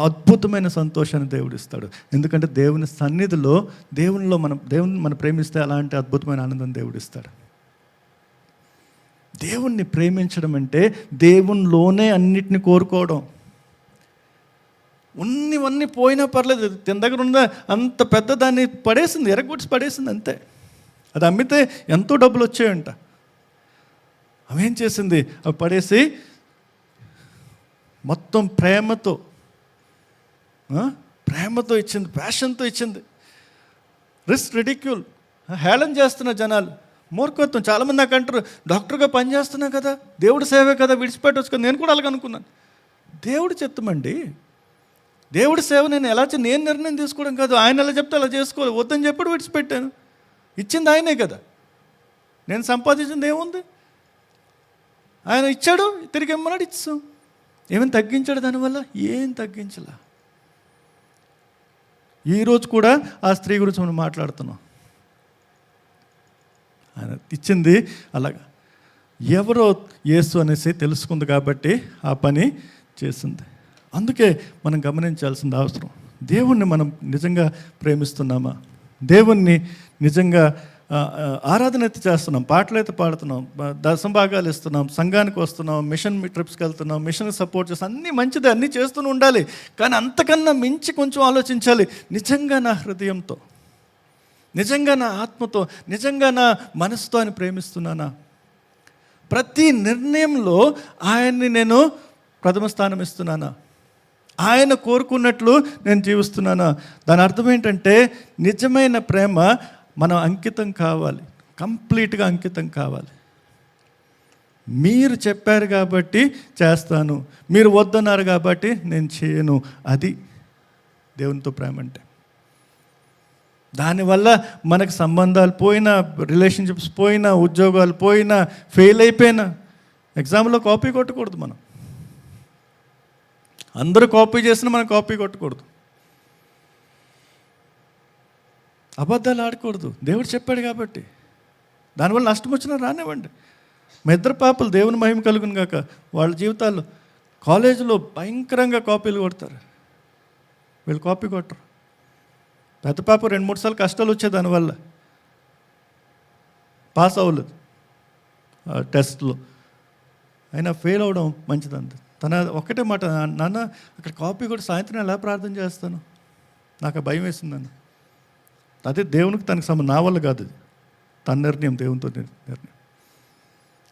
అద్భుతమైన సంతోషాన్ని దేవుడు ఇస్తాడు. ఎందుకంటే దేవుని సన్నిధిలో దేవునిలో దేవుని మనం ప్రేమిస్తే అలాంటి అద్భుతమైన ఆనందం దేవుడు ఇస్తాడు. దేవుణ్ణి ప్రేమించడం అంటే దేవునిలోనే అన్నిటిని కోరుకోవడం. ఉన్నవన్నీ పోయినా పర్లేదు, తన దగ్గర ఉన్న అంత పెద్ద దాన్ని పడేసింది, ఎరగొట్టి పడేసింది అంతే. అది అమ్మితే ఎంతో డబ్బులు వచ్చాయంట. అవేం చేసింది, అవి పడేసి మొత్తం ప్రేమతో ఇచ్చింది, ప్యాషన్తో ఇచ్చింది. రిడిక్యూల్, హేళన చేస్తున్న జనాలు, మూర్ఖత్వం. చాలామంది నాకు అంటారు, డాక్టర్గా పనిచేస్తున్నా కదా, దేవుడి సేవే కదా, విడిచిపెట్టవచ్చు కదా. నేను కూడా అలాగ అనుకున్నాను. దేవుడి చిత్తమండి, దేవుడి సేవ నేను నేను నిర్ణయం తీసుకోవడం కాదు. ఆయన ఎలా చెప్తే అలా చేసుకోవాలి. వద్దని చెప్పి విడిచిపెట్టాను. ఇచ్చింది ఆయనే కదా, నేను సంపాదించింది ఏముంది? ఆయన ఇచ్చాడు, తిరిగి ఇమ్మన్నాడు, ఇచ్చాం. ఏమైనా తగ్గించాడు దానివల్ల? ఏం తగ్గించలా. ఈరోజు కూడా ఆ స్త్రీ గురించి మనం మాట్లాడుతున్నాం. ఆయన ఇచ్చింది అలాగా, ఎవరో యేసు అనేసి తెలుసుకుంది కాబట్టి ఆ పని చేసింది. అందుకే మనం గమనించాల్సింది అవసరం, దేవుణ్ణి మనం నిజంగా ప్రేమిస్తున్నామా? దేవుణ్ణి నిజంగా ఆరాధన అయితే చేస్తున్నాం, పాటలు అయితే పాడుతున్నాం, దశభాగాలు ఇస్తున్నాం, సంఘానికి వస్తున్నాం, మిషన్ ట్రిప్స్కి వెళ్తున్నాం, మిషన్ సపోర్ట్ చేస్తాం, అన్నీ మంచిదే, అన్నీ చేస్తూనే ఉండాలి. కానీ అంతకన్నా మించి కొంచెం ఆలోచించాలి. నిజంగా నా హృదయంతో, నిజంగా నా ఆత్మతో, నిజంగా నా మనసుతో ఆయన ప్రేమిస్తున్నానా? ప్రతి నిర్ణయంలో ఆయన్ని నేను ప్రథమ స్థానం ఇస్తున్నానా? ఆయన కోరుకున్నట్లు నేను జీవిస్తున్నానా? దాని అర్థం ఏంటంటే నిజమైన ప్రేమ మనం అంకితం కావాలి, కంప్లీట్గా అంకితం కావాలి. మీరు చెప్పారు కాబట్టి చేస్తాను, మీరు వద్దన్నారు కాబట్టి నేను చేయను. అది దేవునితో ప్రేమ అంటే. దానివల్ల మనకు సంబంధాలు పోయినా, రిలేషన్షిప్స్ పోయినా, ఉద్యోగాలు పోయినా, ఫెయిల్ అయిపోయినా, ఎగ్జామ్లో కాపీ కొట్టకూడదు. మనం అందరూ కాపీ చేసినా మనం కాపీ కొట్టకూడదు. అబద్ధాలు ఆడకూడదు, దేవుడు చెప్పాడు కాబట్టి. దానివల్ల నష్టం వచ్చినా రానివ్వండి. మా ఇద్దరు పాపలు దేవుని మహిమ కలుగును గాక, వాళ్ళ జీవితాల్లో కాలేజీలో భయంకరంగా కాపీలు కొడతారు, వీళ్ళు కాపీ కొట్టరు. పెద్ద పాప 2-3 సార్లు కష్టాలు వచ్చాయి, దానివల్ల పాస్ అవ్వలేదు టెస్ట్లో, అయినా ఫెయిల్ అవ్వడం మంచిదంత. తన ఒక్కటే మాట, నాన్న అక్కడ కాపీ కూడా సాయంత్రం ఎలా ప్రార్థన చేస్తాను, నాకు భయం వేసిందన్న. అదే దేవునికి తనకు నా వల్ల కాదు, అది తన నిర్ణయం, దేవునితో నిర్ణయం.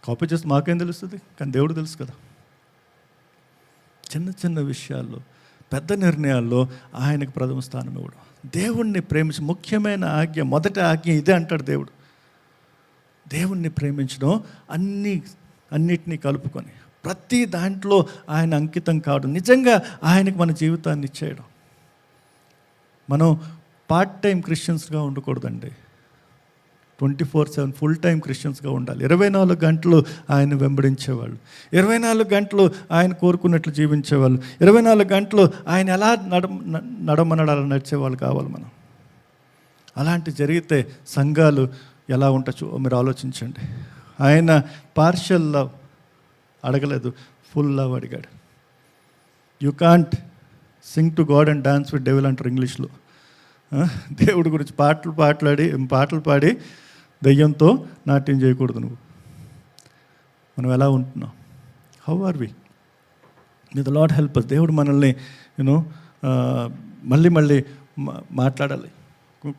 కాపీ చేస్తే మాకేం తెలుస్తుంది, కానీ దేవుడు తెలుసు కదా. చిన్న చిన్న విషయాల్లో, పెద్ద నిర్ణయాల్లో ఆయనకు ప్రథమ స్థానం ఇవ్వడం. దేవుణ్ణి ప్రేమించి ముఖ్యమైన ఆజ్ఞ, మొదటి ఆజ్ఞ ఇదే అంటాడు దేవుడు. దేవుణ్ణి ప్రేమించడం అన్నిటినీ కలుపుకొని ప్రతి దాంట్లో ఆయన అంకితం కావడం, నిజంగా ఆయనకు మన జీవితాన్ని ఇచ్చేయడం. మనం పార్ట్ టైం క్రిస్టియన్స్గా ఉండకూడదండి, 24/7 ఫుల్ టైం క్రిస్టియన్స్గా ఉండాలి. 24 గంటలు ఆయన వెంబడించేవాళ్ళు, 24 గంటలు ఆయన కోరుకున్నట్లు జీవించేవాళ్ళు, 24 గంటలు ఆయన ఎలా నడమనడాలని నడిచేవాళ్ళు కావాలి మనం. అలాంటి జరిగితే సంఘాలు ఎలా ఉండొచ్చు మీరు ఆలోచించండి. ఆయన పార్షియల్ లవ్ అడగలేదు, ఫుల్ లవ్ అడిగాడు. You can't sing to God and dance with devil అంటారు ఇంగ్లీష్లో. దేవుడి గురించి పాటలు పాడి దెయ్యంతో నాట్యం చేయకూడదు నువ్వు. మనం ఎలా ఉంటున్నాం? How are we? May the Lord help us. దేవుడు మనల్ని మళ్ళీ మాట్లాడాలి.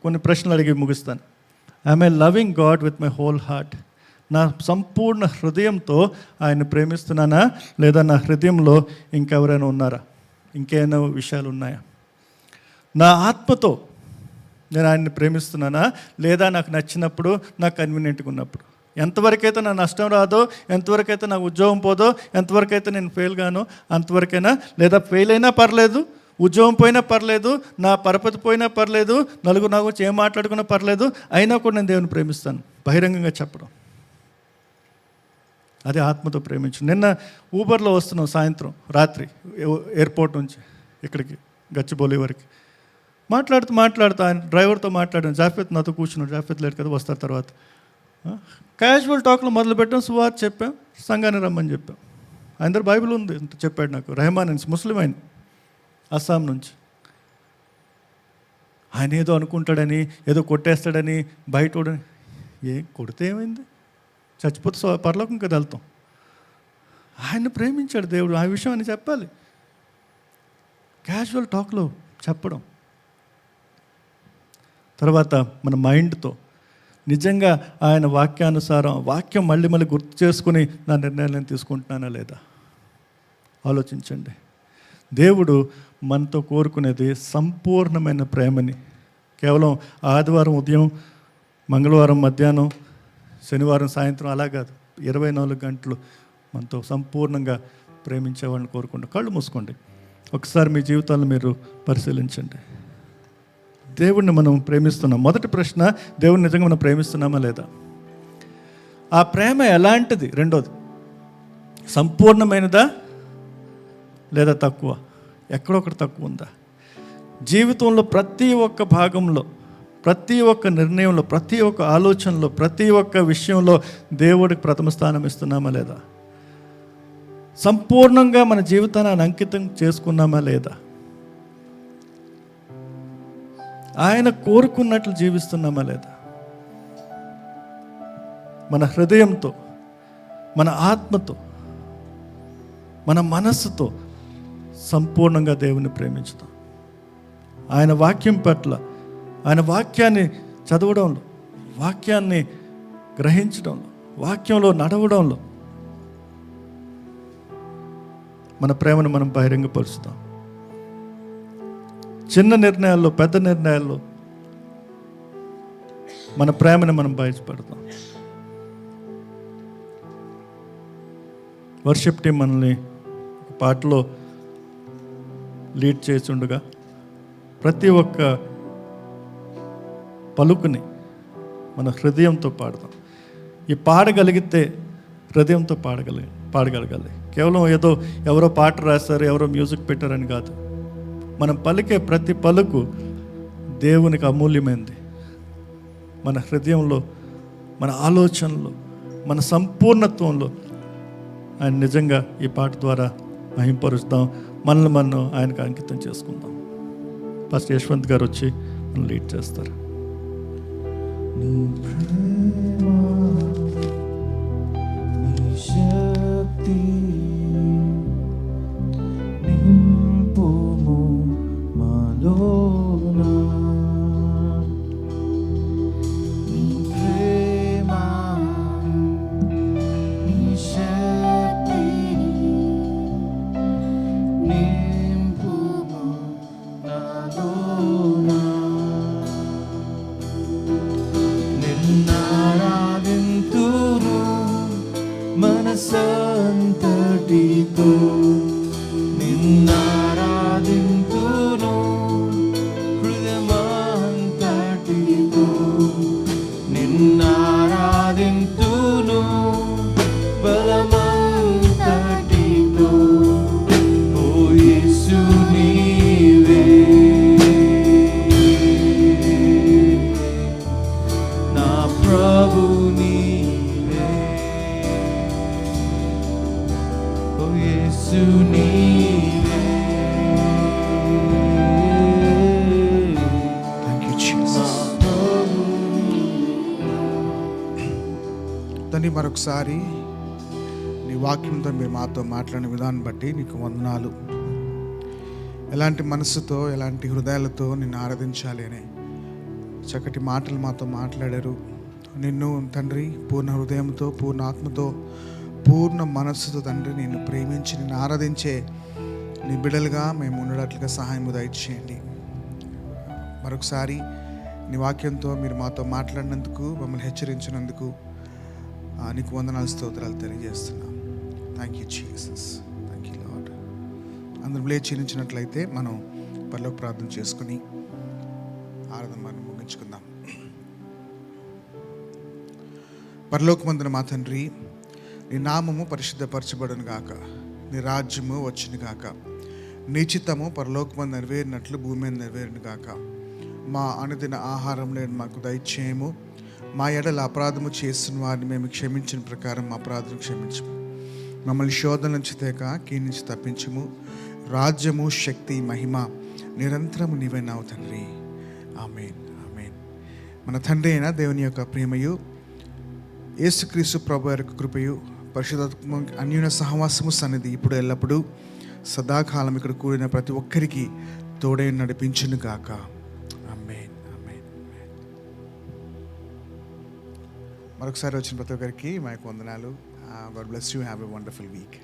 కొన్ని ప్రశ్నలు అడిగి ముగిస్తాను. I'm a loving God with my whole heart. నా సంపూర్ణ హృదయంతో ఆయన ప్రేమిస్తున్నానా, లేదా నా హృదయంలో ఇంకెవరైనా ఉన్నారా, ఇంకేమైనా విషయాలు ఉన్నాయా? నా ఆత్మతో నేను ఆయన్ని ప్రేమిస్తున్నానా, లేదా నాకు నచ్చినప్పుడు, నాకు కన్వీనియంట్గా ఉన్నప్పుడు? ఎంతవరకైతే నా నష్టం రాదో, ఎంతవరకైతే నాకు ఉద్యోగం పోదో, ఎంతవరకైతే నేను ఫెయిల్ గానో అంతవరకైనా, లేదా ఫెయిల్ అయినా పర్లేదు, ఉద్యోగం పోయినా పర్లేదు, నా పరపతి పోయినా పర్లేదు, నలుగురు నా గురించి ఏం మాట్లాడుకున్నా పర్లేదు, అయినా కూడా నేను దేవుని ప్రేమిస్తాను బహిరంగంగా చెప్పడం. అదే ఆత్మతో ప్రేమించు. నిన్న ఊబర్లో వస్తున్నాం, సాయంత్రం రాత్రి ఎయిర్పోర్ట్ నుంచి ఇక్కడికి గచ్చిబౌలి వరకు మాట్లాడుతూ ఆయన డ్రైవర్తో మాట్లాడాను. జాఫెత్ నాతో కూర్చున్నాడు, జాఫెత్ లేడు కదా, వస్తారు తర్వాత. క్యాజువల్ టాక్లో మొదలుపెట్టాం, సువార్త చెప్పాం, సంఘాన్ని రమ్మని చెప్పాం. ఆయన దగ్గర బైబిల్ ఉంది చెప్పాడు నాకు. రెహమాన్ అని ముస్లిం, ఆయన అస్సాం నుంచి. ఆయన ఏదో అనుకుంటాడని, ఏదో కొట్టేస్తాడని, బయట ఏం కొడితే ఏమైంది, చచ్చిపోతే పరలోకం కదా వెళ్తాం. ఆయన్ని ప్రేమించాడు దేవుడు, ఆ విషయం అని చెప్పాలి. క్యాజువల్ టాక్లో చెప్పడం. తర్వాత మన మైండ్తో నిజంగా ఆయన వాక్యానుసారం వాక్యం మళ్ళీ గుర్తు చేసుకుని నా నిర్ణయాలను తీసుకుంటున్నానా లేదా ఆలోచించండి. దేవుడు మనతో కోరుకునేది సంపూర్ణమైన ప్రేమని. కేవలం ఆదివారం ఉదయం, మంగళవారం మధ్యాహ్నం, శనివారం సాయంత్రం అలా కాదు, 24 గంటలు మనతో సంపూర్ణంగా ప్రేమించేవాళ్ళని కోరుకుంటూ. కళ్ళు మూసుకోండి, ఒకసారి మీ జీవితాలను మీరు పరిశీలించండి. దేవుణ్ణి మనం ప్రేమిస్తున్నాం. మొదటి ప్రశ్న, దేవుణ్ణి నిజంగా మనం ప్రేమిస్తున్నామా లేదా? ఆ ప్రేమ ఎలాంటిది? రెండోది, సంపూర్ణమైనదా లేదా తక్కువ? ఎక్కడొకటి తక్కువ ఉందా? జీవితంలో ప్రతి ఒక్క భాగంలో, ప్రతి ఒక్క నిర్ణయంలో, ప్రతి ఒక్క ఆలోచనలో, ప్రతి ఒక్క విషయంలో దేవుడికి ప్రథమ స్థానం ఇస్తున్నామా లేదా? సంపూర్ణంగా మన జీవితాన్ని అంకితం చేసుకున్నామా లేదా? ఆయన కోరుకున్నట్లు జీవిస్తున్నామా లేదా? మన హృదయంతో, మన ఆత్మతో, మన మనస్సుతో సంపూర్ణంగా దేవుని ప్రేమించుతాం. ఆయన వాక్యం పట్ల, ఆయన వాక్యాన్ని చదవడంలో, వాక్యాన్ని గ్రహించడంలో, వాక్యంలో నడవడంలో మన ప్రేమను మనం బహిరంగపరుస్తాం. చిన్న నిర్ణయాల్లో, పెద్ద నిర్ణయాల్లో మన ప్రేమను మనం బయటపడతాం. వర్షిప్ టీం మనల్ని పాటలో లీడ్ చేస్తుండగా ప్రతి ఒక్క పలుకుని మన హృదయంతో పాడతాం. ఈ పాడగలిగితే హృదయంతో పాడగలగాలి. కేవలం ఏదో ఎవరో పాట రాస్తారు, ఎవరో మ్యూజిక్ పెట్టారని కాదు. మనం పలికే ప్రతి పలుకు దేవునికి అమూల్యమైనది. మన హృదయంలో, మన ఆలోచనలో, మన సంపూర్ణత్వంలో ఆయన నిజంగా ఈ పాట ద్వారా మహింపరుస్తాం. మనల్ని మనం ఆయనకు అంకితం చేసుకుందాం. ఫస్ట్ యశ్వంత్ గారు వచ్చి మనం లీడ్ చేస్తారు. నీ ప్రేమ, నీ శక్తి నింపుము మాలోన. నీ ప్రేమ, నీ శక్తి నింపుము నాలోన. నిన్నారాధింతును మనసంతటితో, నిన్నారాధింతును హృదయమంతటితో, నిన్నారాధింతును బలమంతటితో. ఓ యేసు నీవే నా ప్రభు నీవే, ఓ యేసు నీవే. Thank you Jesus. తండ్రి, మరొకసారి నీ వాక్యంతో మీరు మాతో మాట్లాడిన విధానం బట్టి నీకు వందనాలు. ఎలాంటి మనసుతో, ఎలాంటి హృదయాలతో నిన్ను ఆరాధించాలి అనే చక్కటి మాటలు మాతో మాట్లాడారు. నిన్ను తండ్రి పూర్ణ హృదయంతో, పూర్ణ ఆత్మతో, పూర్ణ మనస్సుతో తండ్రి నిన్ను ప్రేమించి నిన్ను ఆరాధించే నీ బిడ్డలుగా మేము ఉండేటట్లుగా సహాయం దయచేయండి. మరొకసారి నీ వాక్యంతో మీరు మాతో మాట్లాడినందుకు, మమ్మల్ని హెచ్చరించినందుకు నీకు వందనాలు, స్తోత్రాలు తెలియజేస్తున్నాం. Thank you Jesus. Thank you lord. అందరం లేచి నిలిచినట్లయితే మనం పరలోక ప్రార్థన చేసుకుని ఆరాధన మనం ముగించుకుందాం. పరలోకమందున మా తండ్రి, నీ నామము పరిశుద్ధపరచబడును గాక, నీ రాజ్యము వచ్చును గాక, నీ చిత్తము పరలోకమందు నెరవేరినట్లు భూమి మీద నెరవేరును గాక. మా అనుదిన ఆహారం నేను మాకు దయచేయము. మా ఎడల అపరాధము చేసిన వారిని మేము క్షమించిన ప్రకారం మా అపరాధం క్షమించము. మమ్మల్ని శోధన నుంచి తేక కీ నుంచి తప్పించము. రాజ్యము, శక్తి, మహిమ నిరంతరము నీవైనావు తండ్రి. ఆమేన్, ఆమేన్. మన తండ్రి అయిన దేవుని యొక్క ప్రేమయు, యేసుక్రీస్తు ప్రభు యొక్క కృపయు, పరిశుద్ధాత్మ అన్యోన్య సహవాసము సన్నిధి ఇప్పుడు ఎల్లప్పుడూ సదాకాలం ఇక్కడ కూడిన ప్రతి ఒక్కరికి తోడై నడిపించును గాక. ఆమేన్, ఆమేన్. మరొకసారి వచ్చిన ప్రతి ఒక్కరికి మా యొక్క వందనాలు. God bless you. Have a wonderful week.